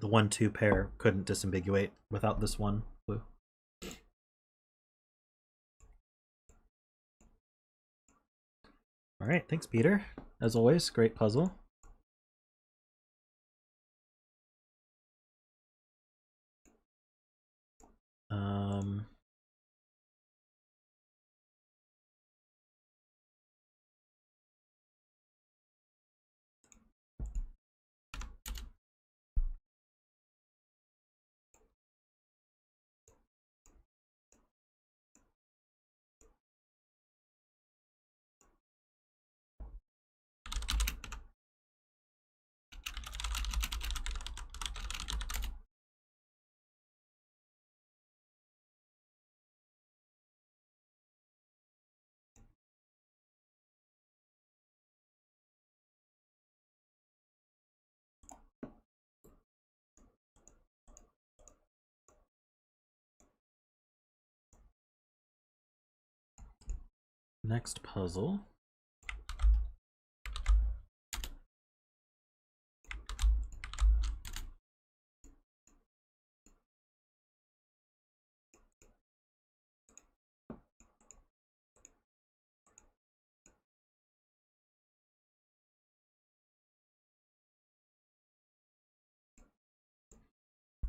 The 1-2 pair couldn't disambiguate without this one clue. Alright, thanks Peter. As always, great puzzle. Next puzzle.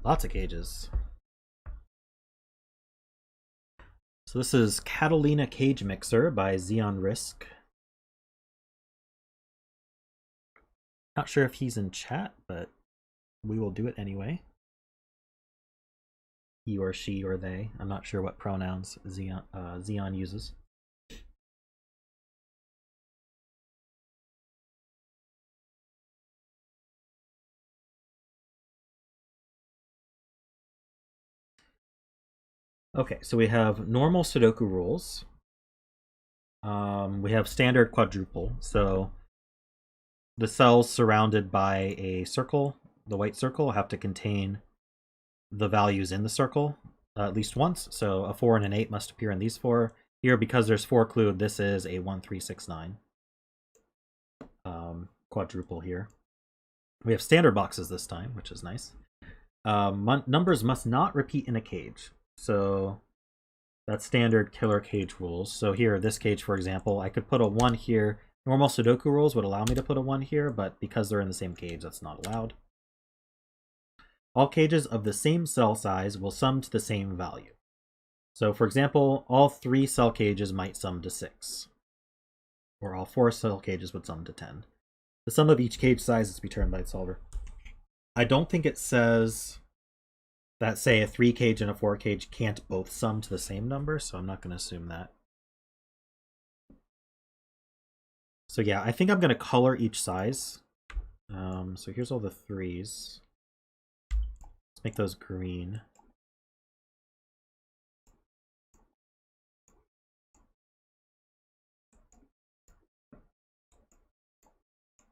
Lots of cages. So this is Catalina Cage Mixer by XeonRisq. Not sure if he's in chat, but we will do it anyway. He or she or they. I'm not sure what pronouns Xeon uses. Okay, so we have normal Sudoku rules. We have standard quadruple. So the cells surrounded by a circle, the white circle, have to contain the values in the circle at least once. So a 4 and an 8 must appear in these 4. Here, because there's 4 clued, this is a 1, 3, 6, 9 quadruple here. We have standard boxes this time, which is nice. Numbers must not repeat in a cage. So that's standard killer cage rules. So here, this cage, for example, I could put a 1 here. Normal Sudoku rules would allow me to put a 1 here, but because they're in the same cage, that's not allowed. All cages of the same cell size will sum to the same value. So for example, all 3 cell cages might sum to 6. Or all 4 cell cages would sum to 10. The sum of each cage size is returned by the solver. I don't think it says that, say, a 3 cage and a 4 cage can't both sum to the same number, so I'm not going to assume that. So yeah, I think I'm going to color each size. So here's all the 3s. Let's make those green.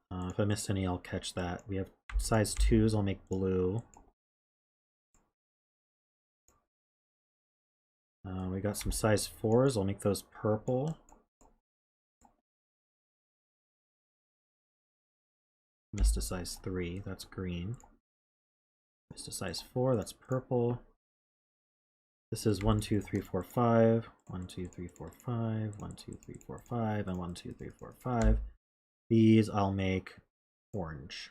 If I missed any, I'll catch that. We have size 2s, I'll make blue. We got some size 4s, I'll make those purple. Missed a size 3, that's green. It's a size 4, that's purple. This is 1, 2, 3, 4, 5. 1, 2, 3, 4, 5. 1, 2, 3, 4, 5. And 1, 2, 3, 4, 5. These I'll make orange.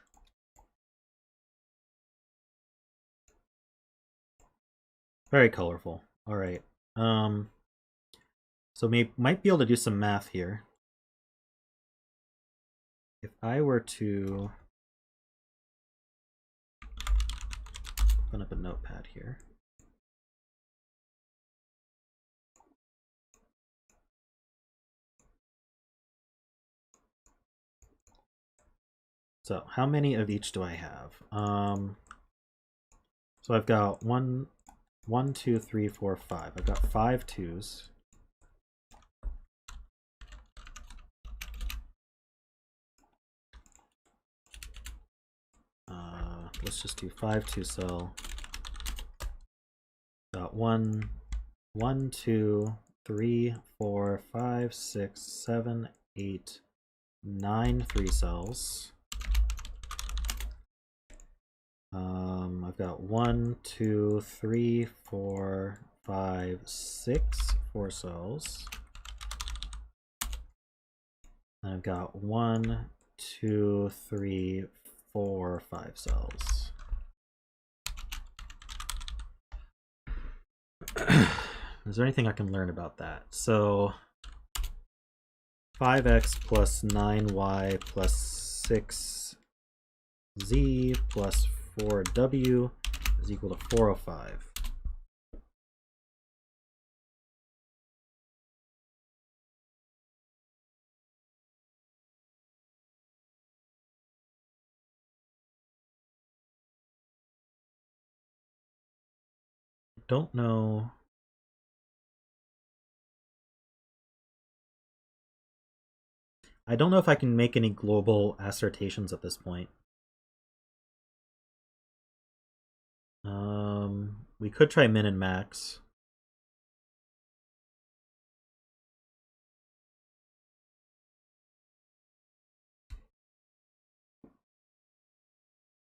Very colorful. All right. So might be able to do some math here. If I were to open up a notepad here. So how many of each do I have? So I've got 1, 2, 3, 4, 5. I've got 5 2s. Let's just do 5 2 cell. Got 1, 2, 3, 4, 5, 6, 7, 8, 9 3 cells. I've got 1, 2, 3, 4, 5, 6 4 cells. And I've got 1, 2, 3, 4, 5 cells. Is there anything I can learn about that? So 5x plus 9y plus 6z plus 4w is equal to 405. Don't know. I don't know if I can make any global assertions at this point. We could try min and max.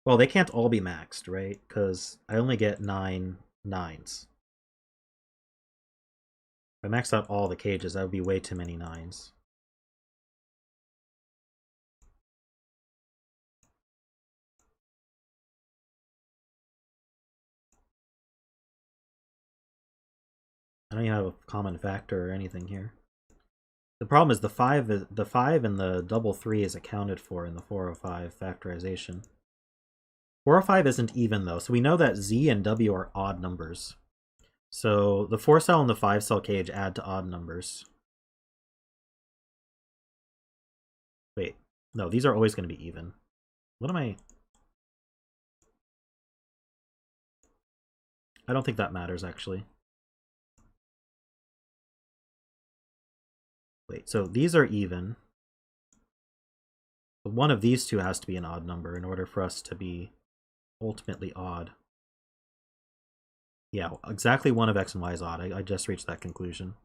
Well, they can't all be maxed, right? Because I only get 9 9s. If I maxed out all the cages, that would be way too many 9s. I don't even have a common factor or anything here. The problem is the 5 and the double 3 is accounted for in the 405 factorization. 405 isn't even though, so we know that Z and W are odd numbers. So the 4 cell and the 5 cell cage add to odd numbers. Wait, no, these are always going to be even. What am I? I don't think that matters actually. Wait, so these are even. One of these two has to be an odd number in order for us to be ultimately odd. Yeah, exactly one of x and y is odd. I just reached that conclusion.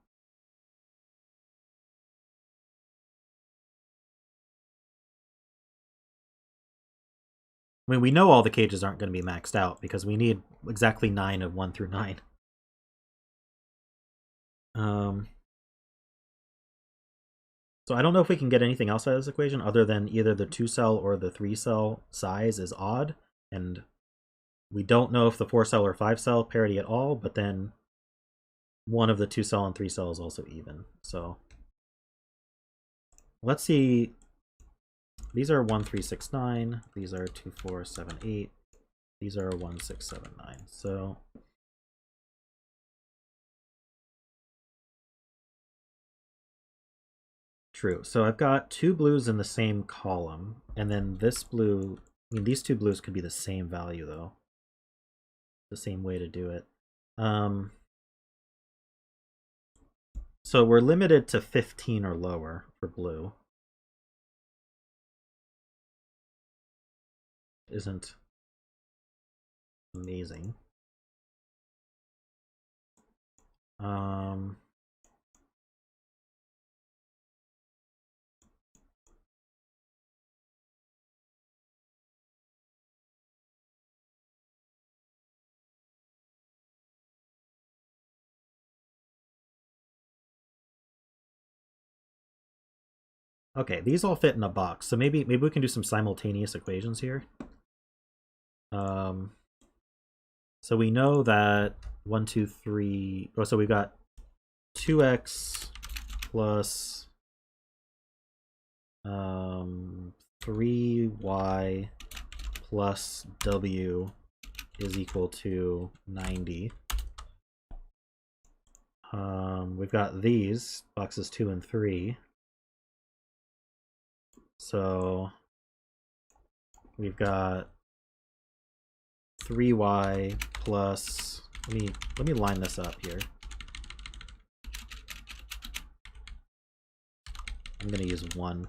I mean, we know all the cages aren't going to be maxed out because we need exactly 9 of 1 through 9. So I don't know if we can get anything else out of this equation other than either the 2 cell or the 3 cell size is odd, and we don't know if the 4 cell or 5 cell parity at all, but then one of the 2 cell and 3 cell is also even. So let's see. These are 1, 3, 6, 9. These are 2, 4, 7, 8. These are 1, 6, 7, 9. So true. So I've got 2 blues in the same column, and then this blue, I mean, these 2 blues could be the same value though. The same way to do it. So we're limited to 15 or lower for blue. Isn't amazing. Okay, these all fit in a box, so maybe we can do some simultaneous equations here. So we know that 1, 2, 3. Oh, so we've got 2x plus 3y plus w is equal to 90. We've got these boxes 2 and 3. So we've got 3y plus, let me line this up here. I'm gonna use 1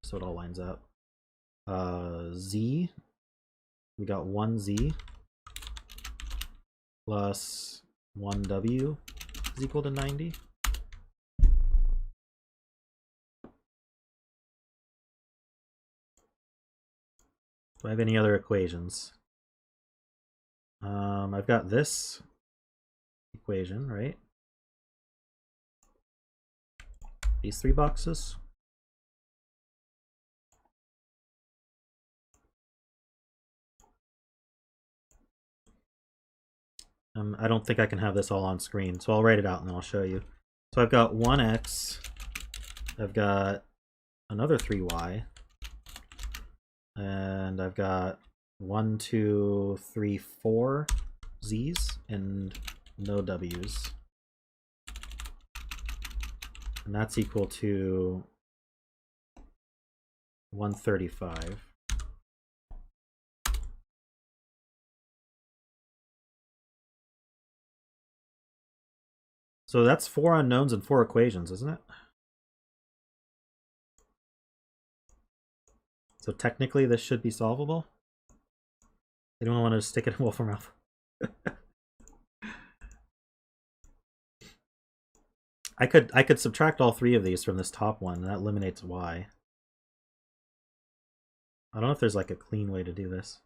so it all lines up. Z, we got 1z plus 1w is equal to 90. Do I have any other equations? I've got this equation, right? These 3 boxes. I don't think I can have this all on screen, so I'll write it out and then I'll show you. So I've got 1x, I've got another 3y, and I've got 1, 2, 3, 4 z's and no w's. And that's equal to 135. So that's 4 unknowns and 4 equations, isn't it? So technically this should be solvable. Anyone want to stick it in Wolfram Alpha? I could subtract all 3 of these from this top one, and that eliminates y. I don't know if there's like a clean way to do this.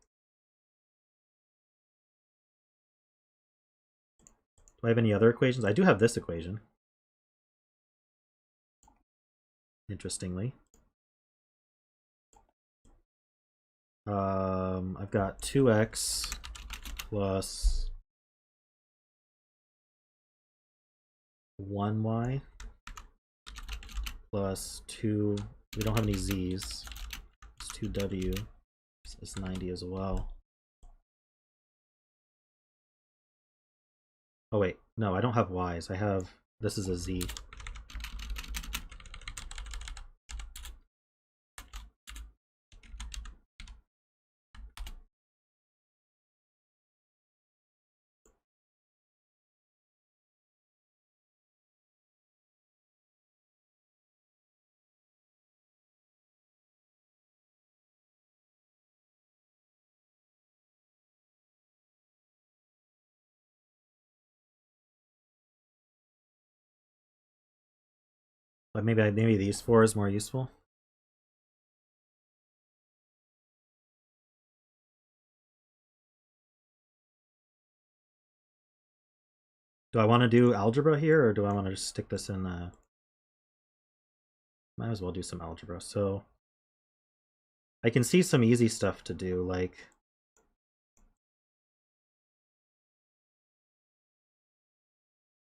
Do I have any other equations? I do have this equation. Interestingly. I've got 2x plus 1y plus 2. We don't have any z's. It's 2w. It's 90 as well. Oh wait, no, I don't have y's. I have, this is a z. But maybe these 4 is more useful. Do I want to do algebra here, or do I want to just stick this in? Might as well do some algebra. So I can see some easy stuff to do, like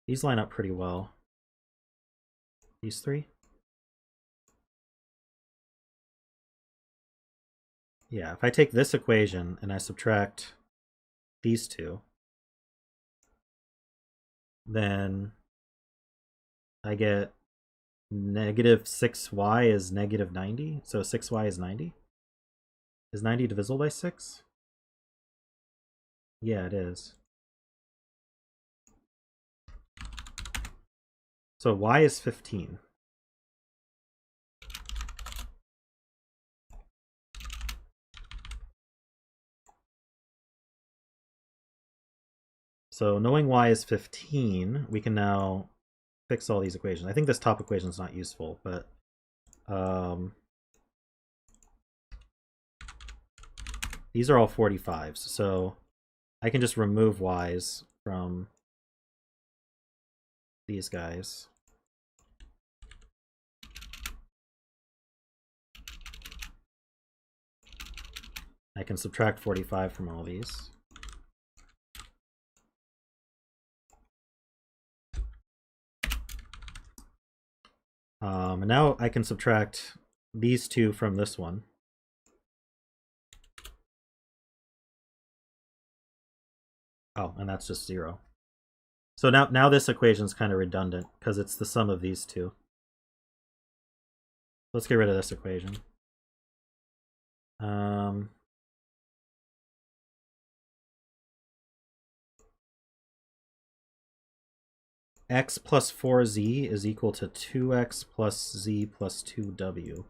these line up pretty well. These 3. Yeah, if I take this equation and I subtract these 2, then I get negative 6y is negative 90. So 6y is 90. Is 90 divisible by 6? Yeah, it is. So y is 15. So knowing y is 15, we can now fix all these equations. I think this top equation is not useful, but these are all 45s, so I can just remove y's from these guys. I can subtract 45 from all these. And now I can subtract these two from this one. Oh, and that's just 0. So now this equation is kind of redundant because it's the sum of these two. Let's get rid of this equation. X plus 4z is equal to 2x plus z plus 2w.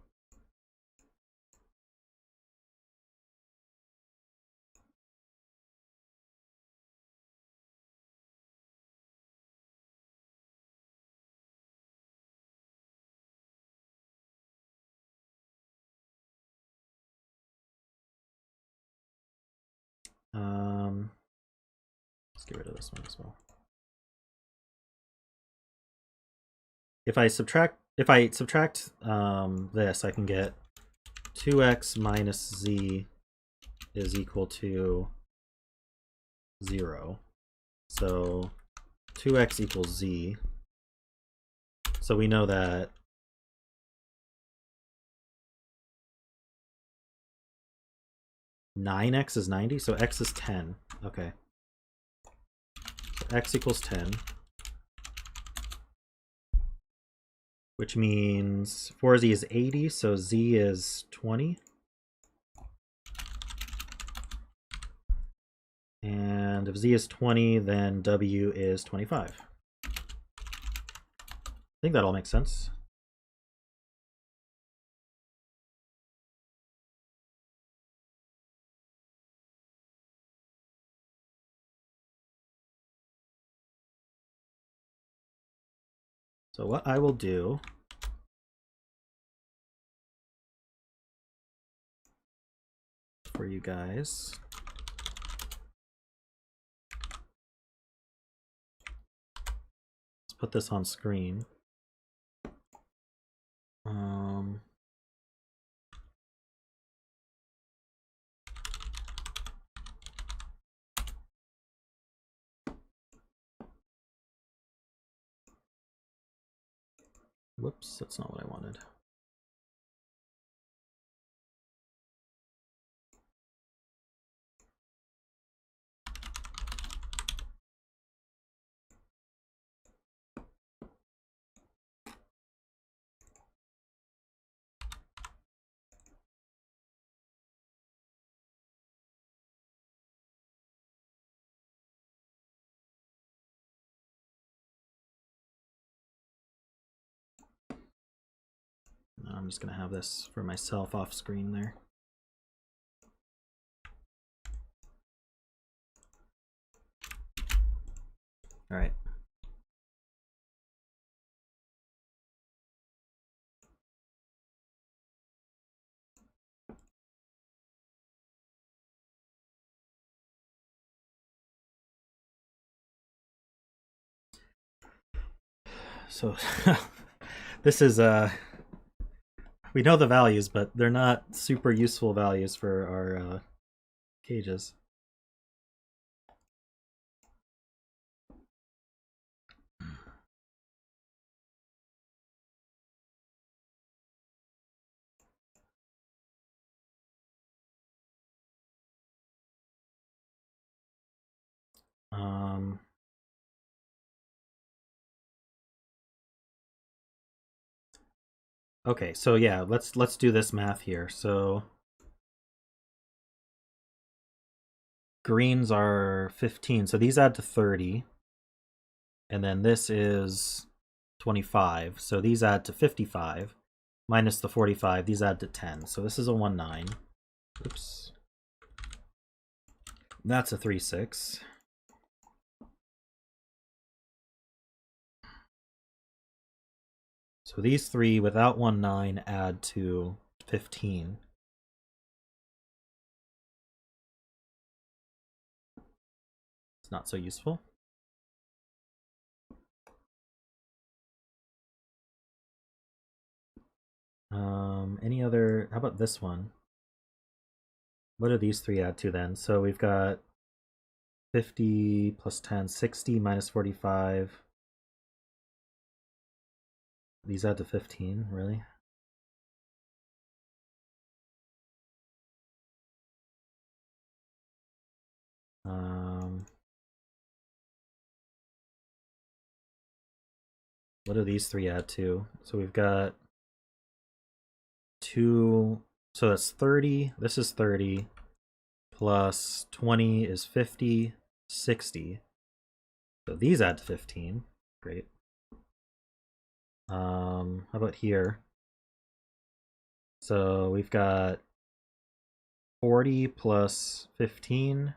Let's get rid of this one as well. If I subtract this, I can get 2x minus z is equal to 0. So 2x equals z. So we know that (9x) is 90, so x is 10. Okay. So x equals 10. Which means 4z is 80, so z is 20. And if z is 20, then w is 25. I think that all makes sense. So what I will do for you guys, let's put this on screen. Whoops, that's not what I wanted. I'm just going to have this for myself off screen there. All right. So this is we know the values, but they're not super useful values for our cages. Okay, so yeah, let's do this math here. So greens are 15, so these add to 30. And then this is 25, so these add to 55. Minus the 45, these add to 10. So this is a 1-9. Oops. That's a 3-6. So these three without 1-9 add to 15. It's not so useful. Any other? How about this one? what do these three add to then? So we've got 50 plus 10, 60 minus 45. These add to 15, really? What do these three add to? So we've got 2, so that's 30. This is 30 plus 20 is 50, 60. So these add to 15. Great. How about here? So we've got 40 plus 15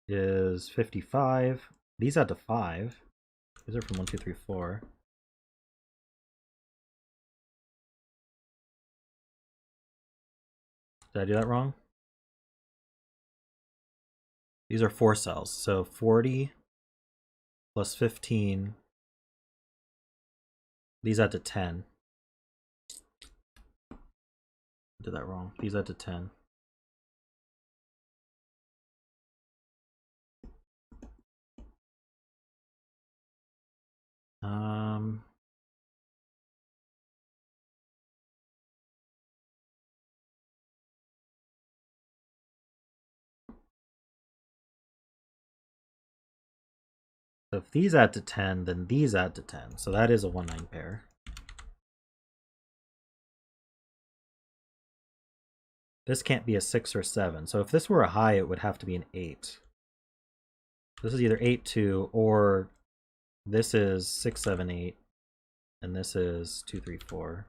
is 55. These add to 5. These are from 1, 2, 3, 4. Did I do that wrong? These are 4 cells. So 40 plus 15. These add to 10. I did that wrong. These add to 10. So if these add to 10, then these add to 10. So that is a 1-9 pair. This can't be a 6 or 7. So if this were a high, it would have to be an 8. This is either 8, 2, or this is 6, 7, 8, and this is 2, 3, 4.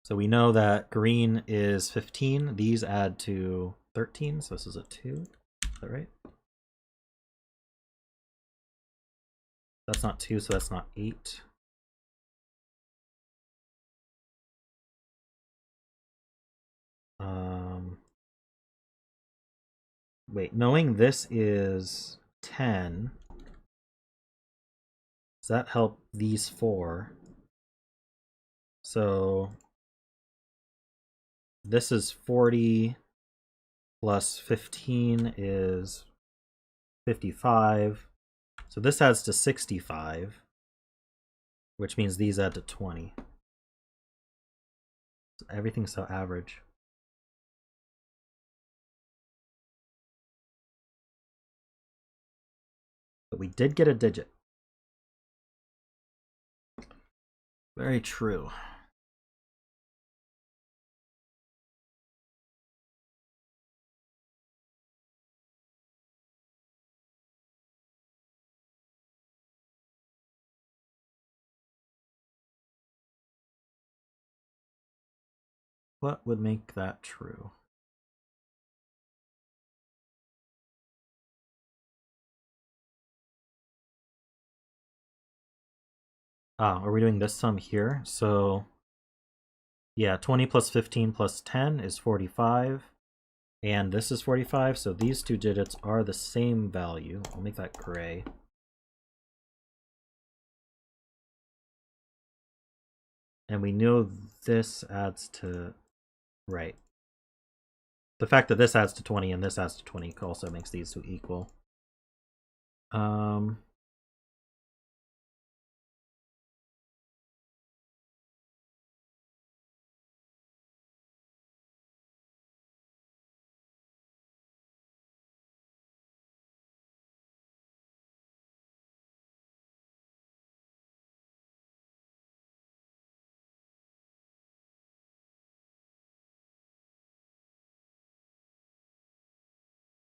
So we know that green is 15. These add to 13, so this is a 2. Is that right? That's not 2, so that's not 8. Wait, knowing this is 10, does that help these 4? So this is 40 plus 15 is 55. So this adds to 65, which means these add to 20. So everything's so average. But we did get a digit. Very true. What would make that true? Are we doing this sum here? So yeah, 20 plus 15 plus 10 is 45. And this is 45, so these two digits are the same value. I'll make that gray. And we know this adds to, right. The fact that this adds to 20 and this adds to 20 also makes these two equal.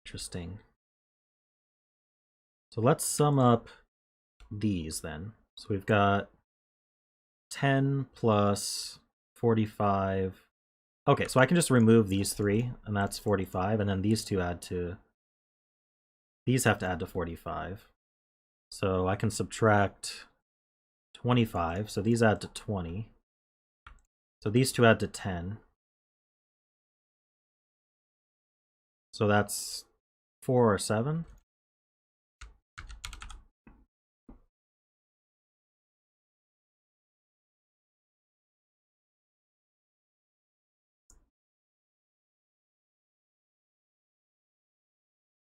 Interesting. So let's sum up these then. So we've got 10 plus 45. Okay, so I can just remove these 3, and that's 45, and then these two add to, these have to add to 45. So I can subtract 25, so these add to 20. So these two add to 10. So that's 4 or 7.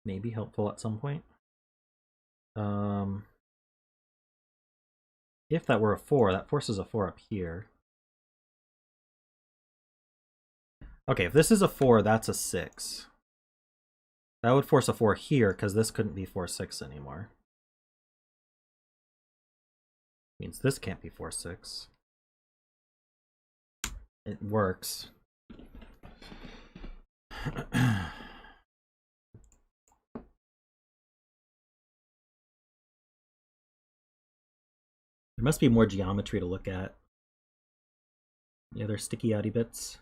may be helpful at some point. If that were a 4, that forces a 4 up here. Okay, if this is a 4, that's a 6. That would force a 4 here, because this couldn't be 4-6 anymore. Means this can't be 4-6. It works. There must be more geometry to look at. The other sticky outy bits.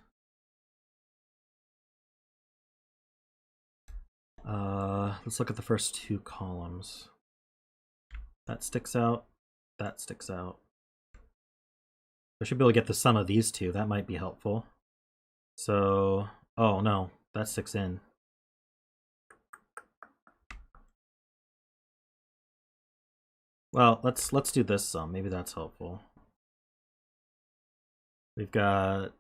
Let's look at the first 2 columns. That sticks out. That sticks out. I should be able to get the sum of these two. That might be helpful. So, oh no, that sticks in. Well, let's do this sum. Maybe that's helpful. We've got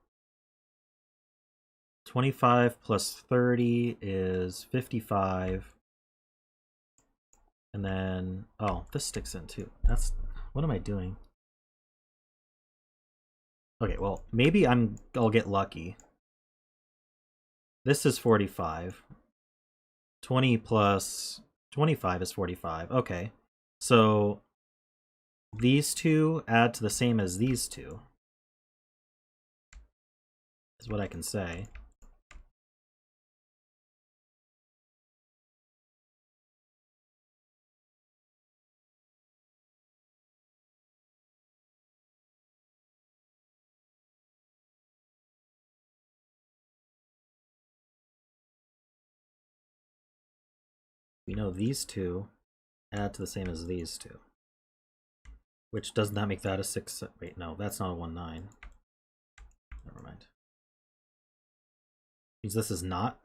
25 plus 30 is 55. And then, oh, this sticks in too. That's, what am I doing? Okay, well, maybe I'll get lucky. This is 45. 20 plus 25 is 45. Okay, so these two add to the same as these two, is what I can say. We know these two add to the same as these two. Which does not make that a 6. Wait, no, that's not a 1, 9. Never mind. Means this is not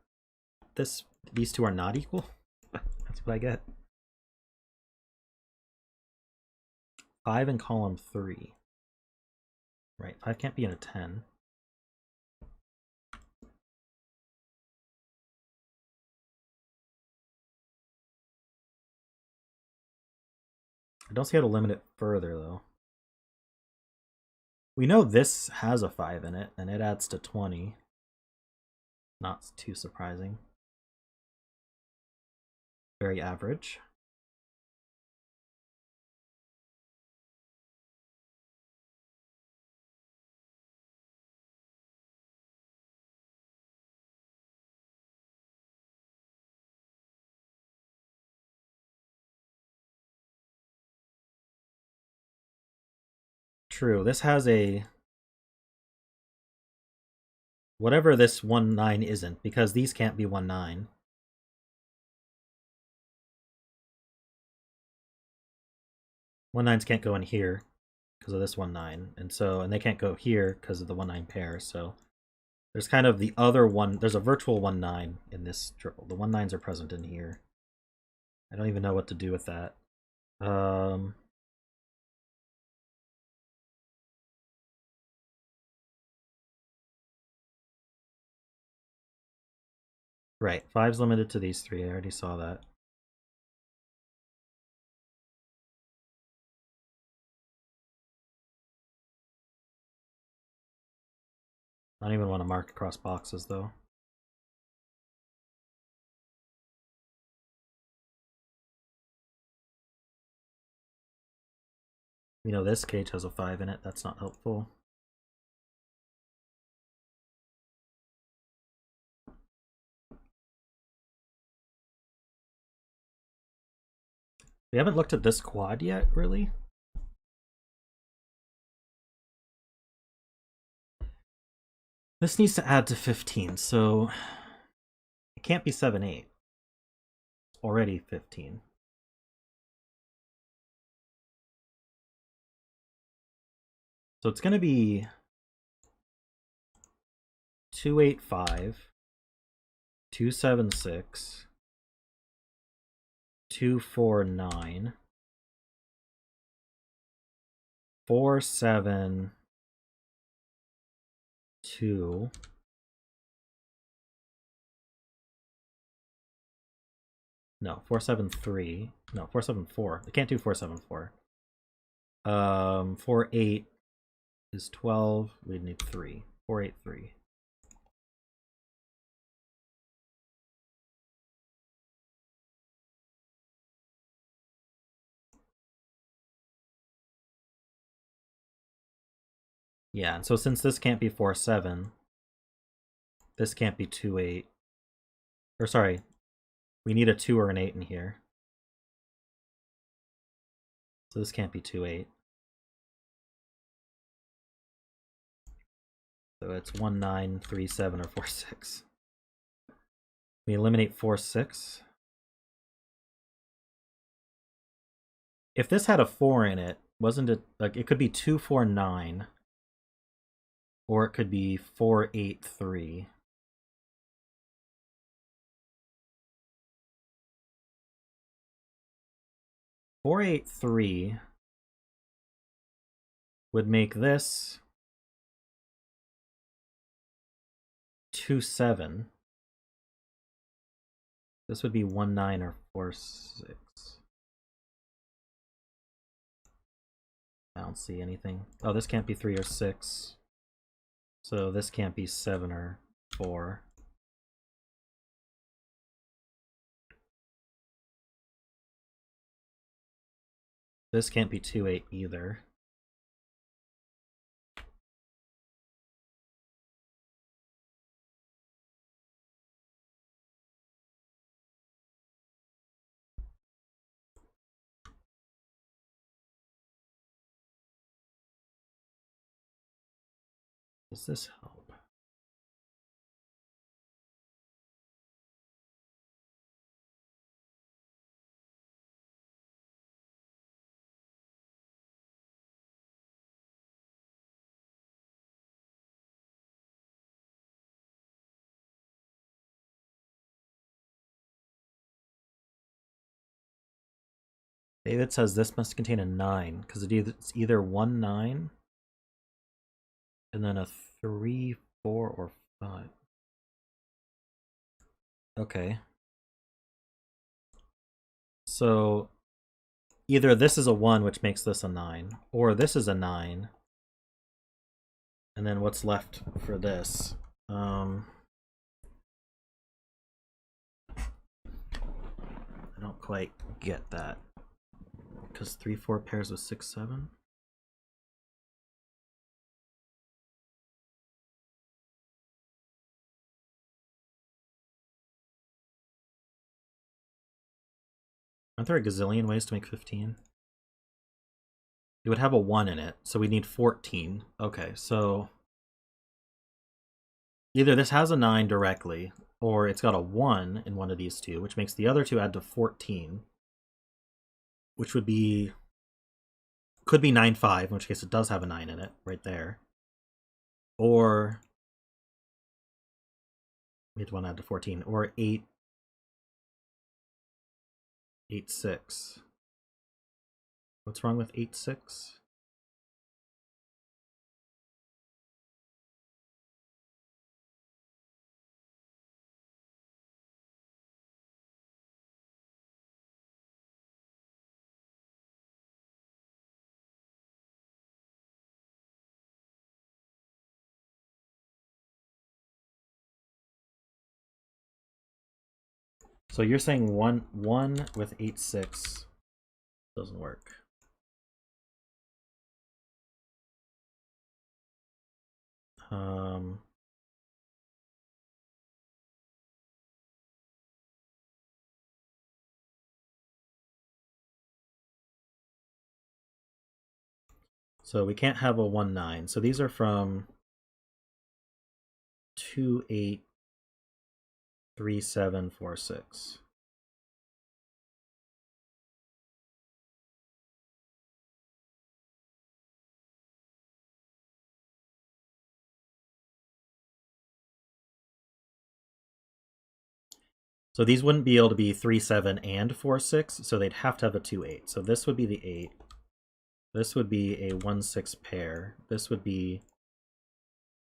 this. These two are not equal. That's what I get. 5 in column 3. Right, 5 can't be in a 10. I don't see how to limit it further, though. We know this has a 5 in it, and it adds to 20. Not too surprising. Very average. True, this has a... whatever this 1, 9 isn't, because these can't be 1, 9. One nines can't go in here because of this 1, 9, and they can't go here because of the 1, 9 pair. So there's kind of the other one. There's a virtual 1, 9 in this triple. The 1, 9s are present in here. I don't even know what to do with that. Right, 5's limited to these 3. I already saw that. I don't even want to mark across boxes, though. You know, this cage has a 5 in it. That's not helpful. We haven't looked at this quad yet, really. This needs to add to 15, so it can't be 7, 8. It's already 15. So it's going to be 285, 276, 249, 472, No, 473. No, 474. I can't do 474. 48 is 12. We'd need 3. 483. Yeah, and so since this can't be 4-7, this can't be 2-8. Or sorry, we need a 2 or an 8 in here. So this can't be 2-8. So it's 1-9, 3-7, or 4-6. We eliminate 4-6. If this had a 4 in it, wasn't it like it could be 2-4-9, or it could be 4-8-3. Four, 8, 3 would make this 2-7. This would be 1-9 or 4-6. I don't see anything. Oh, this can't be 3 or 6. So this can't be 7 or 4. This can't be 2-8 either. Does this help? David says this must contain a 9, because it's either 1-9 and then a 3, 4, or 5. Okay. So either this is a 1, which makes this a 9, or this is a 9. And then what's left for this? I don't quite get that. Because 3, 4 pairs with 6, 7? Aren't there a gazillion ways to make 15? It would have a 1 in it, so we need 14. Okay, so either this has a 9 directly, or it's got a 1 in one of these two, which makes the other two add to 14, which would be, could be 9, 5, in which case it does have a 9 in it, right there. Or, we had to 1 add to 14, or 8, 8, 6. What's wrong with 8, 6? So you're saying 1 with 8, 6 doesn't work. So we can't have a 1, 9. So these are from 2, 8, 3, 7, 4, 6. So these wouldn't be able to be 3, 7, and 4, 6, so they'd have to have a 2, 8. So this would be the 8. This would be a 1, 6 pair. This would be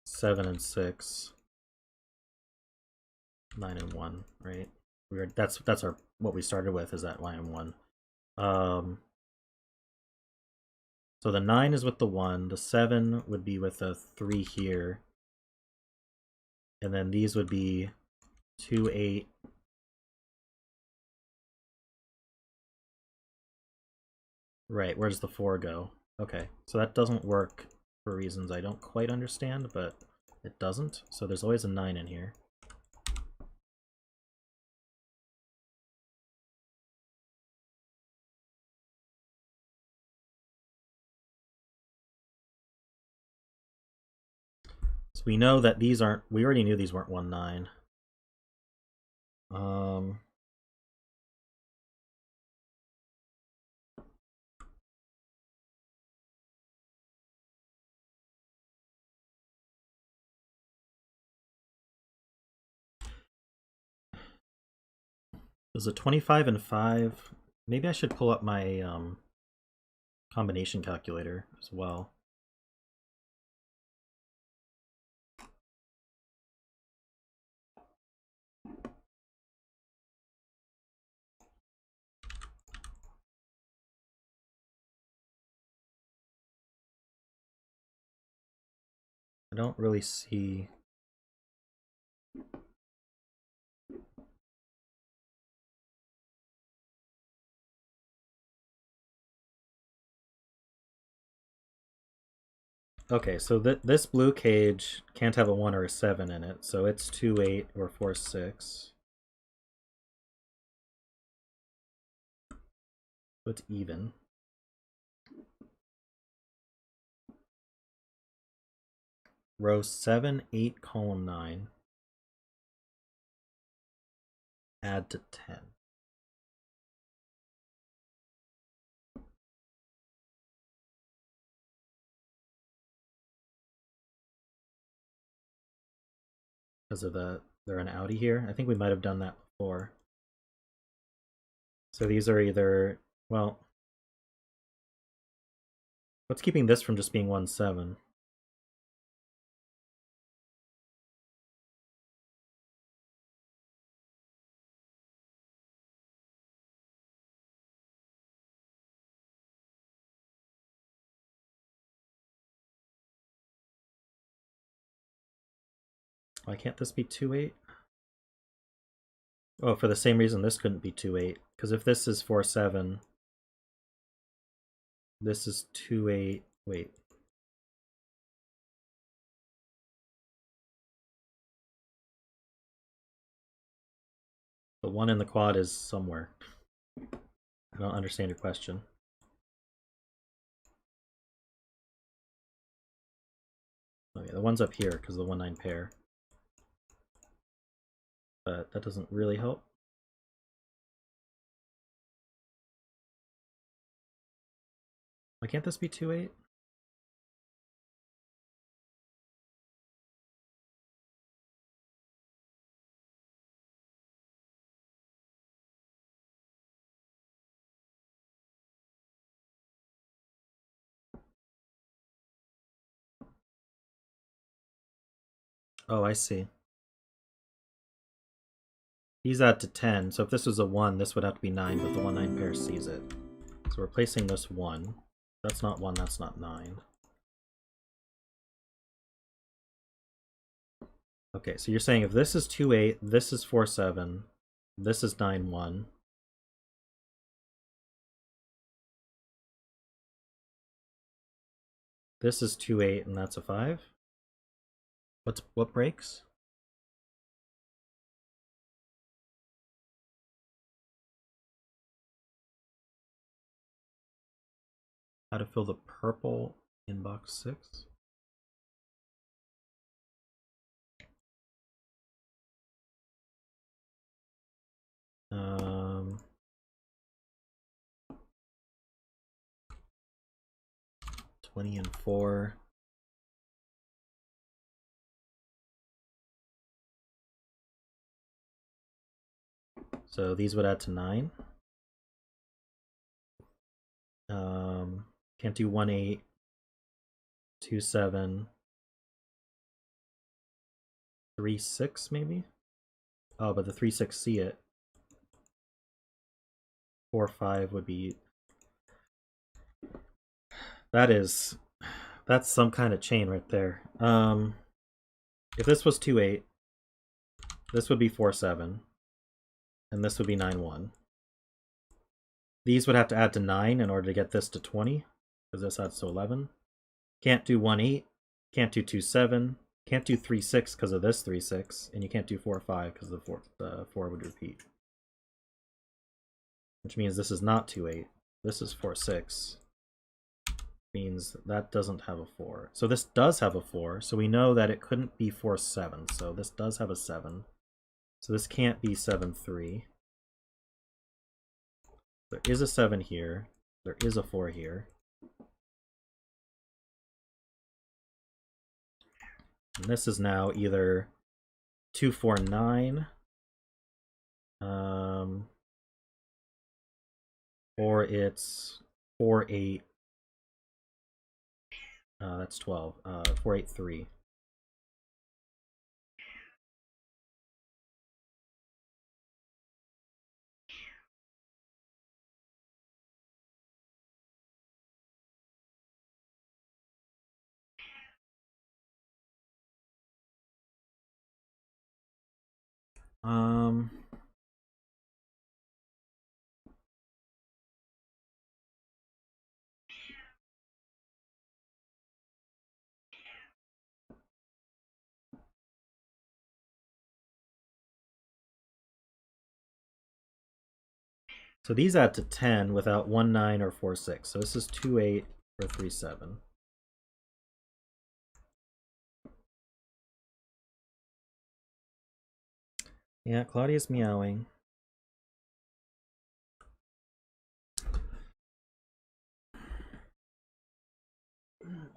7 and 6. 9 and 1, right? That's our what we started with is that line 1. So the 9 is with the 1, the 7 would be with a 3 here, and then these would be 2, 8. Right, where does the 4 go? Okay, so that doesn't work for reasons I don't quite understand, but it doesn't. So there's always a 9 in here. So we know that these aren't, we already knew these weren't 1, 9. There's a 25 and 5. Maybe I should pull up my combination calculator as well. I don't really see. Okay, so this blue cage can't have a 1 or a 7 in it, so it's 2, 8 or 4, 6. So it's even. Row 7, 8, column 9. Add to 10. Because of they're an outie here. I think we might have done that before. So these are either, well, what's keeping this from just being 1, 7? Why can't this be 2, 8? Oh, for the same reason this couldn't be 2, 8. Because if this is 4, 7, this is 2, 8. Wait. The 1 in the quad is somewhere. I don't understand your question. Oh yeah, the 1's up here because of the 1, 9 pair. But that doesn't really help. Why can't this be 2, 8? Oh, I see. These add to 10, so if this was a 1, this would have to be 9, but the 1, 9 pair sees it. So we're placing this 1. That's not 1, that's not 9. Okay, so you're saying if this is 2, 8, this is 4, 7, this is 9, 1. This is 2, 8, and that's a 5. What breaks? How to fill the purple in box 6? Um, 20 and 4. So these would add to 9. Can't do 1, 8, 2, 7, 3, 6 maybe? Oh, but the 3, 6 see it. 4, 5 would be... That's some kind of chain right there. If this was 2, 8, this would be 4, 7, and this would be 9, 1. These would have to add to 9 in order to get this to 20, because this adds to 11. Can't do 1, 8, can't do 2, 7, can't do 3, 6 because of this 3, 6, and you can't do 4, 5 because the 4 would repeat. Which means this is not 2, 8. This is 4, 6. Means that doesn't have a 4. So this does have a 4, so we know that it couldn't be 4, 7. So this does have a 7. So this can't be 7, 3. There is a 7 here. There is a 4 here. And this is now either 2, 4, 9. Or it's 4, 8. That's 12. 4, 8, 3. So these add to 10 without 1, 9 or 4, 6. So this is 2, 8 or 3, 7. Yeah, Claudia's meowing.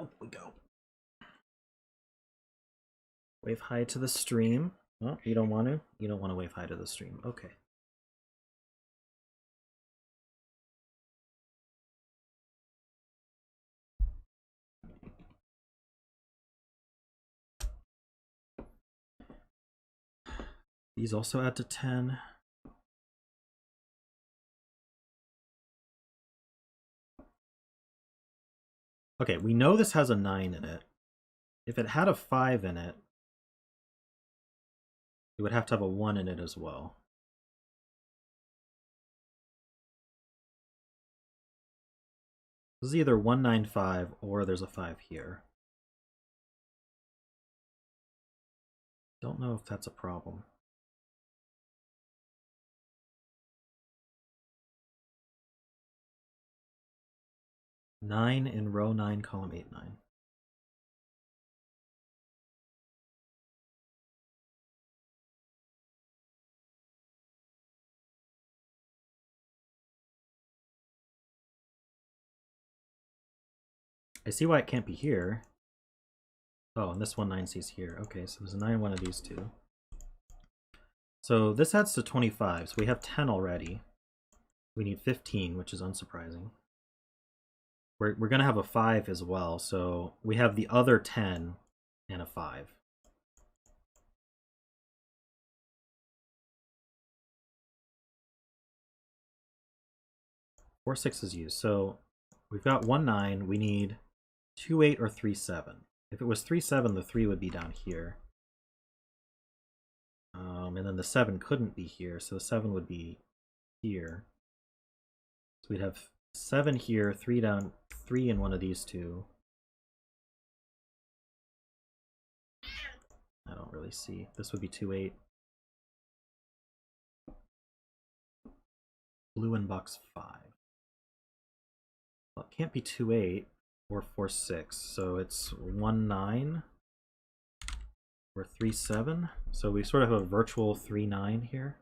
Up we go. Wave hi to the stream. Oh, you don't want to? You don't want to wave hi to the stream. Okay. These also add to 10. Okay, we know this has a 9 in it. If it had a 5 in it, it would have to have a 1 in it as well. This is either 195 or there's a 5 here. Don't know if that's a problem. Nine in row 9, column 8, 9. I see why it can't be here. Oh, and this 1, 9 sees here. Okay, so there's a 9 in one of these two. So this adds to 25, so we have 10 already. We need 15, which is unsurprising. We're going to have a 5 as well, so we have the other 10 and a 5. Four 6 is used, so we've got 1, 9. We need 2, 8 or 3, 7. If it was 3, 7, the 3 would be down here. And then the 7 couldn't be here, so the 7 would be here. So we'd have 7 here, 3 down, 3 in one of these two. I don't really see. This would be 2, 8. Blue in box 5. Well, it can't be 2, 8 or 4, 6. So it's 1, 9 or 3, 7. So we sort of have a virtual 3, 9 here.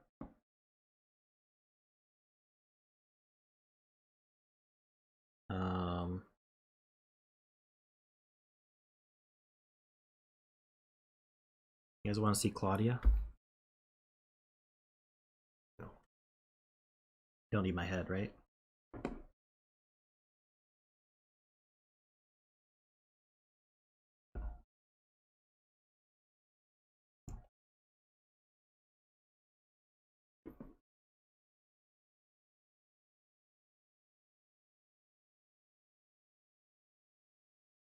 You guys want to see Claudia? No. You don't need my head, right?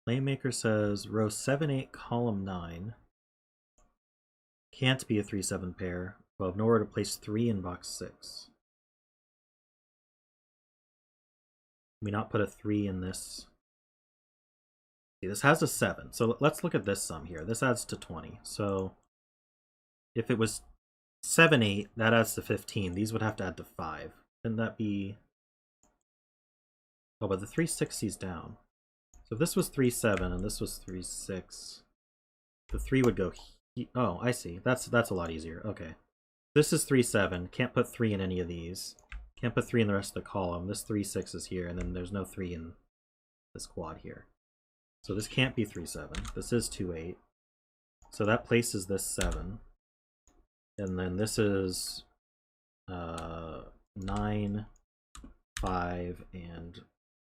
Playmaker says row 7, 8, column 9. Can't be a 3-7 pair. Well, I've nowhere to place 3 in box 6. Can we not put a 3 in this? See, this has a 7. So let's look at this sum here. This adds to 20. So if it was 7, 8, that adds to 15. These would have to add to 5. Couldn't that be... Oh, but the 360's down. So if this was 3-7 and this was 3-6, the 3 would go... Oh, I see. That's a lot easier. Okay. This is 3-7. Can't put 3 in any of these. Can't put 3 in the rest of the column. This 3-6 is here, and then there's no 3 in this quad here. So this can't be 3-7. This is 2-8. So that places this 7. And then this is 9, 5, and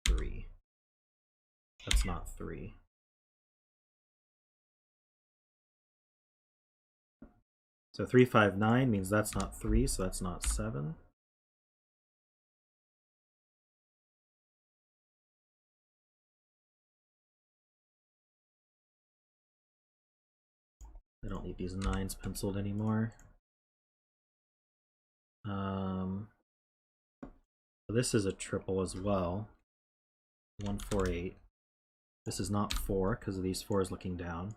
3. That's not 3. So 3, 5, 9 means that's not 3, so that's not 7. I don't need these 9s penciled anymore. So this is a triple as well. 1, 4, 8. This is not 4 because of these 4s looking down.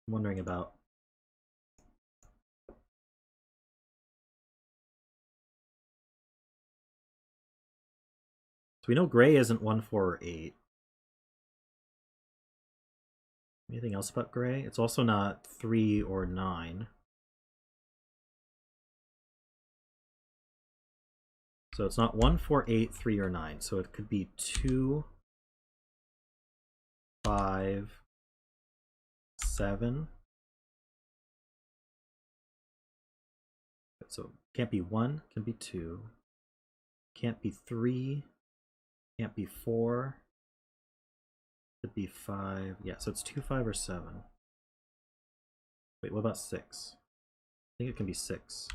I'm wondering about... So we know gray isn't 1, 4, or 8. Anything else about gray? It's also not 3 or 9. So it's not 1, 4, 8, 3, or 9. So it could be 2, 5, 7. So it can't be 1, can be 2. Can't be 3. Can't be 4. Could be 5. Yeah, so it's 2, 5, or 7. Wait, what about 6? I think it can be 6.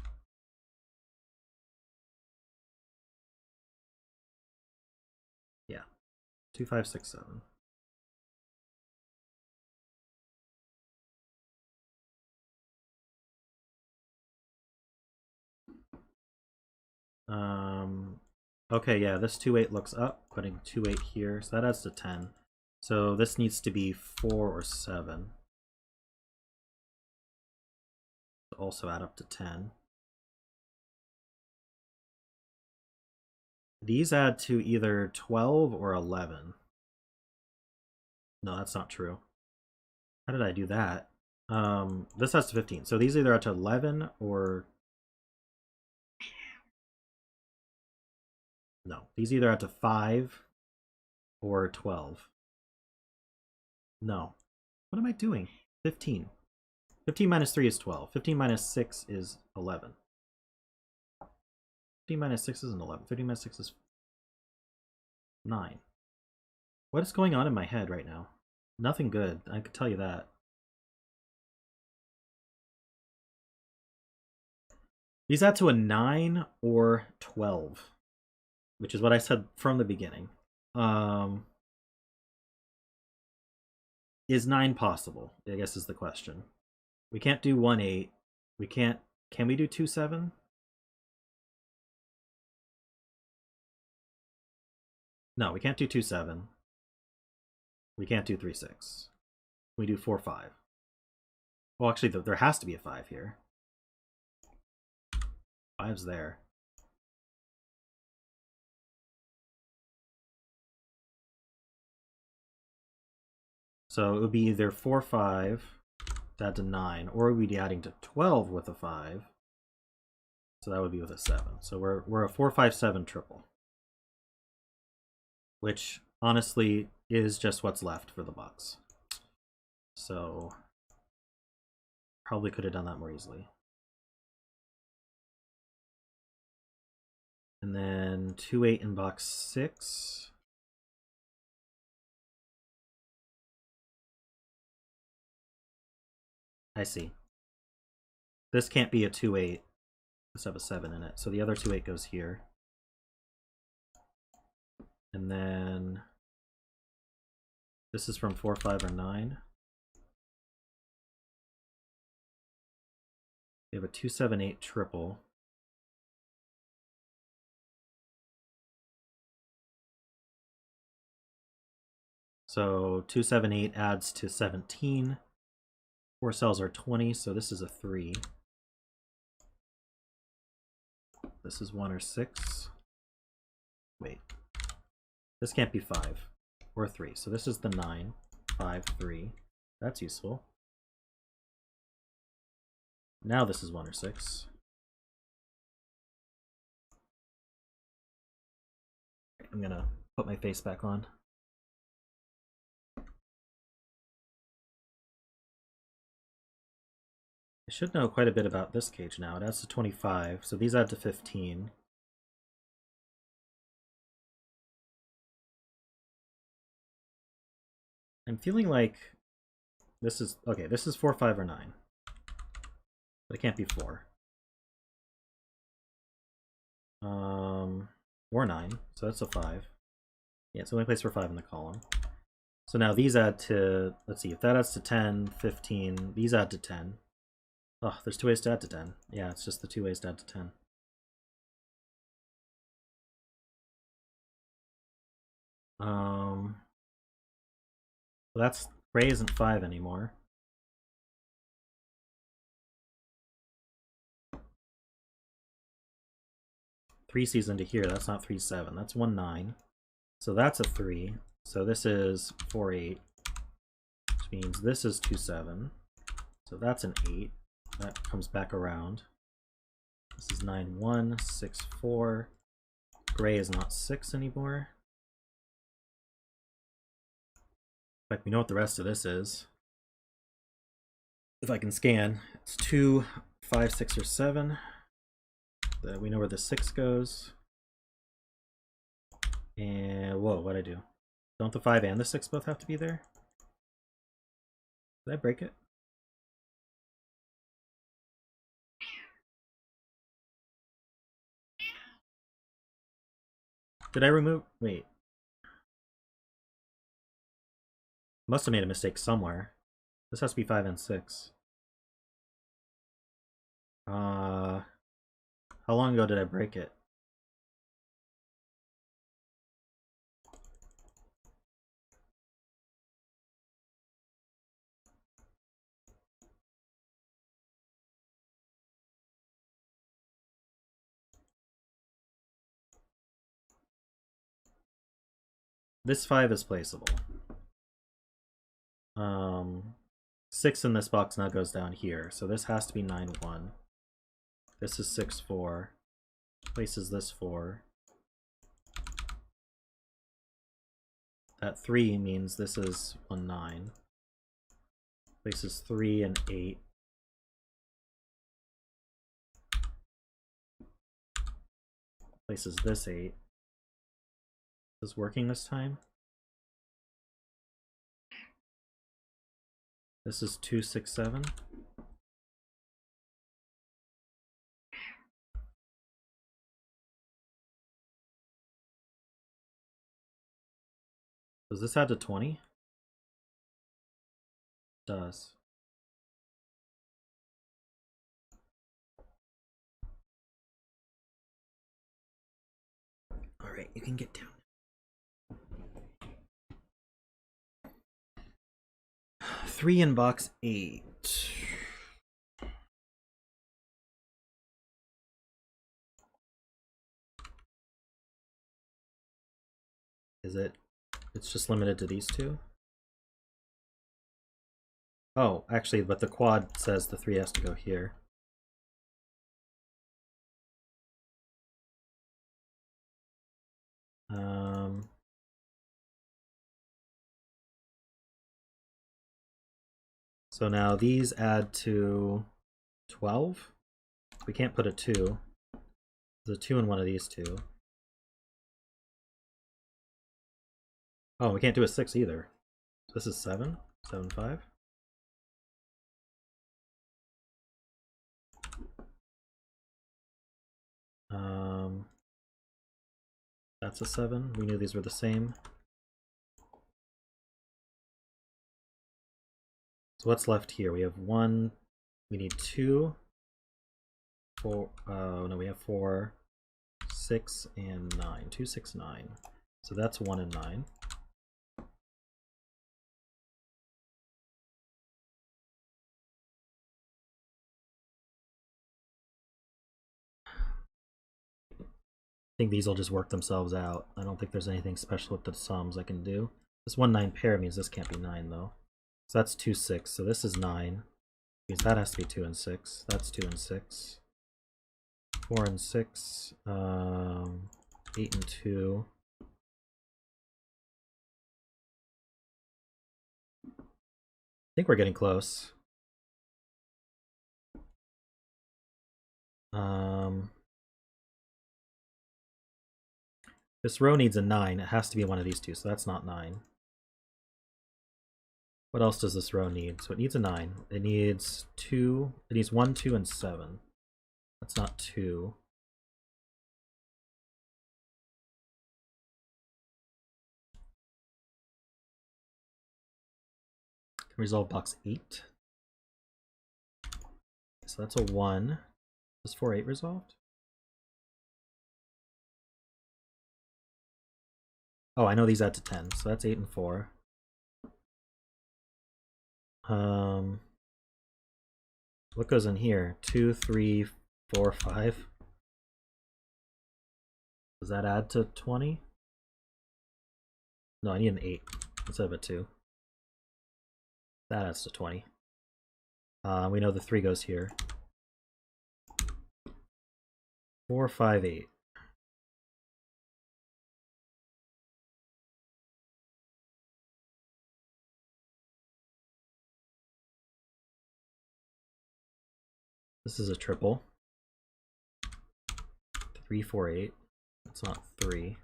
Yeah. 2, 5, 6, 7. Okay, yeah, this 2, 8 looks up, putting 2, 8 here, so that adds to 10. So this needs to be 4 or 7. Also add up to 10. These add to either 12 or 11. No, that's not true. How did I do that? This has to 15. So these either add to 11 or... No, these either add to 5 or 12. No. What am I doing? 15. 15 minus 3 is 12. 15 minus 6 is 11. 15 minus 6 isn't 11. 15 minus 6 is 9. What is going on in my head right now? Nothing good, I can tell you that. These add to a 9 or 12, which is what I said from the beginning. Is 9 possible? I guess is the question. We can't do 1, 8. We can't... Can we do 2, 7? No, we can't do 2, 7. We can't do 3, 6. We do 4, 5. Well, actually, there has to be a 5 here. 5's there. So it would be either 4, 5 to add to 9, or we'd be adding to 12 with a 5. So that would be with a 7. So we're a 4, 5, 7 triple. Which, honestly, is just what's left for the box. So, probably could have done that more easily. And then 2, 8 in box 6. I see. This can't be a 2, 8. Let's have a 7 in it. So the other 2-8 goes here. And then this is from 4, 5, or 9. We have a 2, 7, 8 triple. So 2, 7, 8 adds to 17. 4 cells are 20, so this is a 3. This is 1 or 6. Wait. This can't be 5 or 3. So this is the 9, 5, 3. That's useful. Now this is 1 or 6. I'm gonna put my face back on. I should know quite a bit about this cage now. It adds to 25, so these add to 15. I'm feeling like this is, okay, this is 4, 5, or 9. But it can't be 4. Or 9, so that's a 5. Yeah, it's the only place for 5 in the column. So now these add to, let's see, if that adds to 10, 15, these add to 10. Oh, there's 2 ways to add to 10. Yeah, it's just the 2 ways to add to 10. Well, that's, gray isn't 5 anymore. Three sees into here, that's not 3, 7, that's 1, 9. So that's a 3. So this is 4, 8, which means this is 2, 7. So that's an 8. That comes back around. This is 9, 1, 6, 4. Gray is not 6 anymore. In fact, we know what the rest of this is. If I can scan, it's 2, 5, 6, or 7. We know where the 6 goes. And whoa, what'd I do? Don't the 5 and the 6 both have to be there? Did I break it? Did I remove? Wait. Must have made a mistake somewhere. This has to be 5 and 6. How long ago did I break it? This 5 is placeable. 6 in this box now goes down here, so this has to be 9, 1. This is 6, 4. Places this 4. That 3 means this is 1, 9. Places 3 and 8. Places this 8. Is this working this time? This is 2, 6, 7. Does this add to 20? It does. Alright, you can get down. 3 in box 8. Is it? It's just limited to these two? Oh, actually, but the quad says the 3 has to go here. So now these add to 12. We can't put a 2. There's a 2 in one of these two. Oh, we can't do a 6 either. So this is 7, 7, 5. That's a 7. We knew these were the same. So what's left here? We have 1. We need 2. 4. No, we have 4, 6, and 9. 2, 6, 9. So that's 1 and 9. I think these will just work themselves out. I don't think there's anything special with the sums I can do. This 1, 9 pair means this can't be 9 though. So that's 2, 6. So this is 9. Means that has to be 2 and 6. That's 2 and 6. 4 and 6. 8 and 2. I think we're getting close. This row needs a 9. It has to be one of these two, so that's not 9. What else does this row need? So it needs a 9. It needs 2. It needs 1, 2, and 7. That's not 2. Can resolve box 8. So that's a 1. Is 4, 8 resolved? Oh, I know these add to 10, so that's 8 and 4. What goes in here? 2, 3, 4, 5. Does that add to 20? No, I need an 8 instead of a 2. That adds to 20. We know the 3 goes here. 4, 5, 8. This is a triple. 3, 4, 8. That's not 3.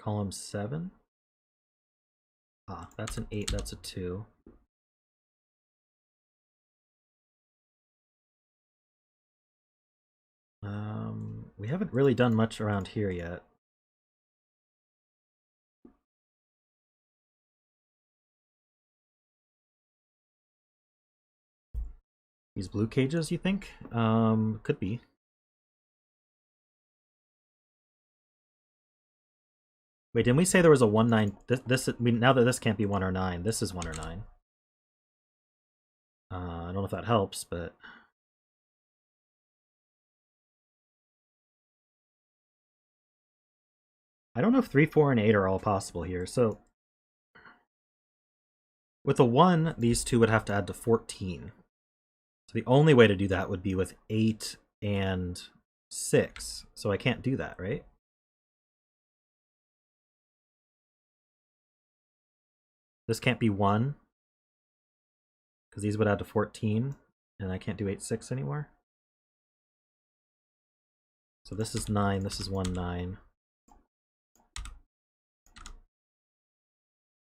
Column 7. Ah, that's an 8, that's a 2. We haven't really done much around here yet. These blue cages, you think? Could be. Wait, didn't we say there was a 1, 9? Now that this can't be 1 or 9, this is 1 or 9. I don't know if that helps, but I don't know if 3, 4, and 8 are all possible here. So with a 1, these two would have to add to 14. So the only way to do that would be with 8 and 6. So I can't do that, right? This can't be 1, because these would add to 14, and I can't do 8, 6 anymore. So this is 9, this is 1, 9.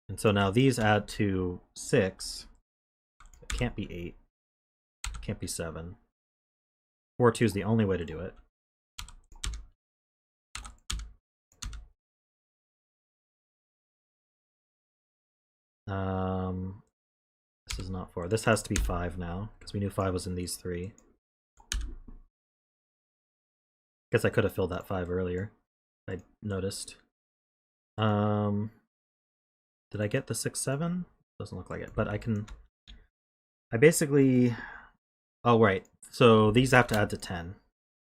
And so now these add to 6. It can't be 8. It can't be 7. 4, 2 is the only way to do it. This is not 4. This has to be 5 now, because we knew 5 was in these 3. Guess I could have filled that 5 earlier. I noticed. Did I get the 6, 7? Doesn't look like it, but I basically... Oh, right. So these have to add to 10.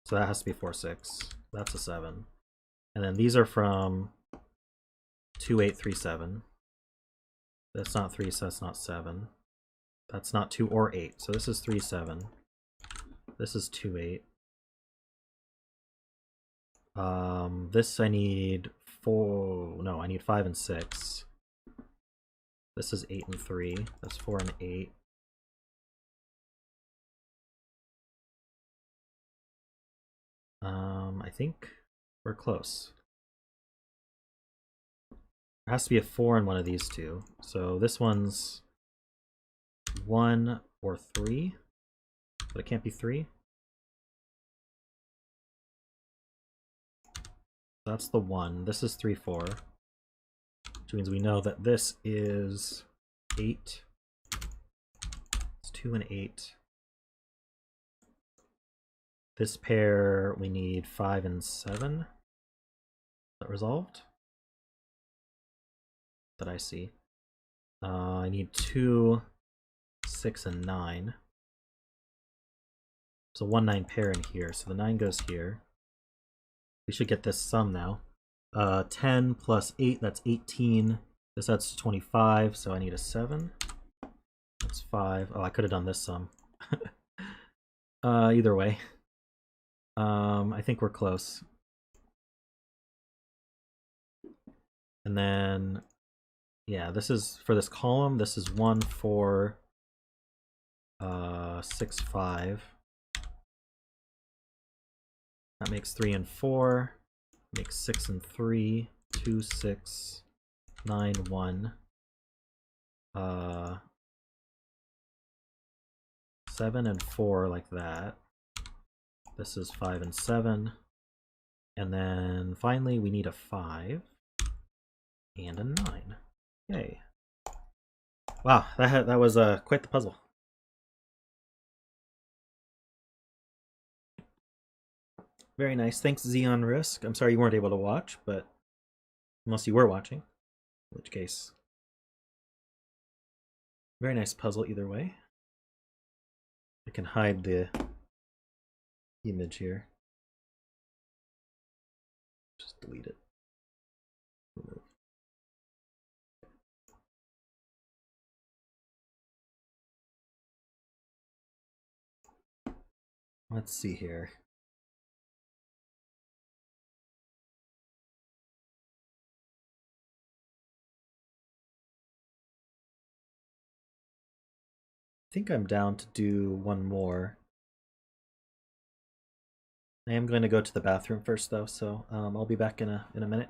So that has to be 4, 6. That's a 7. And then these are from 2, 8, 3, 7. That's not 3, so that's not 7. That's not 2 or 8. So this is 3, 7. This is 2, 8. This I need 4. No, I need 5 and 6. This is 8 and 3. That's 4 and 8. I think we're close. There has to be a 4 in one of these two. So this one's 1 or 3, but it can't be 3. That's the 1. This is 3, 4. Which means we know that this is 8. It's 2 and 8. This pair, we need 5 and 7. Is that resolved? That I see. I need 2, 6, and 9. So 1, 9 pair in here. So the 9 goes here. We should get this sum now. 10 plus 8, that's 18. This adds to 25, so I need a 7. That's 5. Oh, I could have done this sum. Either way. I think we're close. And then, yeah, this is, for this column, this is 1, 4, 6, 5. That makes 3 and 4. Makes 6 and 3. 2, 6, 9, 1. 7 and 4 like that. This is 5 and 7. And then finally we need a 5 and a 9. Yay. Wow, that was quite the puzzle. Very nice. Thanks, XeonRisq. I'm sorry you weren't able to watch, but unless you were watching, in which case, very nice puzzle either way. I can hide the image here. Just delete it. Remove. Let's see here. I think I'm down to do one more. I am going to go to the bathroom first, though, so I'll be back in a minute.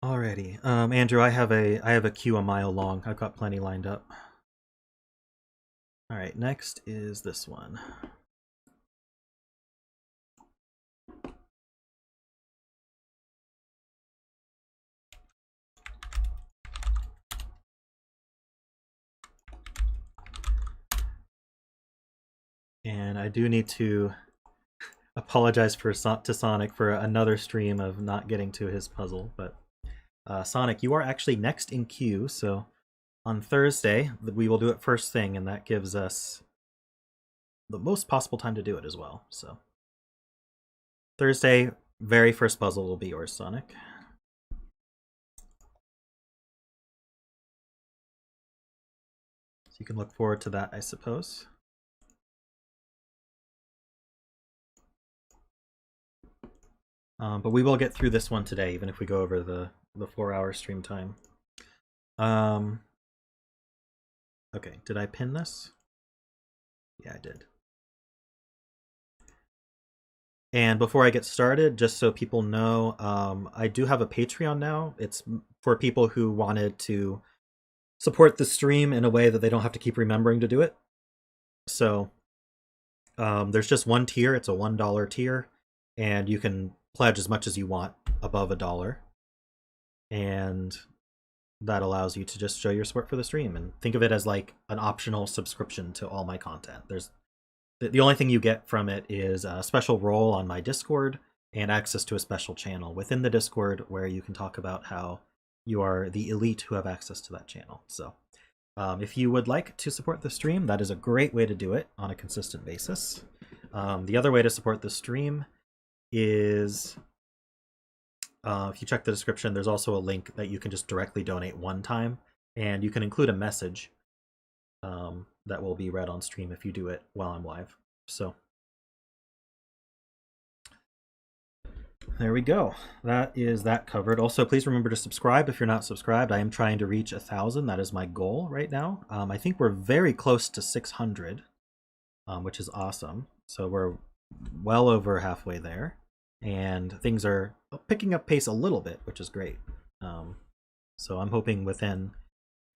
Alrighty, Andrew, I have a queue a mile long. I've got plenty lined up. All right, next is this one. And I do need to apologize to Sonic for another stream of not getting to his puzzle, but Sonic, you are actually next in queue, so on Thursday we will do it first thing, and that gives us the most possible time to do it as well. So Thursday, very first puzzle will be yours, Sonic. So you can look forward to that, I suppose. But we will get through this one today, even if we go over the 4-hour stream time. Okay, did I pin this? Yeah, I did. And before I get started, just so people know, I do have a Patreon now. It's for people who wanted to support the stream in a way that they don't have to keep remembering to do it. So there's just one tier. It's a $1 tier, and you can pledge as much as you want above $1. And that allows you to just show your support for the stream and think of it as like an optional subscription to all my content. There's the only thing you get from it is a special role on my Discord and access to a special channel within the Discord where you can talk about how you are the elite who have access to that channel. So if you would like to support the stream, that is a great way to do it on a consistent basis. The other way to support the stream is if you check the description, there's also a link that you can just directly donate one time, and you can include a message that will be read on stream if you do it while I'm live. So there we go. That is that covered. Also, please remember to subscribe if you're not subscribed. I am trying to reach 1,000. That is my goal right now. I think we're very close to 600, which is awesome. So we're well over halfway there, and things are picking up pace a little bit, which is great. So I'm hoping within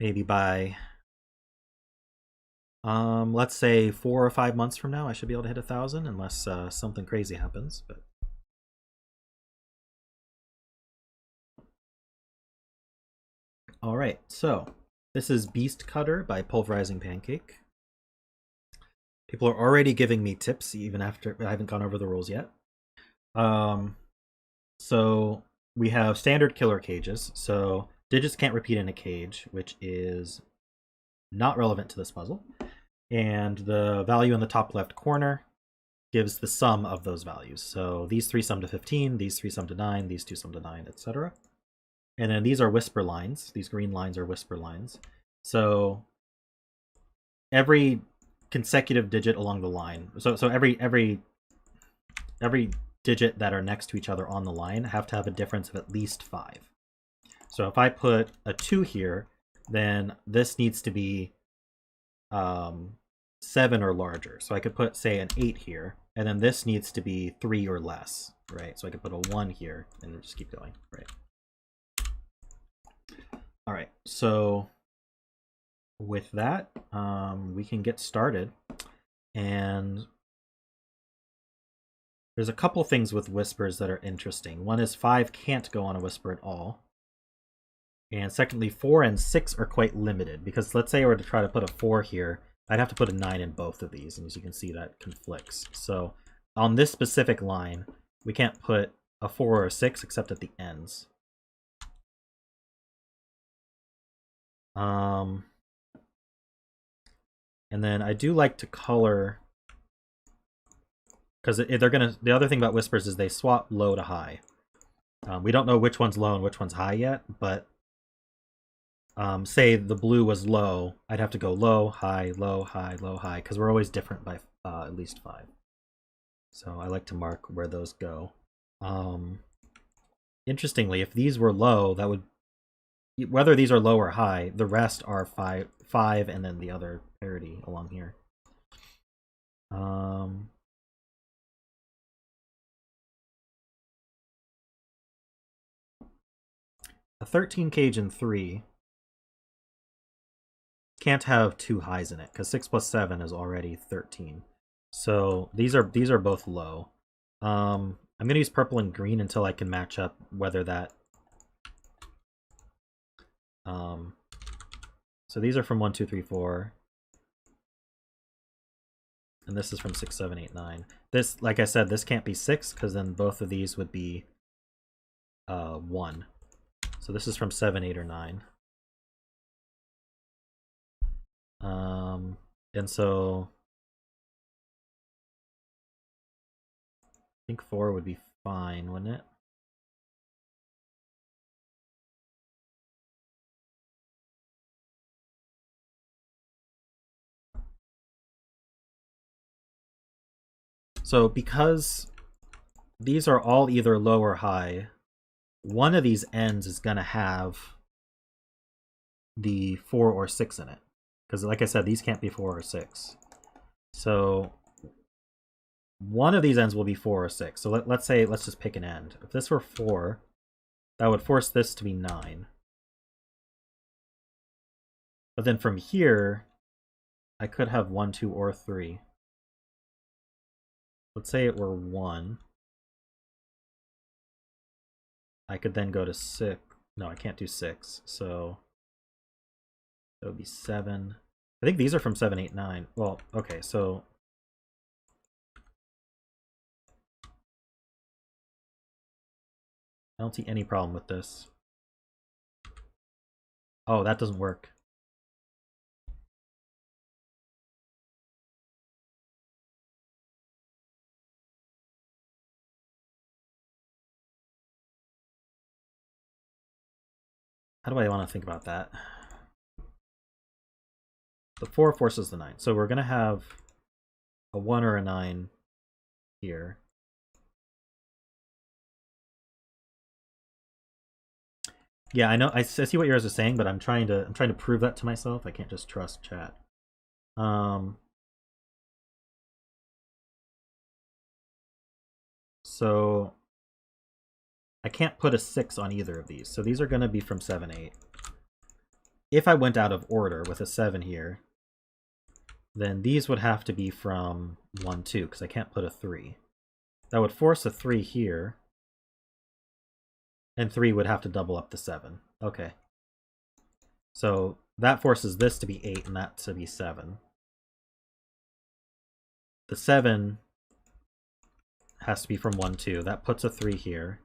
maybe by let's say 4 or 5 months from now, I should be able to hit 1,000 unless something crazy happens. But all right, so this is Beast Cutter by PulverizingPancake. People are already giving me tips even after I haven't gone over the rules yet. So we have standard killer cages. So digits can't repeat in a cage, which is not relevant to this puzzle. And the value in the top left corner gives the sum of those values. So these 3 sum to 15, these 3 sum to 9, these 2 sum to 9, etc. And then these are whisper lines. These green lines are whisper lines. So every consecutive digit along the line, so every digit that are next to each other on the line have to have a difference of at least 5. So if I put a 2 here, then this needs to be 7 or larger. So I could put, say, an 8 here, and then this needs to be 3 or less, right? So I could put a 1 here and just keep going, right? All right, so with that, we can get started. And there's a couple things with whispers that are interesting. One is 5 can't go on a whisper at all. And secondly, 4 and 6 are quite limited, because let's say I were to try to put a 4 here, I'd have to put a 9 in both of these, and as you can see, that conflicts. So on this specific line, we can't put a 4 or a 6 except at the ends. And then I do like to color, because they're gonna. The other thing about whispers is they swap low to high. We don't know which one's low and which one's high yet, but say the blue was low, I'd have to go low, high, low, high, low, high, because we're always different by at least 5. So I like to mark where those go. Interestingly, if these were low, that would, whether these are low or high, the rest are 5, and then the other parity along here. a 13 cage and 3 can't have two highs in it because 6 plus 7 is already 13. So these are both low. I'm gonna use purple and green until I can match up whether that. So these are from 1, 2, 3, 4. And this is from 6, 7, 8, 9. This, like I said, this can't be 6 because then both of these would be 1. So this is from 7, 8, or 9. And so I think 4 would be fine, wouldn't it? So because these are all either low or high, one of these ends is going to have the 4 or 6 in it. Because like I said, these can't be 4 or 6. So one of these ends will be 4 or 6. So let's just pick an end. If this were 4, that would force this to be 9. But then from here, I could have 1, 2, or 3. Let's say it were 1. I could then go to 6. No, I can't do 6. So that would be 7. I think these are from 7, 8, 9. Well, okay, so I don't see any problem with this. Oh, that doesn't work. How do I want to think about that? The 4 forces the 9. So we're going to have a 1 or a 9 here. Yeah, I know. I see what yours is saying, but I'm trying to prove that to myself. I can't just trust chat. So I can't put a 6 on either of these. So these are going to be from 7, 8. If I went out of order with a 7 here, then these would have to be from 1, 2, because I can't put a 3. That would force a 3 here. And 3 would have to double up the 7. Okay. So that forces this to be 8 and that to be 7. The 7 has to be from 1, 2. That puts a 3 here.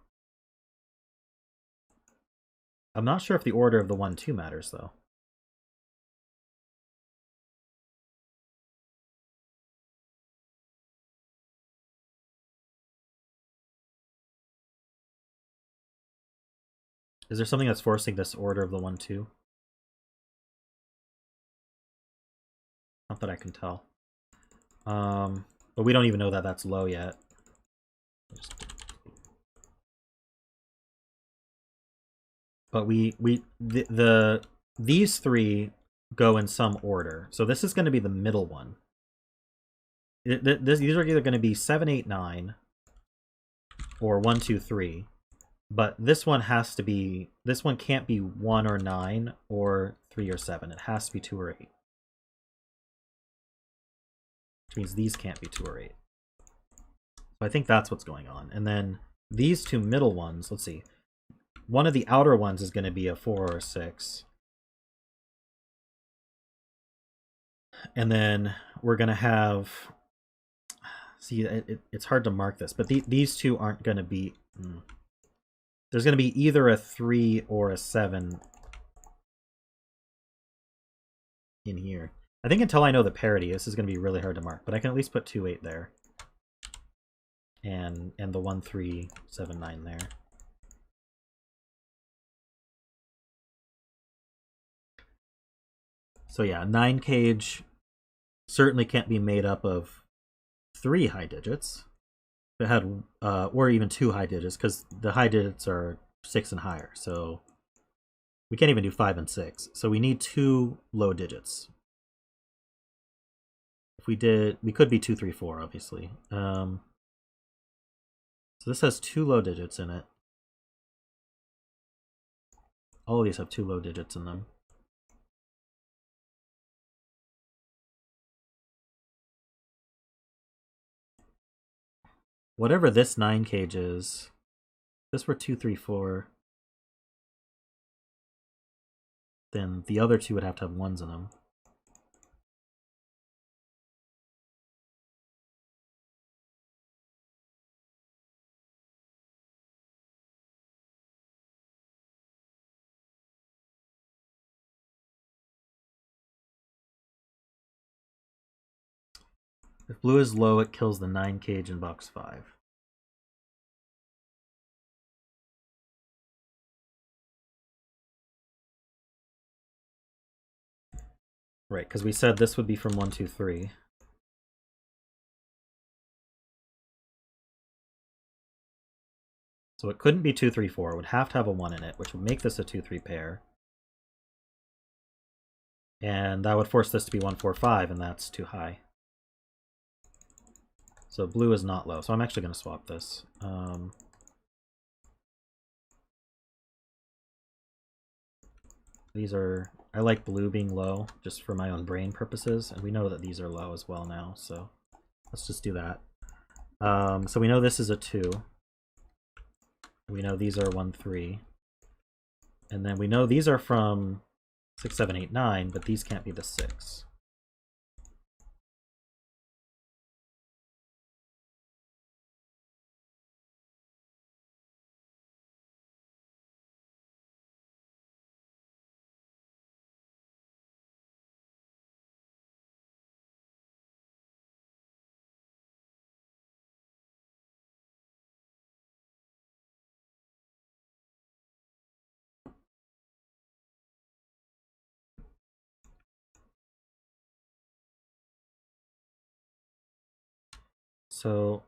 I'm not sure if the order of the 1, 2 matters, though. Is there something that's forcing this order of the 1, 2? Not that I can tell. But we don't even know that that's low yet. But these 3 go in some order. So this is going to be the middle one. These are either going to be 7, 8, 9 or 1, 2, 3. But this one has to be, this one can't be 1 or 9 or 3 or 7. It has to be 2 or 8. Which means these can't be 2 or 8. So I think that's what's going on. And then these two middle ones, let's see. One of the outer ones is going to be a 4 or a 6. And then we're going to have, see, it's hard to mark this, but these two aren't going to be, there's going to be either a 3 or a 7 in here. I think until I know the parity, this is going to be really hard to mark, but I can at least put 2, 8 there. And the 1, 3, 7, 9 there. So yeah, 9 cage certainly can't be made up of 3 high digits. If it had, or even 2 high digits, because the high digits are 6 and higher. So we can't even do 5 and 6. So we need 2 low digits. If we did, we could be 2, 3, 4, obviously. So this has 2 low digits in it. All of these have 2 low digits in them. Whatever this 9 cage is, if this were 2, 3, 4, then the other 2 would have to have 1s in them. If blue is low, it kills the 9 cage in box 5. Right, because we said this would be from 1, 2, 3. So it couldn't be 2, 3, 4. It would have to have a 1 in it, which would make this a 2, 3 pair. And that would force this to be 1, 4, 5, and that's too high. So blue is not low. So I'm actually going to swap this. These are... I like blue being low, just for my own brain purposes. And we know that these are low as well now, so let's just do that. So we know this is a 2. We know these are 1, 3. And then we know these are from 6, 7, 8, 9, but these can't be the 6. So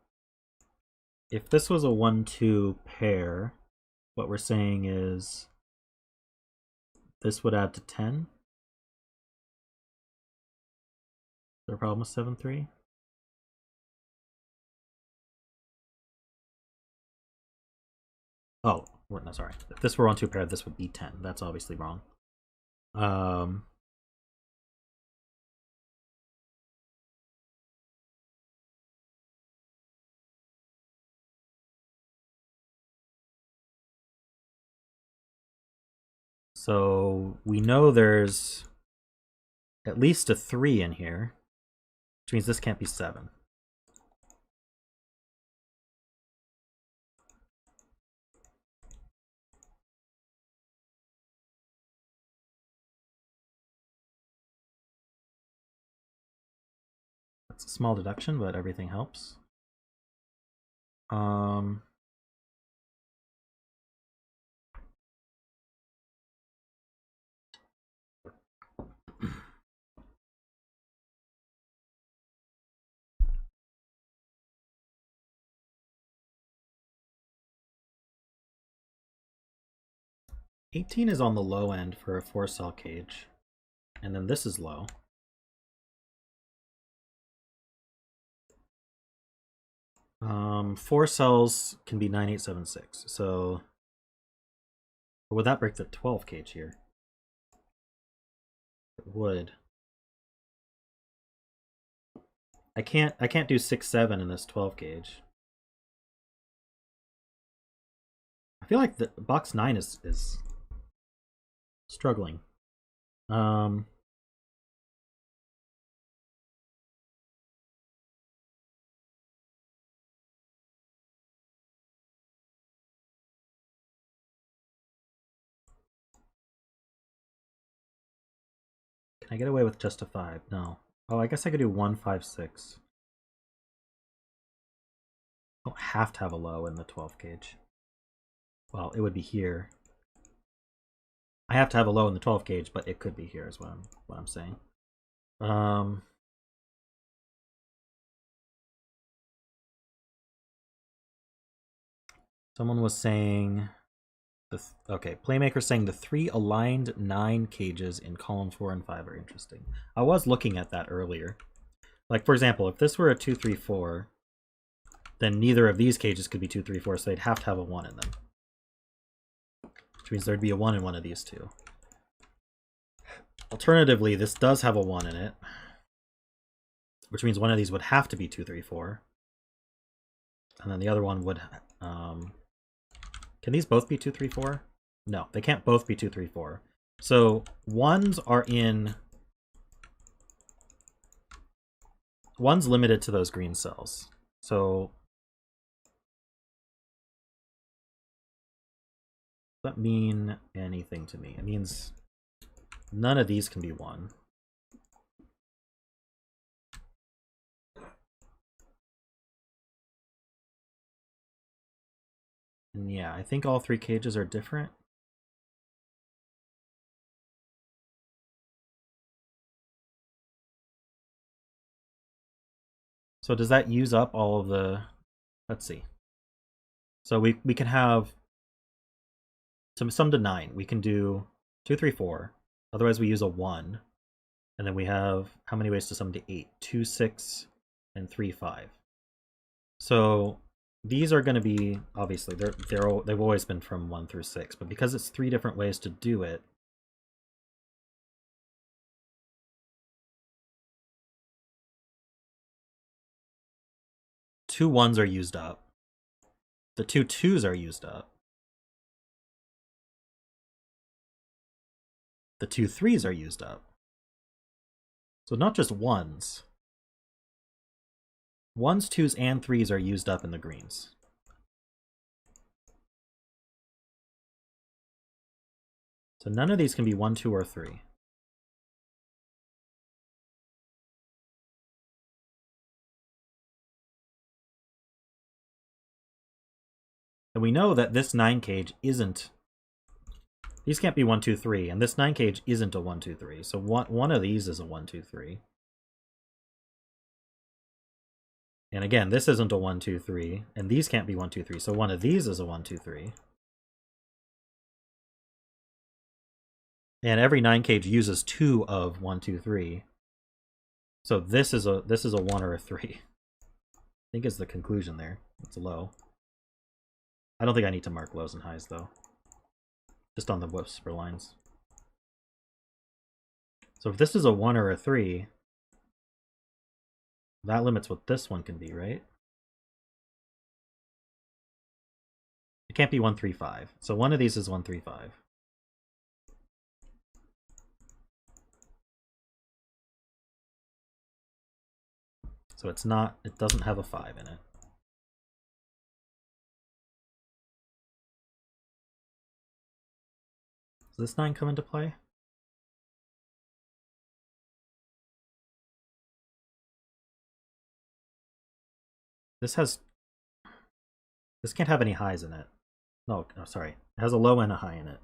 if this was a 1, 2 pair, what we're saying is this would add to 10. Is there a problem with 7, 3? Oh, no, sorry. If this were 1, 2 pair, this would be 10. That's obviously wrong. So we know there's at least a 3 in here, which means this can't be 7. That's a small deduction, but everything helps. 18 is on the low end for a 4-cell cage, and then this is low. Four cells can be 9, 8, 7, 6. So would that break the 12 cage here? It would. I can't do 6, 7 in this 12 gauge. I feel like the box 9 is struggling. Can I get away with just a 5? No. Oh, I guess I could do 1, 5, 6. I don't have to have a low in the 12 gauge. Well, it would be here. I have to have a low in the 12 gauge, but it could be here is what I'm saying. Someone was saying, okay, Playmaker saying the 3 aligned 9 cages in column 4 and 5 are interesting. I was looking at that earlier. Like, for example, if this were a 2, 3, 4, then neither of these cages could be 2, 3, 4, so they'd have to have a 1 in them. which means there'd be a 1 in one of these two. Alternatively, this does have a 1 in it, which means one of these would have to be 2, 3, 4. And then the other one would... can these both be 2, 3, 4? No, they can't both be 2, 3, 4. So 1s are in... 1's limited to those green cells. So... does that mean anything to me? It means none of these can be 1. And yeah, I think all 3 cages are different. So does that use up all of the... let's see. So we can have sum to 9. We can do 2, 3, 4. Otherwise we use a 1. And then we have how many ways to sum to 8? 2, 6, and 3, 5. So these are going to be, obviously, they've always been from 1 through 6, but because it's 3 different ways to do it, two 1s are used up. The 2 2s are used up. The 2 3s are used up. So not just 1s. 1s, 2s, and 3s are used up in the greens. So none of these can be 1, 2, or 3. And we know that this 9 cage isn't... these can't be 1, 2, 3, and this 9 cage isn't a 1, 2, 3. So one of these is a 1, 2, 3. And again, this isn't a 1, 2, 3, and these can't be 1, 2, 3. So one of these is a 1, 2, 3. And every 9 cage uses 2 of 1, 2, 3. So this is a 1 or a 3. I think is the conclusion there. It's low. I don't think I need to mark lows and highs though. Just on the whisper lines. So if this is a 1 or a 3, that limits what this one can be, right? It can't be 1, 3, 5. So one of these is 1, 3, 5. So it's not, it doesn't have a 5 in it. Does this 9 come into play? This can't have any highs in it. No, sorry. It has a low and a high in it.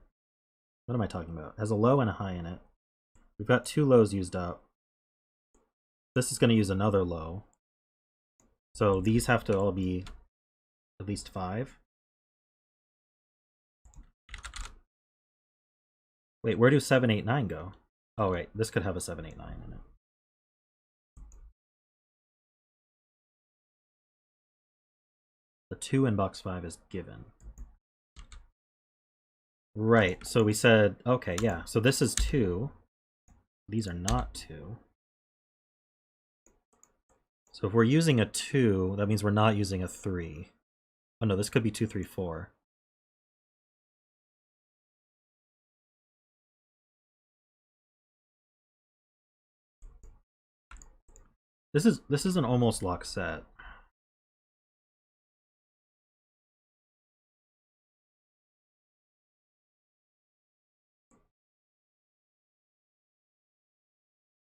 What am I talking about? It has a low and a high in it. We've got 2 lows used up. This is going to use another low. So these have to all be at least 5. Wait, where do 7, 8, 9 go? Oh, right. This could have a 7, 8, 9 in it. The 2 in box 5 is given. Right, so we said, okay, yeah, so this is 2. These are not 2. So if we're using a 2, that means we're not using a 3. Oh no, this could be 2, 3, 4. This is an almost lock set.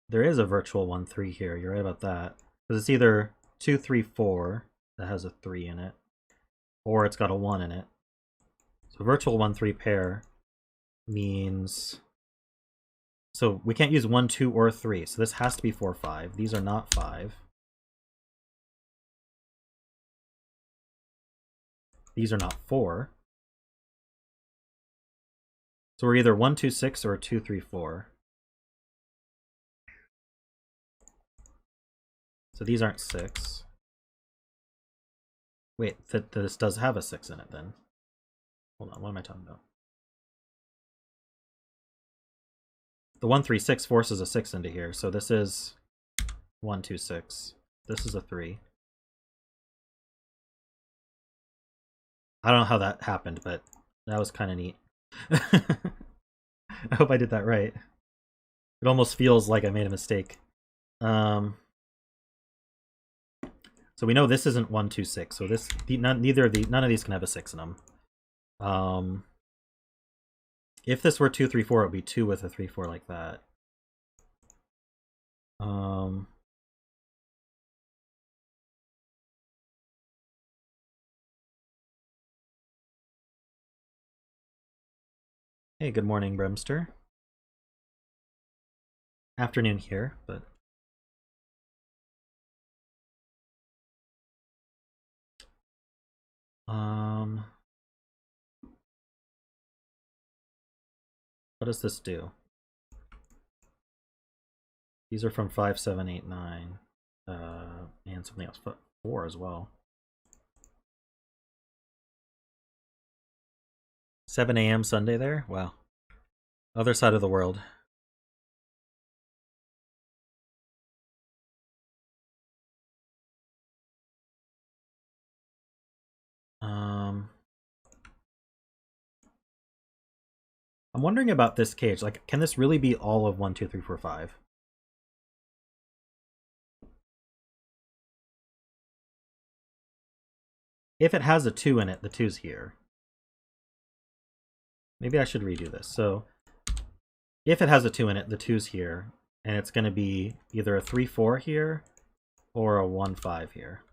There is a virtual 1, 3 here. You're right about that. Because it's either 2, 3, 4 that has a 3 in it, or it's got a 1 in it. So virtual 1, 3 pair means... so we can't use 1, 2, or 3. So this has to be 4, 5. These are not 5. These are not 4. So we're either 1, 2, 6 or 2, 3, 4. So these aren't 6. Wait, this does have a 6 in it then. Hold on, what am I talking about? The 1, 3, 6 forces a 6 into here, so this is 1, 2, 6. This is a 3. I don't know how that happened, but that was kind of neat. I hope I did that right. It almost feels like I made a mistake. So we know this isn't 1, 2, 6. So this none of these can have a 6 in them. If this were 2, 3, 4, it would be 2 with a 3, 4 like that. Hey, good morning, Brimster. Afternoon here, but what does this do? These are from 5, 7, 8, 9, and something else, 4 as well. 7 a.m. Sunday there? Wow. Other side of the world. I'm wondering about this cage. Like, can this really be all of 1, 2, 3, 4, 5? If it has a 2 in it, the 2's here. Maybe I should redo this. So, if it has a 2 in it, the 2's here. And it's going to be either a 3, 4 here or a 1, 5 here.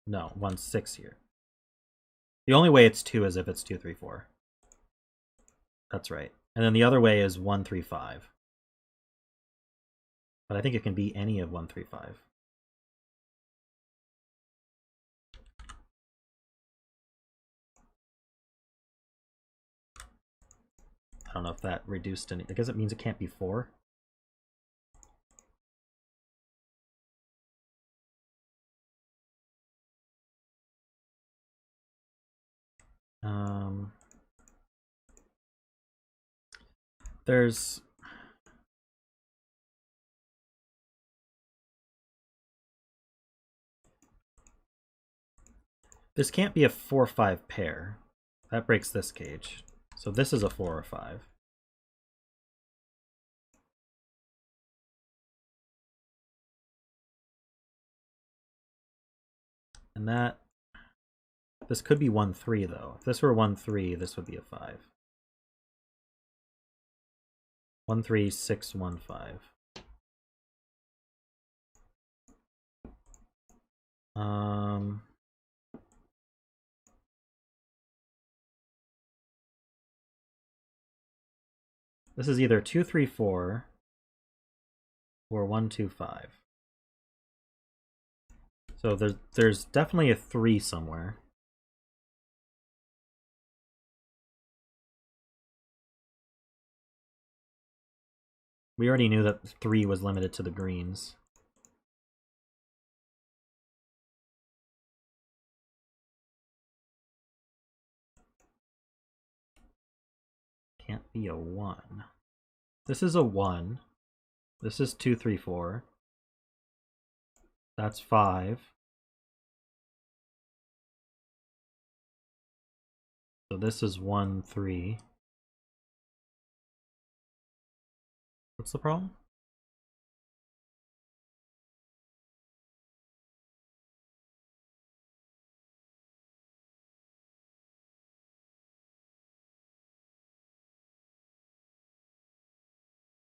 No, 1, 6 here. The only way it's 2 is if it's 2, 3, 4. That's right. And then the other way is 1, 3, 5. But I think it can be any of 1, 3, 5. I don't know if that reduced any. I guess it means it can't be 4. There's this can't be a 4-5 pair. That breaks this cage. So this is a 4 or 5. And that this could be 1, 3 though. If this were 1, 3, this would be a 5. 1, 3, 6, 1, 5. This is either 2, 3, 4 or 1, 2, 5. So there's definitely a 3 somewhere. We already knew that 3 was limited to the greens. Can't be a 1. This is a 1. This is 2, 3, 4. That's 5. So this is 1, 3. What's the problem?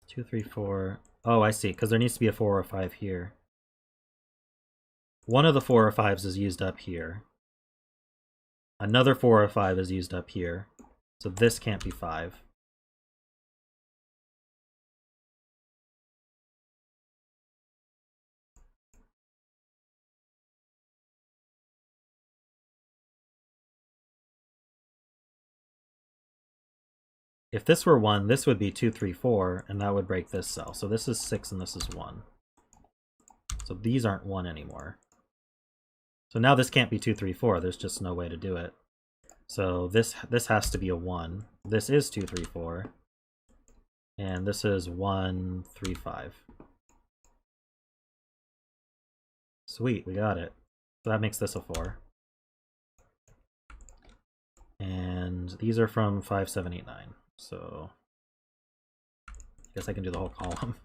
Two, 3, 4. Oh, I see, because there needs to be a 4 or 5 here. One of the 4 or 5s is used up here. Another 4 or 5 is used up here. So this can't be 5. If this were 1, this would be 2, 3, 4, and that would break this cell. So this is 6 and this is 1. So these aren't 1 anymore. So now this can't be 2, 3, 4. There's just no way to do it. So this has to be a 1. This is 2, 3, 4. And this is 1, 3, 5. Sweet, we got it. So that makes this a 4. And these are from 5, 7, 8, 9. So I guess I can do the whole column.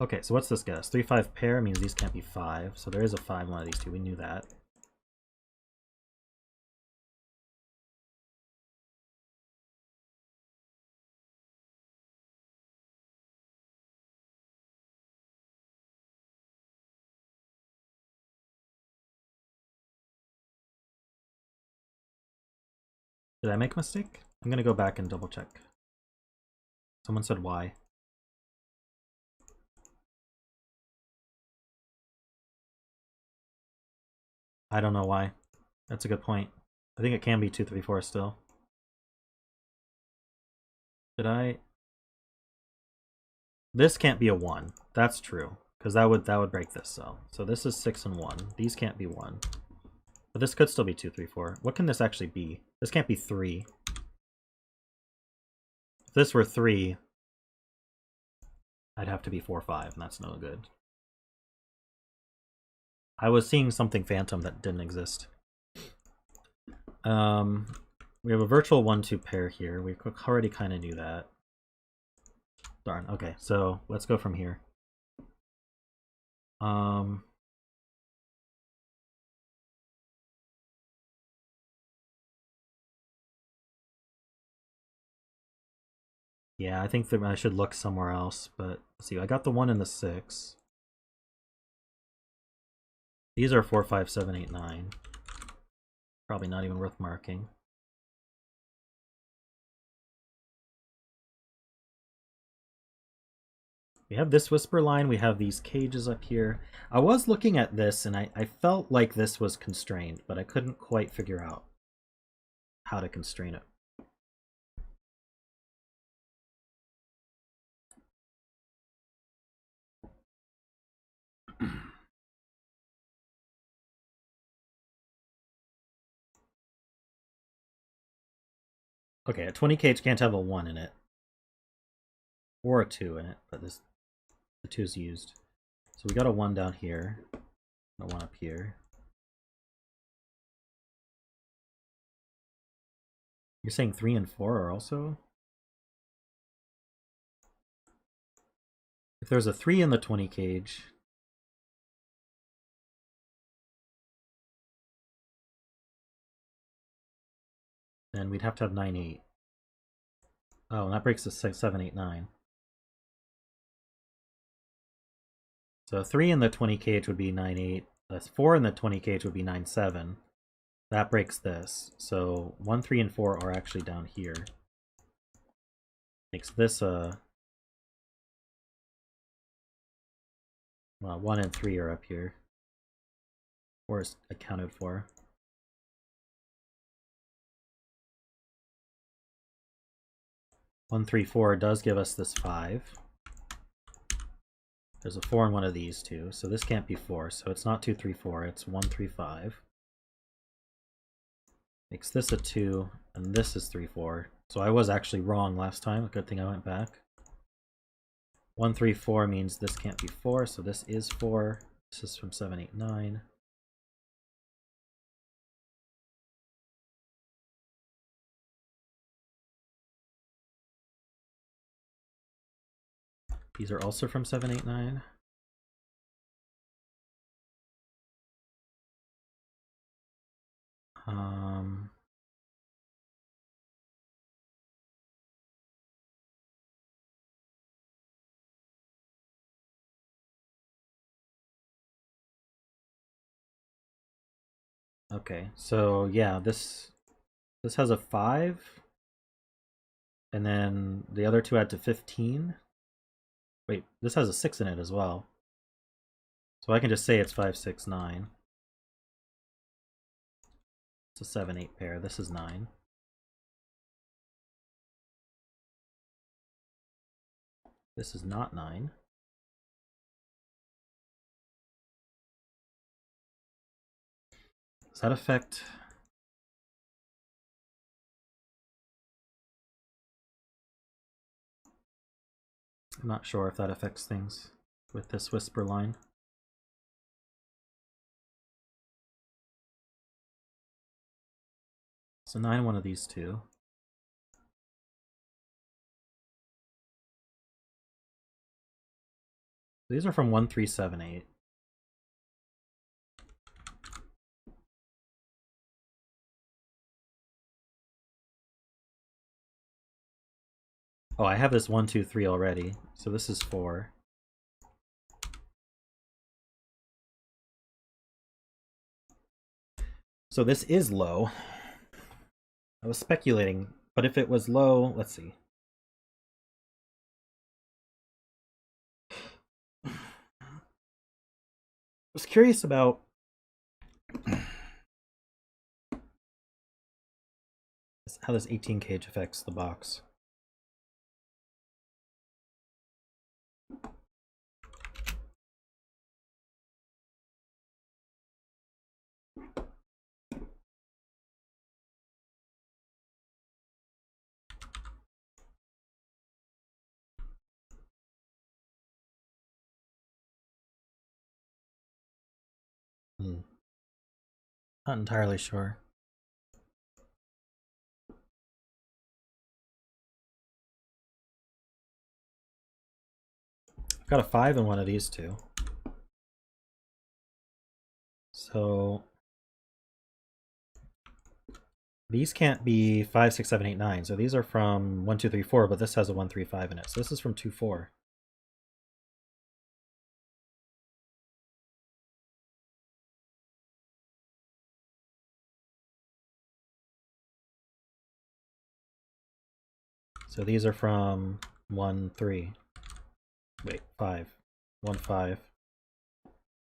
Okay, so what's this guess? 3, 5 pair means these can't be 5. So there is a 5 in one of these two. We knew that. Did I make a mistake? I'm gonna go back and double check. Someone said why. I don't know why. That's a good point. I think it can be 2, 3, 4 still. Did I? This can't be a 1. That's true. Because that would break this cell. So this is 6 and 1. These can't be 1. But this could still be 2, 3, 4. What can this actually be? This can't be 3. If this were 3, I'd have to be 4, 5, and that's no good. I was seeing something phantom that didn't exist. We have a virtual 1-2 pair here. We already kind of knew that. Darn. Okay, so let's go from here. Yeah, I think that I should look somewhere else, but let's see. I got the 1 and the 6. These are 4, 5, 7, 8, 9. Probably not even worth marking. We have this whisper line, we have these cages up here. I was looking at this and I felt like this was constrained, but I couldn't quite figure out how to constrain it. Okay, a 20 cage can't have a 1 in it. Or a 2 in it, but the 2 is used. So we got a 1 down here, and a 1 up here. You're saying 3 and 4 are also? If there's a 3 in the 20 cage, then we'd have to have 9, 8. Oh, and that breaks the 6, 7, 8, 9. So 3 in the 20 cage would be 9, 8. 4 in the 20 cage would be 9, 7. That breaks this. So 1, 3, and 4 are actually down here. Makes this a... Well, 1 and 3 are up here. 4 is accounted for. One, 3, 4 does give us this 5. There's a 4 in one of these two, so this can't be 4. So it's not 2, 3, 4. It's 1, 3, 5. Makes this a 2, and this is 3, 4. So I was actually wrong last time. Good thing I went back. 1, 3, 4 means this can't be 4, so this is 4. This is from 7, 8, 9. These are also from 7, 8, 9. Okay, so yeah, this has a 5, and then the other two add to 15. Wait, this has a 6 in it as well. So I can just say it's 5, 6, 9. It's a 7, 8 pair. This is 9. This is not 9. Does that affect... I'm not sure if that affects things with this whisper line. So 9 one of these two. These are from 1378. Oh, I have this 1 2 3 already, so this is 4. So this is low. I was speculating, but if it was low, let's see. I was curious about how this 18 cage affects the box. Not entirely sure. I've got a 5 in one of these two. So these can't be 5, 6, 7, 8, 9. So these are from 1, 2, 3, 4, but this has a 1, 3, 5 in it. So this is from 2, 4. So these are from 1, 3. Wait, 5. 1, 5. So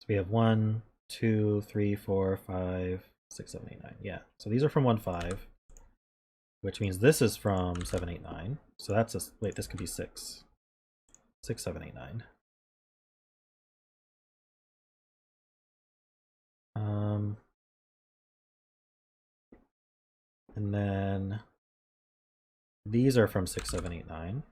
we have 1, 2, 3, 4, 5, 6, 7, 8, 9. Yeah. So these are from 1, 5. Which means this is from 7, 8, 9. So that's a wait, this could be 6. 6, 7, 8, 9. And then these are from 6, 7, 8, 9.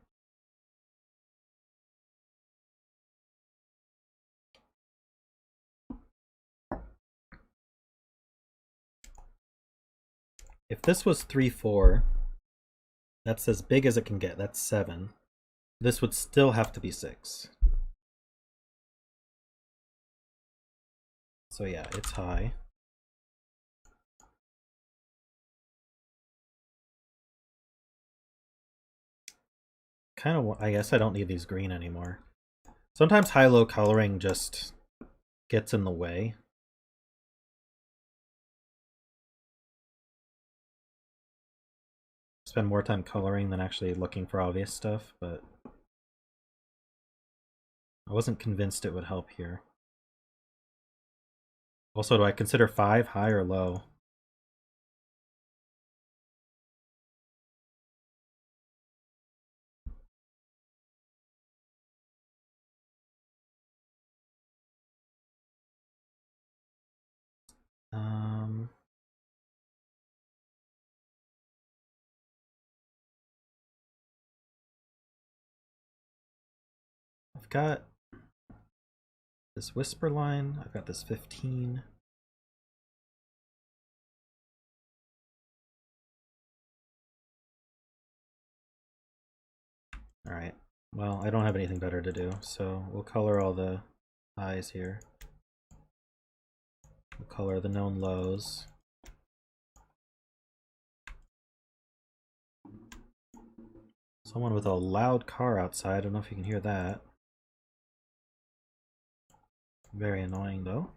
If this was 3, 4, that's as big as it can get. That's 7. This would still have to be 6. So yeah, it's high. Kind of, I guess I don't need these green anymore. Sometimes high-low coloring just gets in the way. Spend more time coloring than actually looking for obvious stuff, but I wasn't convinced it would help here. Also, do I consider 5 high or low? I've got this whisper line. I've got this 15. All right. Well, I don't have anything better to do, so we'll color all the highs here. We'll color the known lows. Someone with a loud car outside. I don't know if you can hear that. Very annoying, though.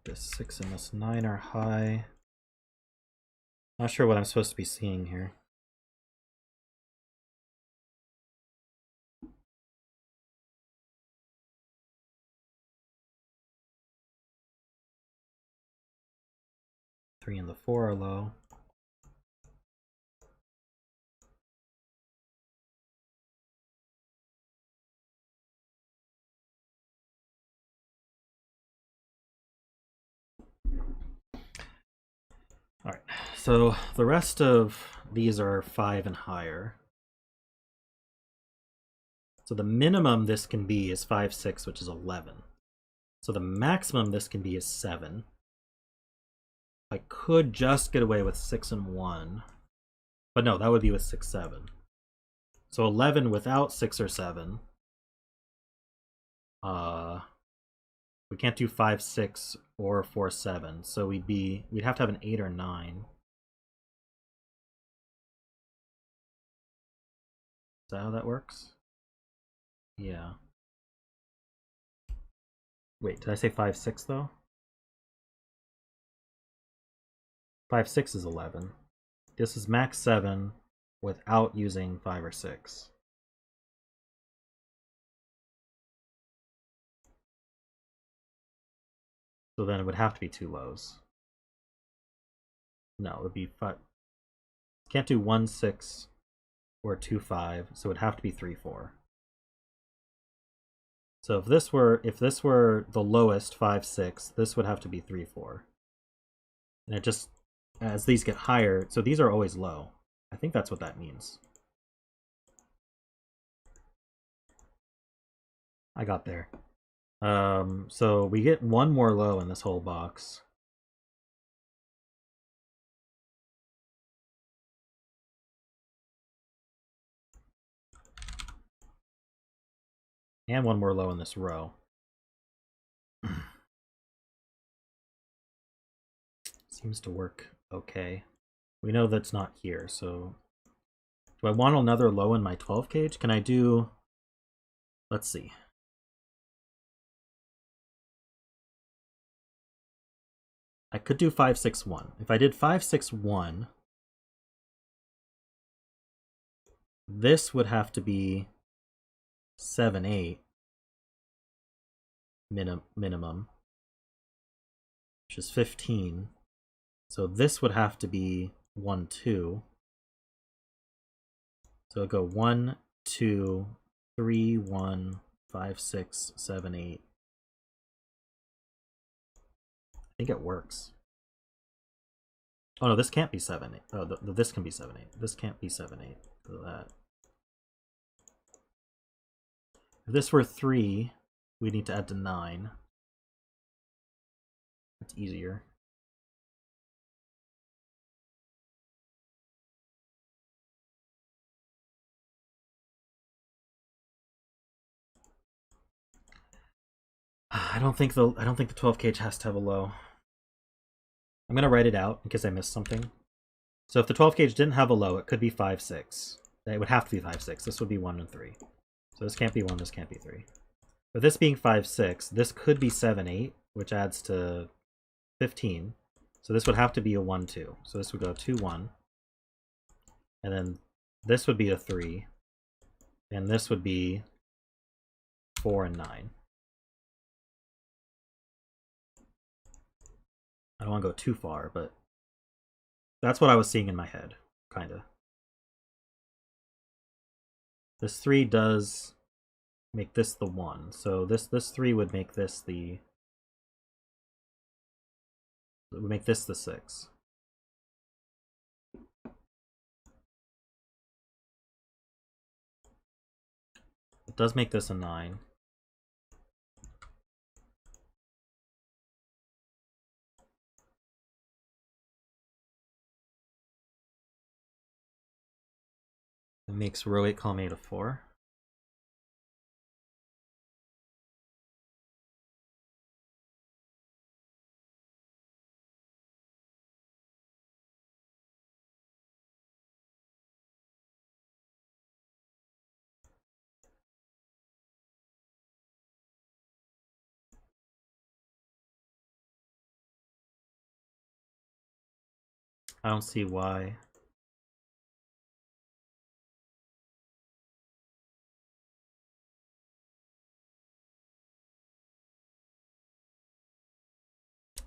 This 6 and this 9 are high. Not sure what I'm supposed to be seeing here. Three and the 4 are low. All right, so the rest of these are 5 and higher. So the minimum this can be is 5, 6, which is 11. So the maximum this can be is 7. I could just get away with 6 and 1. But no, that would be with 6, 7. So 11 without 6 or 7. We can't do 5, 6 or 4, 7. So we'd have to have an 8 or 9. Is that how that works? Yeah. Wait, did I say 5, 6 though? 5, 6 is 11. This is max 7 without using 5 or 6. So then it would have to be 2 lows. No, it would be 5. Can't do 1, 6 or 2, 5, so it would have to be 3, 4. So if this were the lowest 5, 6, this would have to be 3, 4. And it just, as these get higher, so these are always low. I think that's what that means. I got there. So we get one more low in this whole box. And one more low in this row. Seems to work okay. We know that's not here, so... Do I want another low in my 12 cage? Can I do... Let's see. I could do 5, 6, 1. If I did 5, 6, 1, this would have to be 7, 8 minimum, which is 15. So this would have to be 1, 2. So it'll go 1, 2, 3, 1, 5, 6, 7, 8. I think it works. Oh no, this can't be 7, 8. Oh, this can be 7, 8. This can't be 7, 8. So that. If this were 3, we need to add to 9. That's easier. I don't think the 12 cage has to have a low. I'm gonna write it out in case I missed something. So if the 12 cage didn't have a low, it could be 5, 6. It would have to be 5, 6. This would be 1 and 3. So this can't be 1, this can't be 3. But this being 5, 6, this could be 7, 8, which adds to 15. So this would have to be a 1, 2. So this would go 2, 1. And then this would be a 3. And this would be 4 and 9. I don't want to go too far, but that's what I was seeing in my head, kind of. This 3 does make this the 1. So this 3 would make this the... It would make this the 6. It does make this a 9. It makes row 8 column 8 a 4. I don't see why.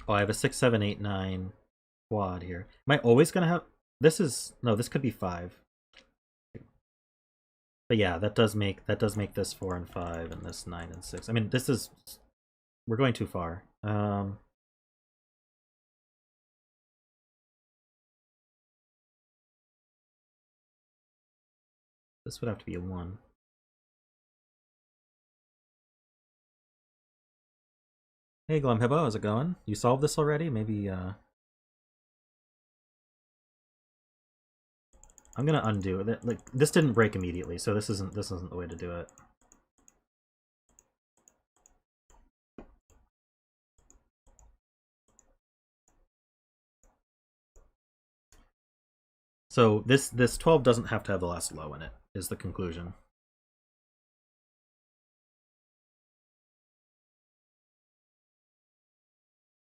Oh, I have a 6, 7, 8, 9 quad here. Am I always gonna have... This is... No, this could be 5. But yeah, that does make this 4 and 5 and this 9 and 6. I mean, this is... We're going too far. This would have to be a 1. Hey Glumhibbo, how's it going? You solved this already? Maybe, I'm gonna undo it. Like, this didn't break immediately, so this isn't the way to do it. So this 12 doesn't have to have the last low in it, is the conclusion.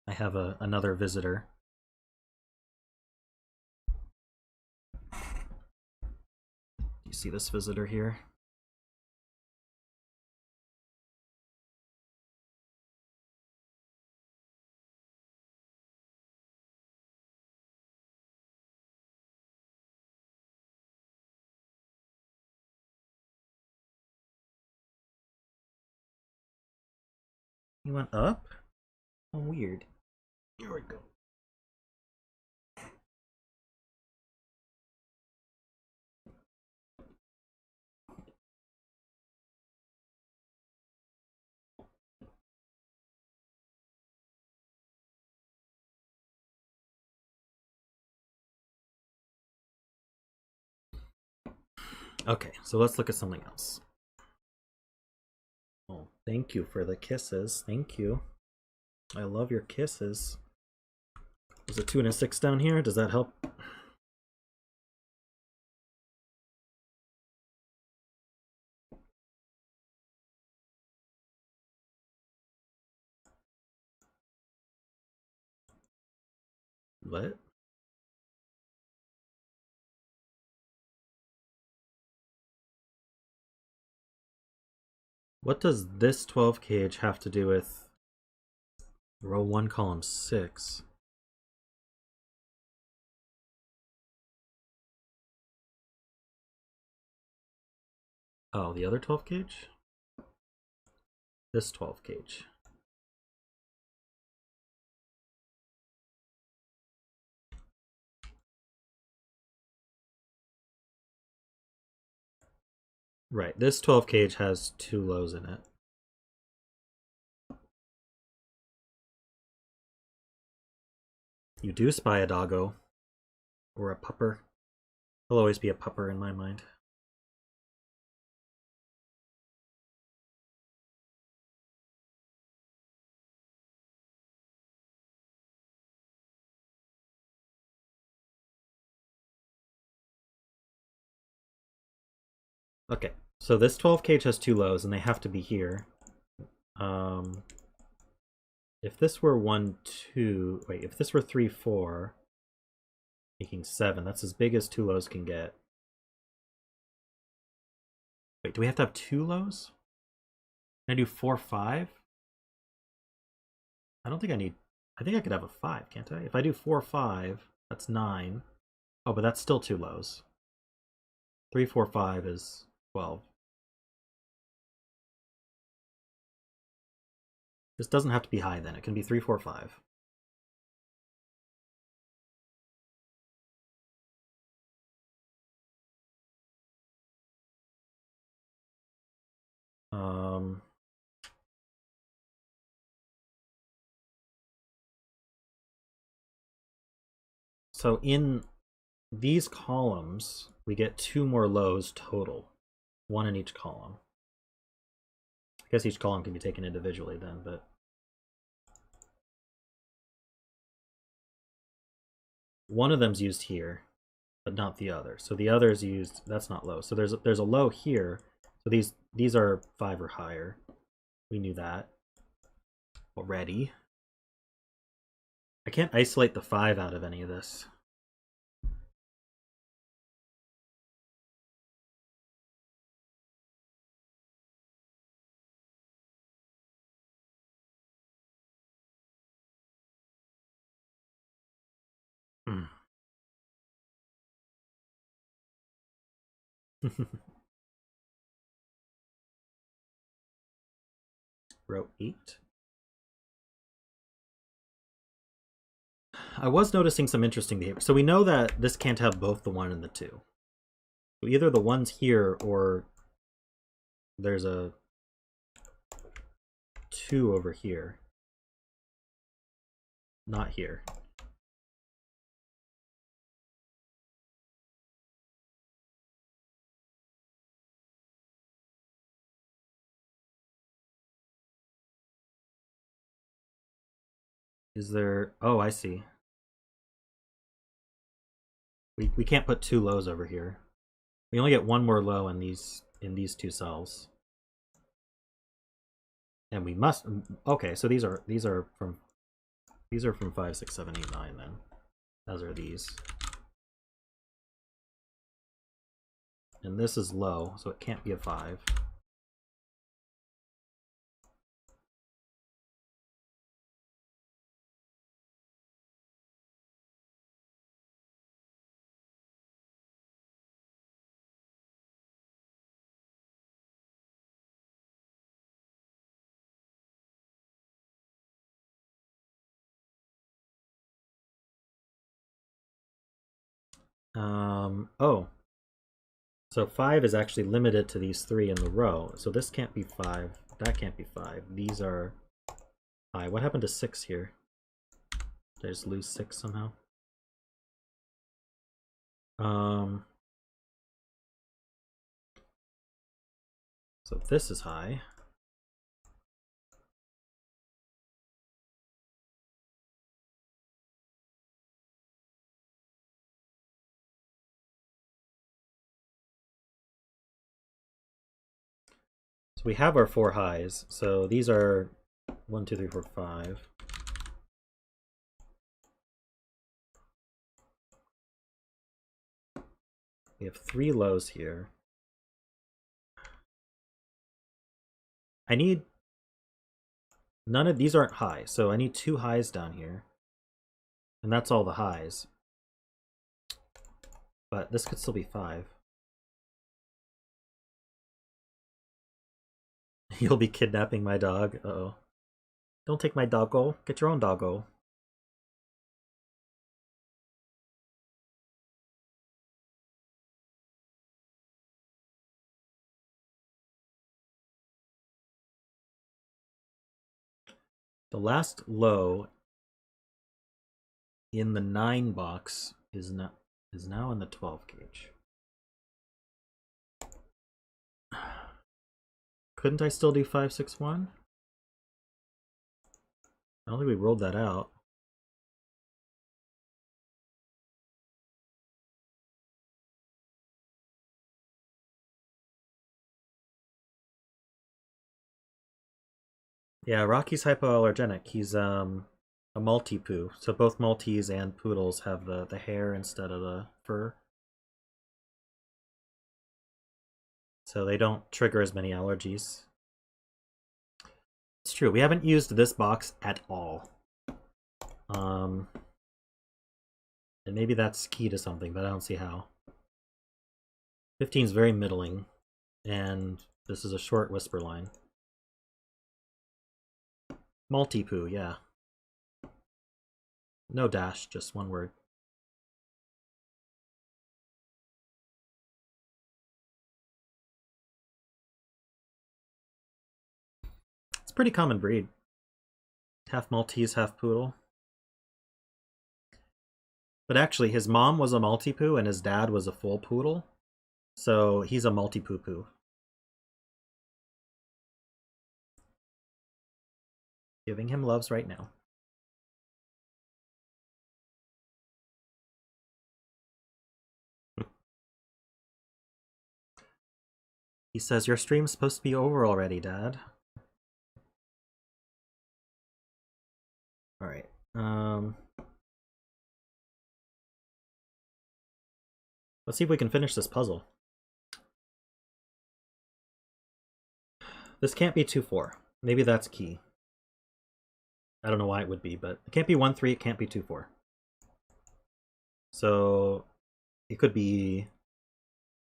I have another visitor. Do you see this visitor here? He went up? Oh, weird. Here we go. Okay, so let's look at something else. Oh, thank you for the kisses. Thank you. I love your kisses. There's a 2 and a 6 down here. Does that help? What? What does this 12 cage have to do with row 1, column 6? Oh, the other 12 cage? This 12 cage. Right, this 12 cage has 2 lows in it. You do spy a doggo. Or a pupper. He'll always be a pupper in my mind. Okay, so this 12 cage has 2 lows and they have to be here. If this were 1, 2, wait, if this were 3, 4, making 7, that's as big as 2 lows can get. Wait, do we have to have 2 lows? Can I do 4, 5? I don't think I need, I think I could have a 5, can't I? If I do 4, 5, that's 9. Oh, but that's still 2 lows. 3, 4, 5 is 12. This doesn't have to be high then. It can be 3, 4, 5. So in these columns, we get 2 more lows total. 1 in each column. I guess each column can be taken individually then, but one of them's used here, but not the other. So the other is used, that's not low. So there's a low here. So these are 5 or higher. We knew that already. I can't isolate the 5 out of any of this. Row 8. I was noticing some interesting behavior. So we know that this can't have both the 1 and the 2. So either the one's here or there's a 2 over here. Not here. Is there... Oh, I see. We can't put 2 lows over here. We only get 1 more low in these 2 cells. And we must... Okay, so these are from 5, 6, 7, 8, 9 then. As are these. And this is low, so it can't be a 5. Oh. So 5 is actually limited to these 3 in the row. So this can't be 5. That can't be 5. These are high. What happened to 6 here? Did I just lose 6 somehow? So this is high. So we have our 4 highs. So these are 1, 2, 3, 4, 5. We have 3 lows here. I need... None of these aren't high, so I need 2 highs down here. And that's all the highs. But this could still be 5. You'll be kidnapping my dog. Uh-oh. Don't take my doggo. Get your own doggo. The last low in the 9 box is now in the 12 gauge. Couldn't I still do 5, 6, 1? I don't think we rolled that out. Yeah, Rocky's hypoallergenic. He's a multi-poo. So both Maltese and Poodles have the hair instead of the fur. So they don't trigger as many allergies. It's true, we haven't used this box at all. And maybe that's key to something, but I don't see how. 15 is very middling, and this is a short whisper line. Multi-poo, yeah. No dash, just one word. It's a pretty common breed. Half Maltese, half Poodle. But actually, his mom was a multi-poo and his dad was a full Poodle. So he's a multi-poo-poo. Giving him loves right now. He says, your stream's supposed to be over already, Dad. Alright. Let's see if we can finish this puzzle. This can't be 2-4. Maybe that's key. I don't know why it would be, but it can't be 1-3, it can't be 2-4. So it could be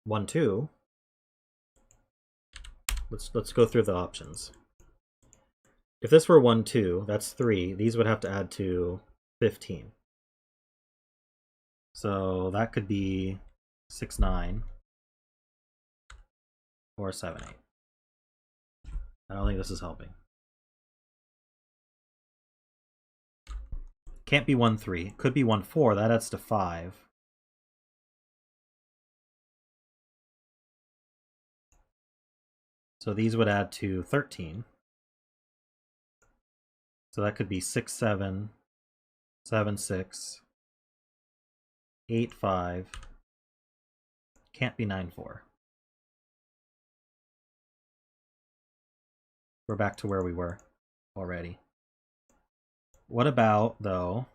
1-2. Let's go through the options. If this were 1-2, that's 3. These would have to add to 15. So that could be 6-9. or 7, 8. I don't think this is helping. Can't be 1, 3. Could be 1, 4. That adds to 5. So these would add to 13. So that could be 6, 7, 7, 6, 8, 5. Can't be 9, 4. We're back to where we were already. What about, though,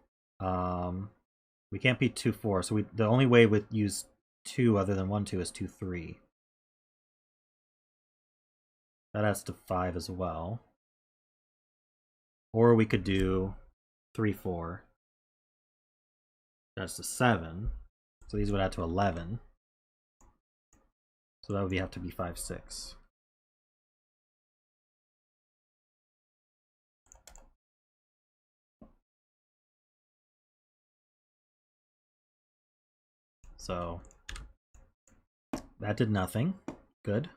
we can't be 2, 4. So the only way we use 2 other than 1, 2 is 2, 3. That adds to 5 as well. Or we could do 3, 4. That's to 7. So these would add to 11. So that would have to be 5, 6. So that did nothing. Good.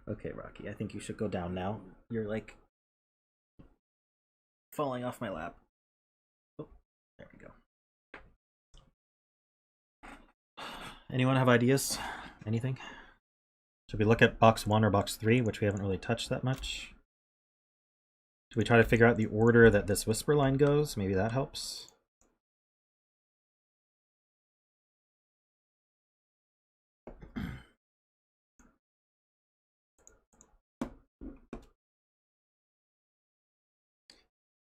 Okay, Rocky, I think you should go down now. You're like falling off my lap. Oh, there we go. Anyone have ideas? Anything? Should we look at box 1 or box 3, which we haven't really touched that much? Should we try to figure out the order that this whisper line goes? Maybe that helps.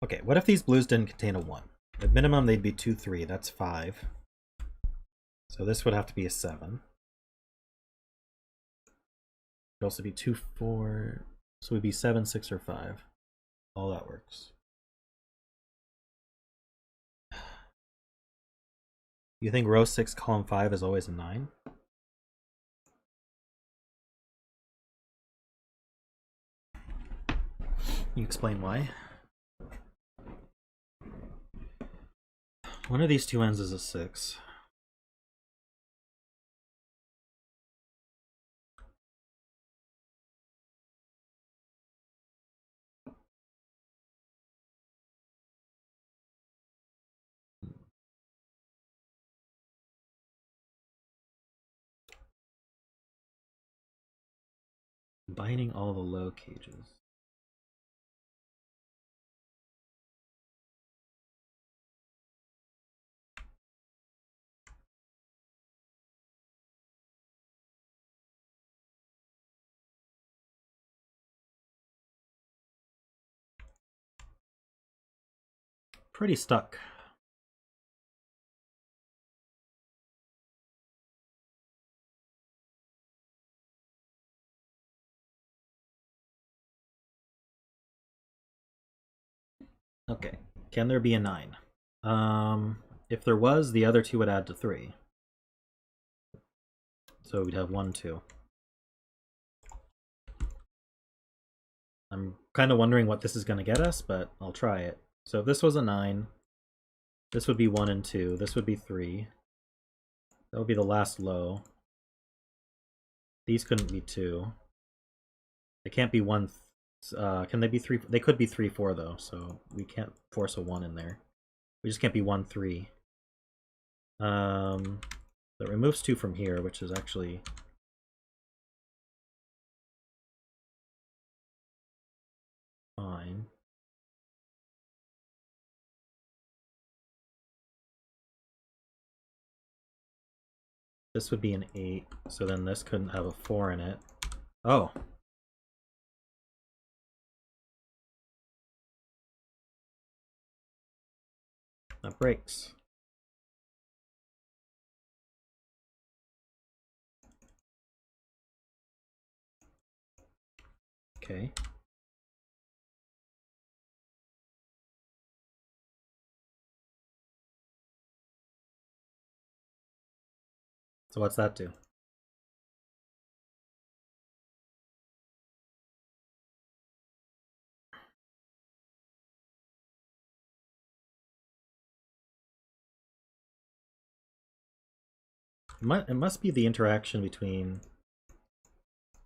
Okay, what if these blues didn't contain a 1? At minimum, they'd be 2, 3. That's 5. So this would have to be a 7. It could also be 2, 4. So it would be 7, 6, or 5. All that works. You think row 6, column 5 is always a 9? You explain why? One of these two ends is a 6. Combining all the low cages. Pretty stuck. Okay, can there be a 9? If there was, the other two would add to 3. So we'd have 1, 2. I'm kind of wondering what this is going to get us, but I'll try it. So if this was a 9, this would be 1 and 2. This would be 3. That would be the last low. These couldn't be 2. They can't be 1. Can they be 3? They could be 3, 4 though, so we can't force a 1 in there. We just can't be 1, 3. That removes 2 from here, which is actually fine. This would be an 8, so then this couldn't have a 4 in it. Oh. That breaks. Okay. So what's that do? It must be the interaction between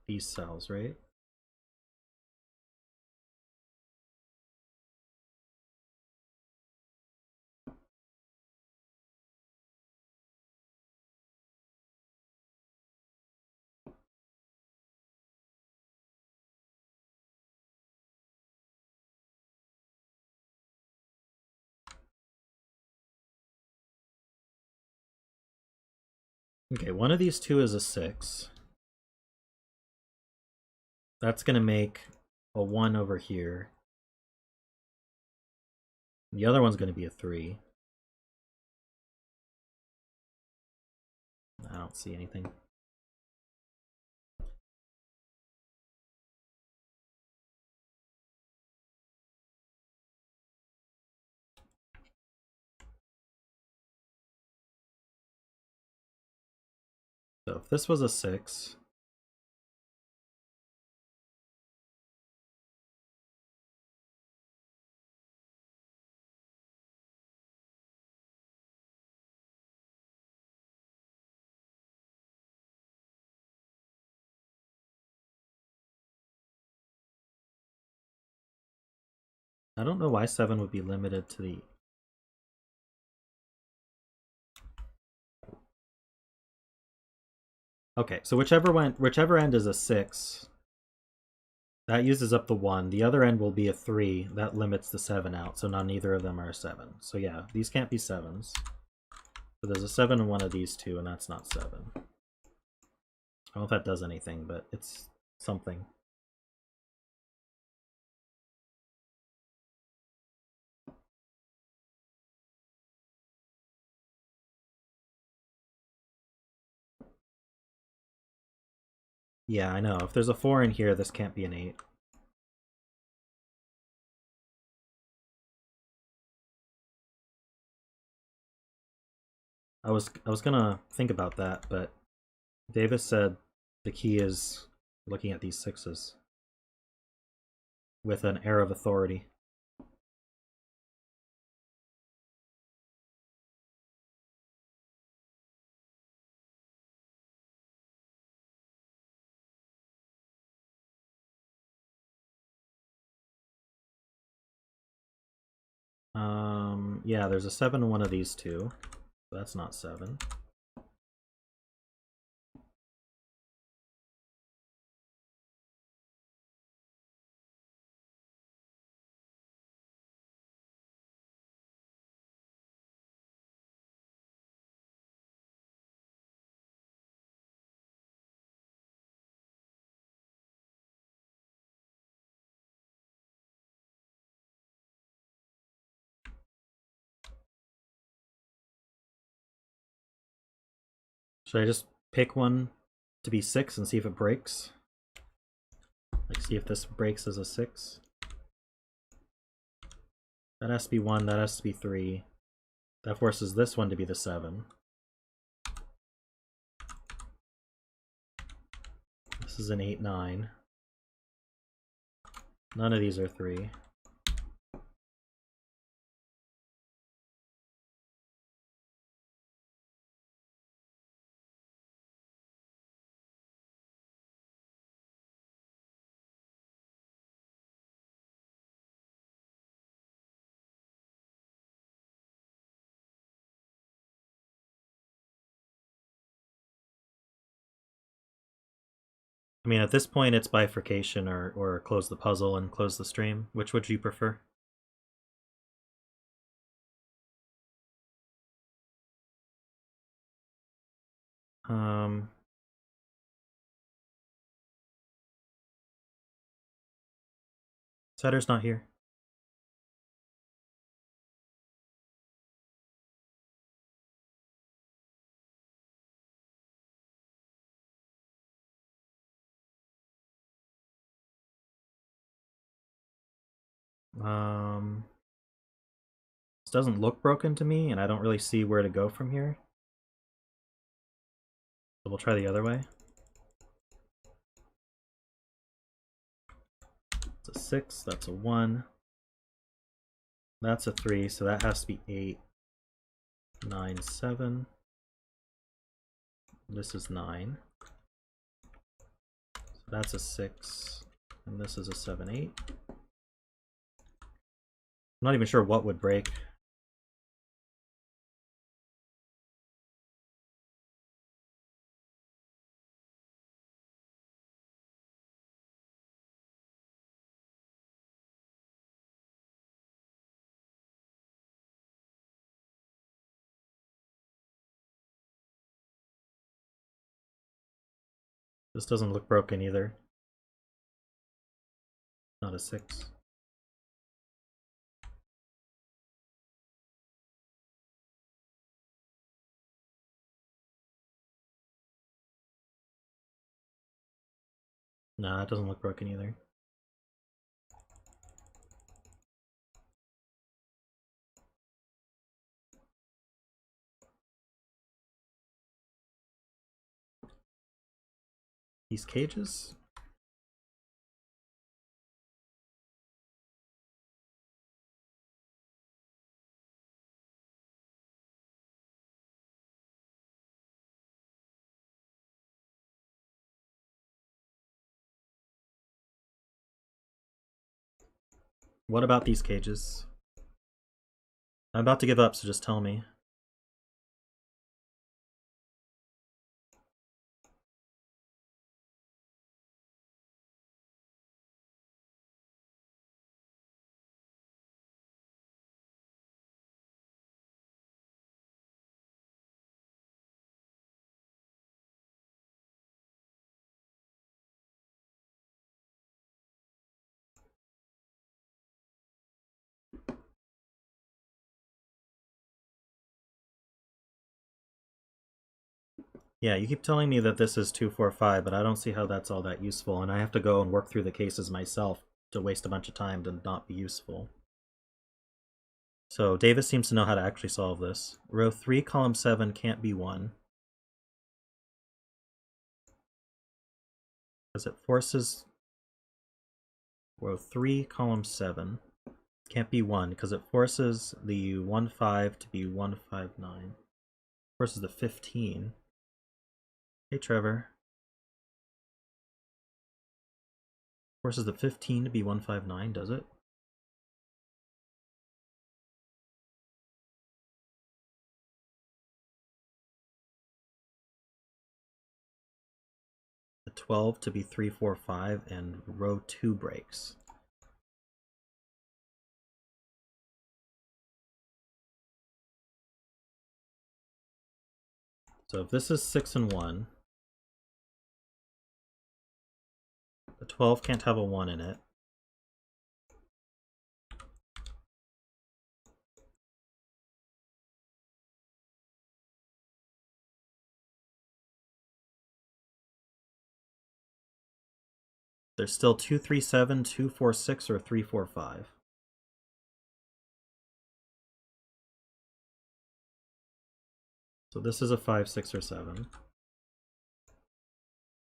these cells, right? Okay, one of these two is a 6. That's going to make a 1 over here. The other one's going to be a 3. I don't see anything. So if this was a 6, I don't know why 7 would be limited to the... Okay, so whichever end is a 6, that uses up the 1. The other end will be a 3. That limits the 7 out, so not neither of them are a 7. So yeah, these can't be 7s. So there's a 7 in one of these two, and that's not 7. I don't know if that does anything, but it's something. Yeah, I know. If there's a 4 in here, this can't be an 8. I was gonna think about that, but Davis said the key is looking at these 6s with an air of authority. Yeah, there's a 7 in one of these two. So that's not 7. Should I just pick one to be 6 and see if it breaks? Like, see if this breaks as a 6? That has to be 1, that has to be 3. That forces this one to be the 7. This is an 8, 9. None of these are 3. I mean, at this point, it's bifurcation or close the puzzle and close the stream. Which would you prefer? Setter's not here. This doesn't look broken to me, and I don't really see where to go from here. So we'll try the other way. It's a 6, that's a 1. That's a 3, so that has to be 8, 9, 7. This is 9. So that's a 6. And this is a 7, 8. I'm not even sure what would break. This doesn't look broken either. Not a 6. No, it doesn't look broken either. These cages? What about these cages? I'm about to give up, so just tell me. Yeah, you keep telling me that this is 2, 4, 5, but I don't see how that's all that useful, and I have to go and work through the cases myself to waste a bunch of time to not be useful. So Davis seems to know how to actually solve this. Row 3, column 7 can't be 1. Because it forces row 3, column 7. Can't be 1, because it forces the 1, 5 to be 1, 5, 9. Forces the 15. Hey, Trevor. Forces the 15 to be 159, does it? The 12 to be 3, 4, 5, and row 2 breaks. So if this is 6 and 1, the 12 can't have a 1 in it. There's still 2, 3, 7, 2, 4, 6, or 3, 4, 5. So this is a 5, 6, or 7.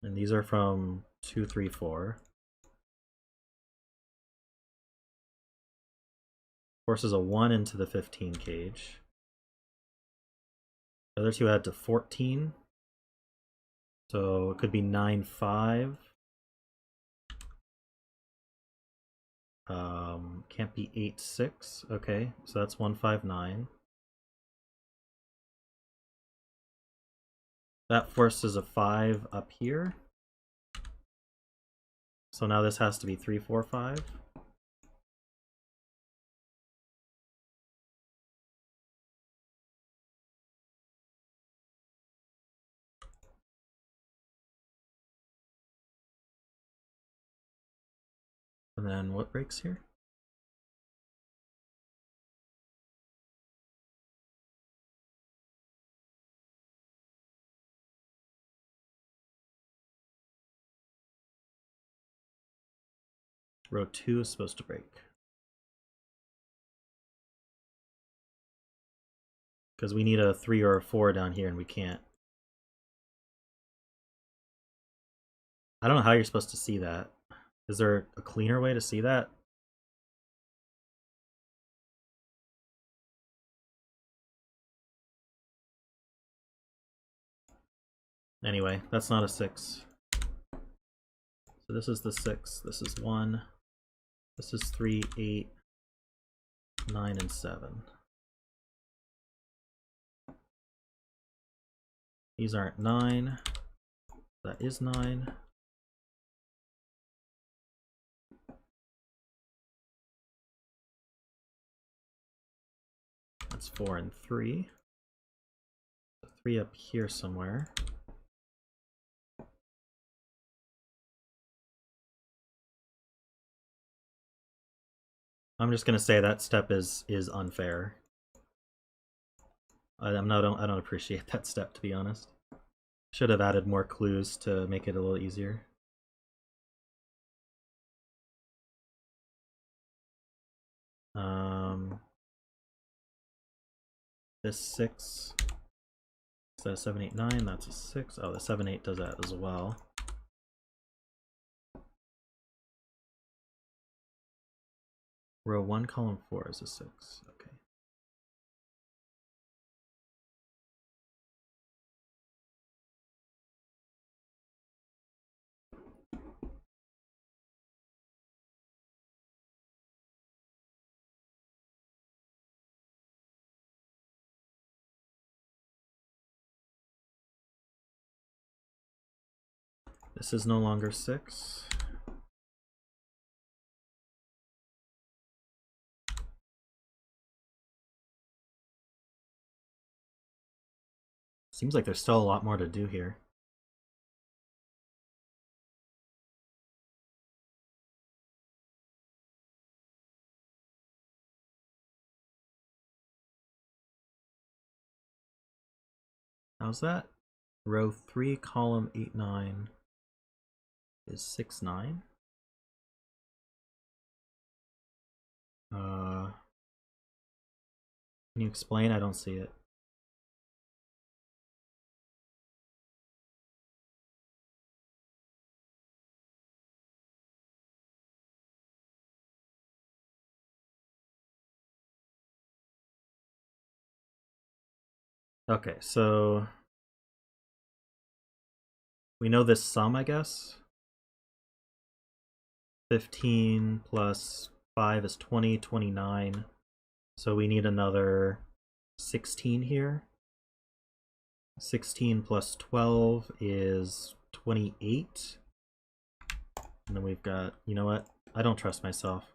And these are from 2, 3, 4. Forces a 1 into the 15 cage. The other two add to 14. So it could be 9, 5. Can't be 8, 6. Okay, so that's 1, 5, 9. That forces a 5 up here. So now this has to be 3, 4, 5. And then what breaks here? Row 2 is supposed to break. Because we need a 3 or a 4 down here and we can't. I don't know how you're supposed to see that. Is there a cleaner way to see that? Anyway, that's not a 6. So this is the 6, this is 1, this is 3, 8, 9, and 7. These aren't 9. That is 9. That's 4 and 3. 3 up here somewhere. I'm just gonna say that step is unfair. I don't appreciate that step, to be honest. Should have added more clues to make it a little easier. This 6 instead of 7, 8, 9, that's a 6. Oh, the 7, 8 does that as well. Row 1, column 4 is a 6. Okay. This is no longer 6. Seems like there's still a lot more to do here. How's that? Row 3, column 8, 9 is 6, 9. Can you explain? I don't see it. Okay, so we know this sum, I guess. 15 plus 5 is 20, 29. So we need another 16 here. 16 plus 12 is 28. And then we've got, you know what? I don't trust myself.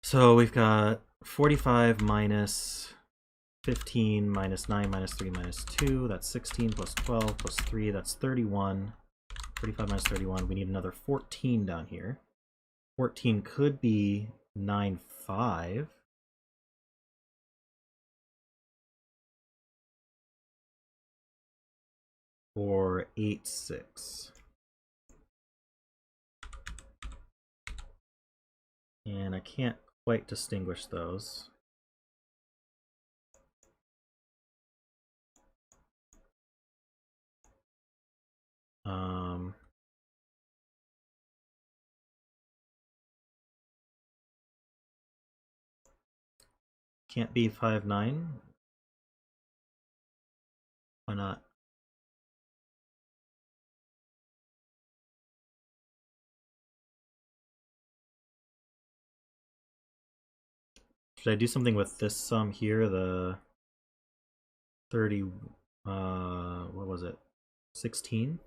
So we've got 45 minus 15 minus 9 minus 3 minus 2. That's 16 plus 12 plus 3. That's 31. 35 minus 31. We need another 14 down here. 14 could be 9, 5. Or 8, 6. And I can't quite distinguish those. Can't be 5, 9. Why not? Should I do something with this sum here? The 30, what was it? 16?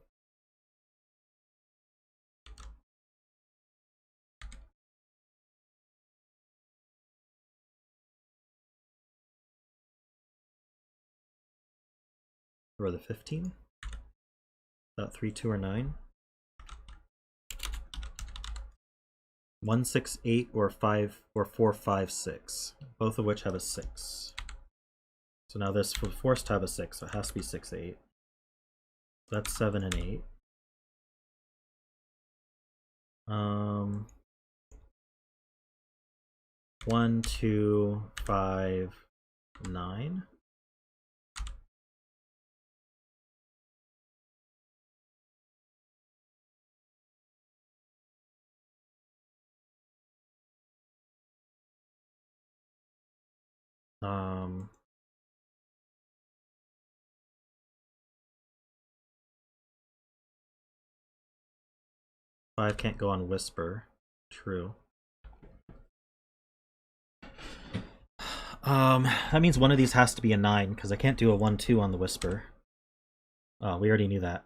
Or the 15? That 3, 2, or 9? 1, 6, 8, or 5, or 4, 5, 6. Both of which have a 6. So now this was forced to have a 6, so it has to be 6, 8. That's 7 and 8. 1, 2, 5, 9. 5 can't go on Whisper. True. That means one of these has to be a 9, because I can't do a 1-2 on the Whisper. Oh, we already knew that.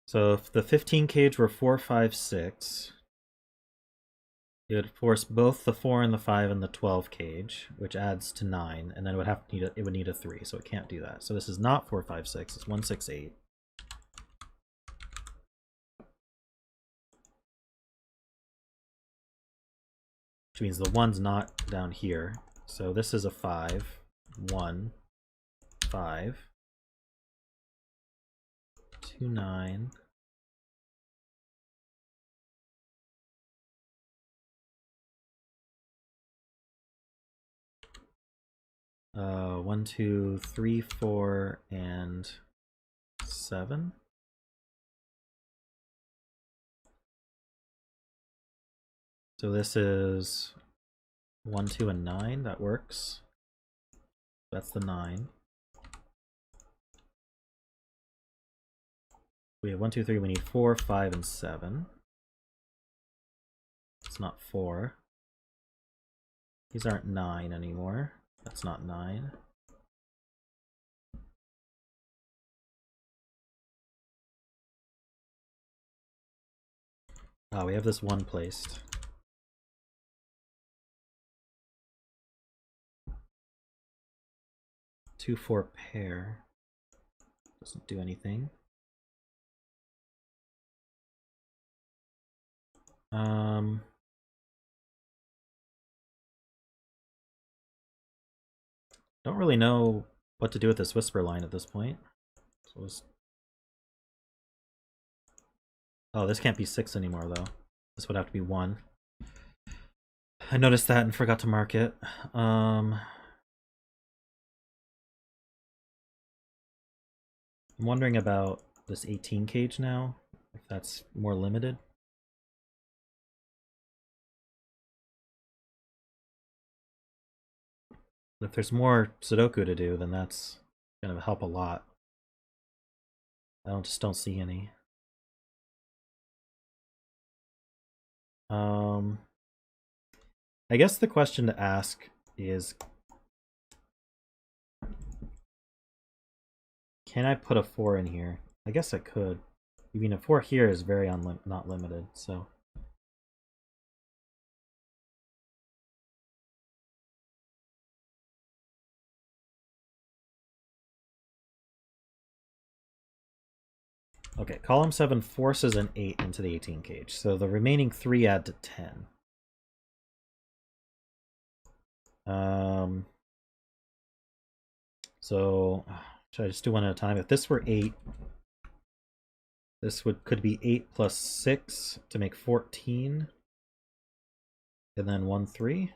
So if the 15 cage were 4, 5, 6, it would force both the 4 and the 5 and the 12 cage, which adds to 9, and then it would need a 3, so it can't do that. So this is not 4, 5, 6, it's 1, 6, 8. Which means the 1's not down here. So this is a 5, 1, 5, 2, 9. 1, 2, 3, 4, and 7. So this is 1, 2, and 9. That works. That's the 9. We have 1, 2, 3. We need 4, 5, and 7. It's not 4. These aren't 9 anymore. That's not 9. Oh, we have this 1 placed. Two, 4 pair. Doesn't do anything. Don't really know what to do with this Whisper line at this point. So oh, this can't be 6 anymore, though. This would have to be 1. I noticed that and forgot to mark it. I'm wondering about this 18 cage now, if that's more limited. If there's more Sudoku to do, then that's gonna help a lot. I just don't see any. I guess the question to ask is, can I put a 4 in here? I guess I could. I mean, a 4 here is very not limited, so. Okay, column 7 forces an 8 into the 18 cage, so the remaining 3 add to 10. So should I just do one at a time? If this were 8, this could be 8 plus 6 to make 14, and then 1, 3.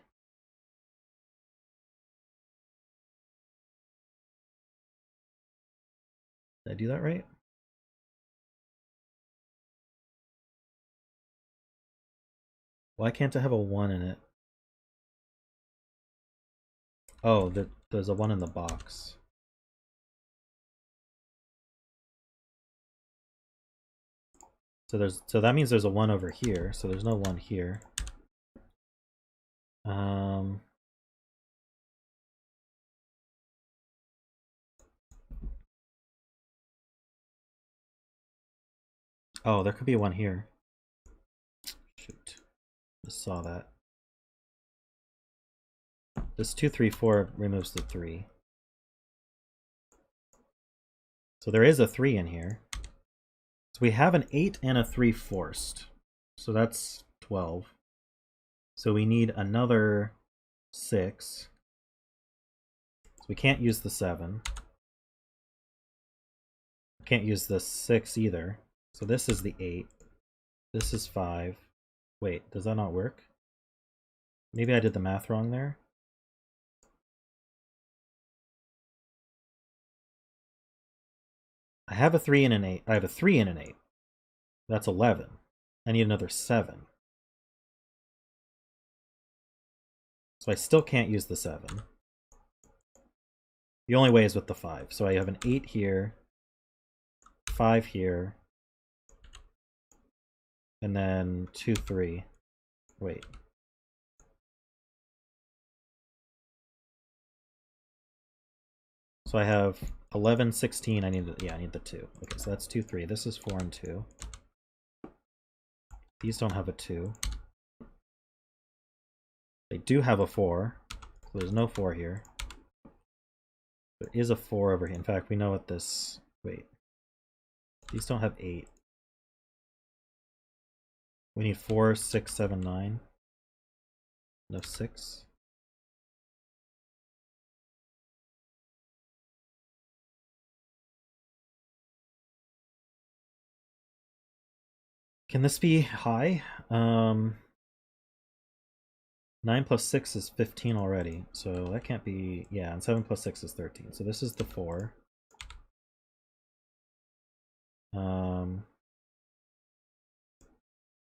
Did I do that right? Why can't I have a 1 in it? Oh, there's a 1 in the box. So that means there's a 1 over here, so there's no 1 here. Oh, there could be a 1 here. Shoot. Just saw that. This 2, 3, 4 removes the 3. So there is a 3 in here. So we have an 8 and a 3 forced. So that's 12. So we need another 6. So we can't use the 7. Can't use the 6 either. So this is the 8. This is 5. Wait, does that not work? Maybe I did the math wrong there. have a 3 and an 8. I have a 3 and an 8. That's 11. I need another 7. So I still can't use the 7. The only way is with the 5. So I have an 8 here, 5 here, and then 2, 3. Wait. So I have 11, 16. I need the 2. Okay, so that's 2, 3. This is 4 and 2. These don't have a 2. They do have a 4. So there's no 4 here. There is a 4 over here. In fact, we know what this... Wait. These don't have 8. We need 4, 6, 7, 9. No 6. Can this be high? 9 plus 6 is 15 already, so that can't be... Yeah, and 7 plus 6 is 13. So this is the 4.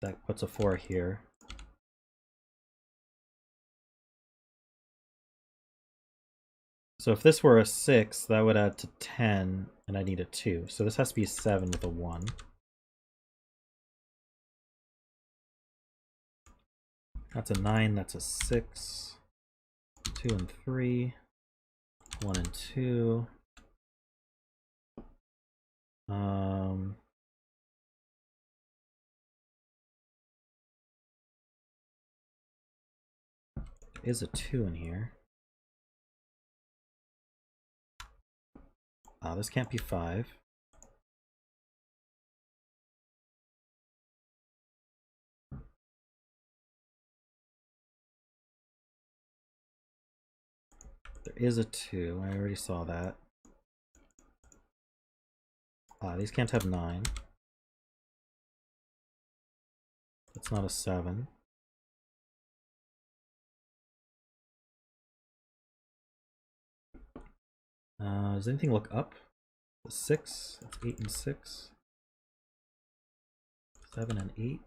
That puts a 4 here. So if this were a 6, that would add to 10, and I need a 2. So this has to be a 7 with a 1. That's a 9, that's a 6. 2 and 3. 1 and 2. There is a 2 in here. This can't be 5. There is a 2. I already saw that. These can't have 9. That's not a 7. Does anything look up? The 6. That's 8 and 6. 7 and 8.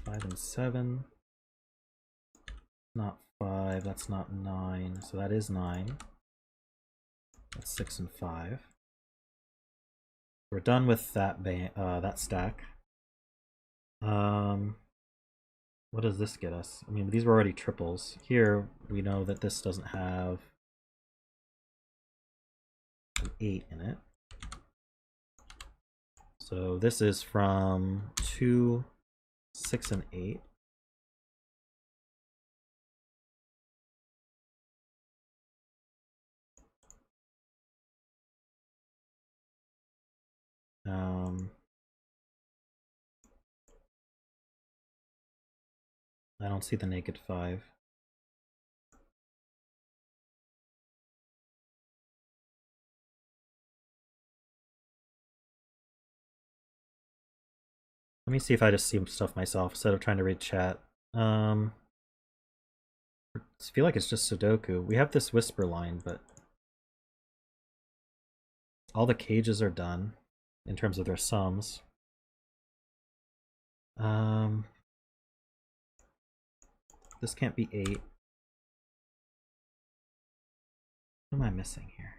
5 and 7. Not 5. That's not 9. So that is 9. That's 6 and 5. We're done with that that stack. What does this get us? I mean, these were already triples. Here, we know that this doesn't have an 8 in it. So this is from 2, 6, and 8. I don't see the naked 5. Let me see if I just see stuff myself instead of trying to read chat. I feel like it's just Sudoku. We have this whisper line, but all the cages are done in terms of their sums. This can't be 8. What am I missing here?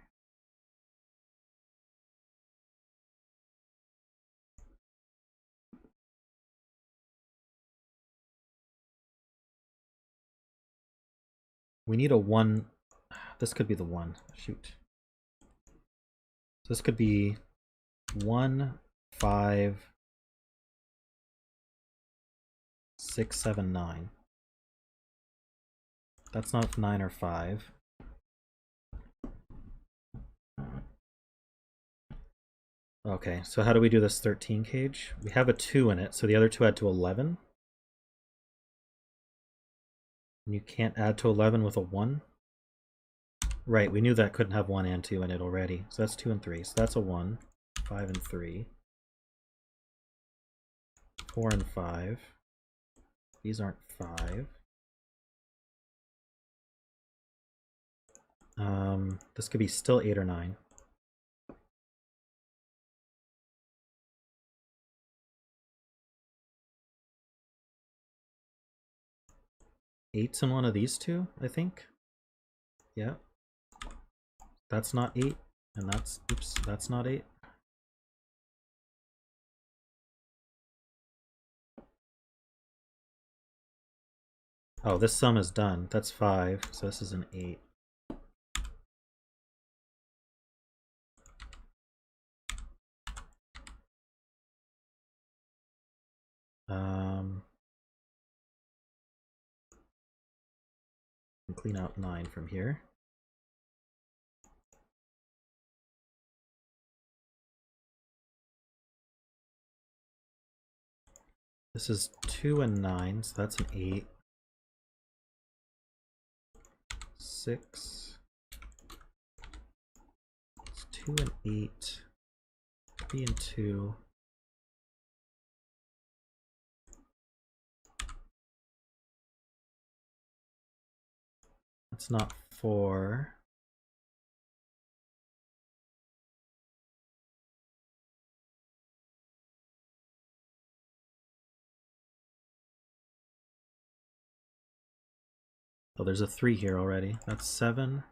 We need a 1. This could be the 1. Shoot. So this could be 1, 5, 6, 7, 9. That's not 9 or 5. Okay, so how do we do this 13 cage? We have a 2 in it, so the other 2 add to 11. And you can't add to 11 with a 1? Right, we knew that couldn't have 1 and 2 in it already. So that's 2 and 3. So that's a 1. 5 and 3. 4 and 5. These aren't 5. This could be still 8 or 9. 8s in one of these two, I think. Yeah. That's not 8, and that's, oops, that's not 8. Oh, this sum is done. That's 5, so this is an 8. Clean out 9 from here. This is 2 and 9, so that's an 8. 6. It's 2 and 8. 3 and 2. That's not 4. Oh, there's a 3 here already. That's 7.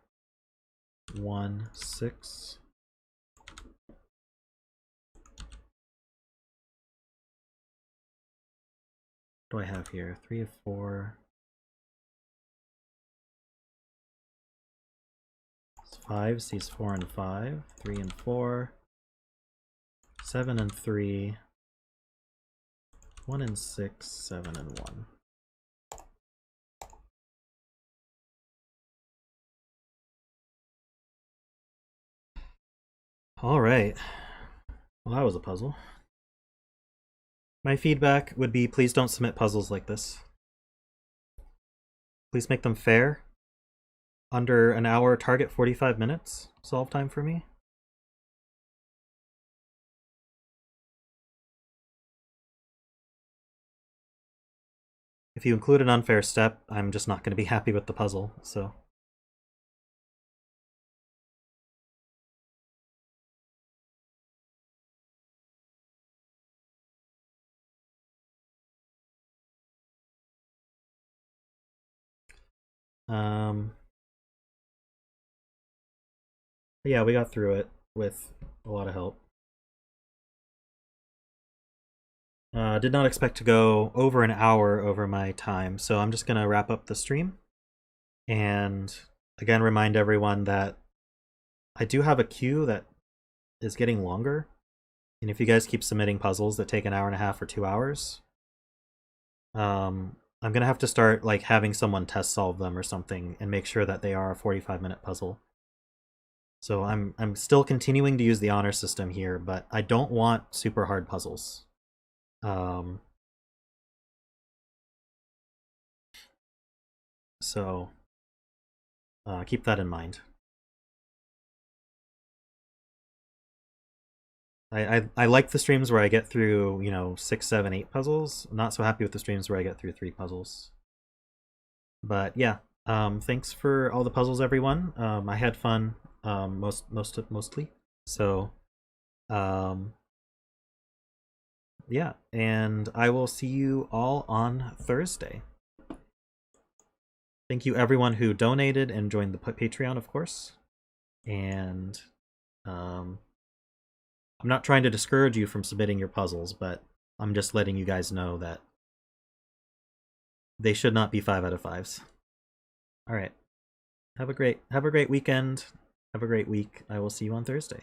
1, 6. What do I have here? 3 of 4. 5, sees 4 and 5. 3 and 4. 7 and 3. 1 and 6. 7 and 1. All right. Well, that was a puzzle. My feedback would be, please don't submit puzzles like this. Please make them fair. Under an hour, target 45 minutes solve time for me. If you include an unfair step, I'm just not going to be happy with the puzzle, so. Yeah, we got through it with a lot of help. Did not expect to go over an hour over my time, so I'm just gonna wrap up the stream. And again, remind everyone that I do have a queue that is getting longer. And if you guys keep submitting puzzles that take an hour and a half or 2 hours, I'm gonna have to start like having someone test solve them or something and make sure that they are a 45-minute puzzle. So I'm still continuing to use the honor system here, but I don't want super hard puzzles. So keep that in mind. I like the streams where I get through, 6, 7, 8 puzzles. I'm not so happy with the streams where I get through 3 puzzles. But yeah, thanks for all the puzzles, everyone. I had fun, mostly. So, yeah, and I will see you all on Thursday. Thank you, everyone who donated and joined the Patreon, of course. And I'm not trying to discourage you from submitting your puzzles, but I'm just letting you guys know that they should not be 5 out of 5s. All right. Have a great weekend. Have a great week. I will see you on Thursday.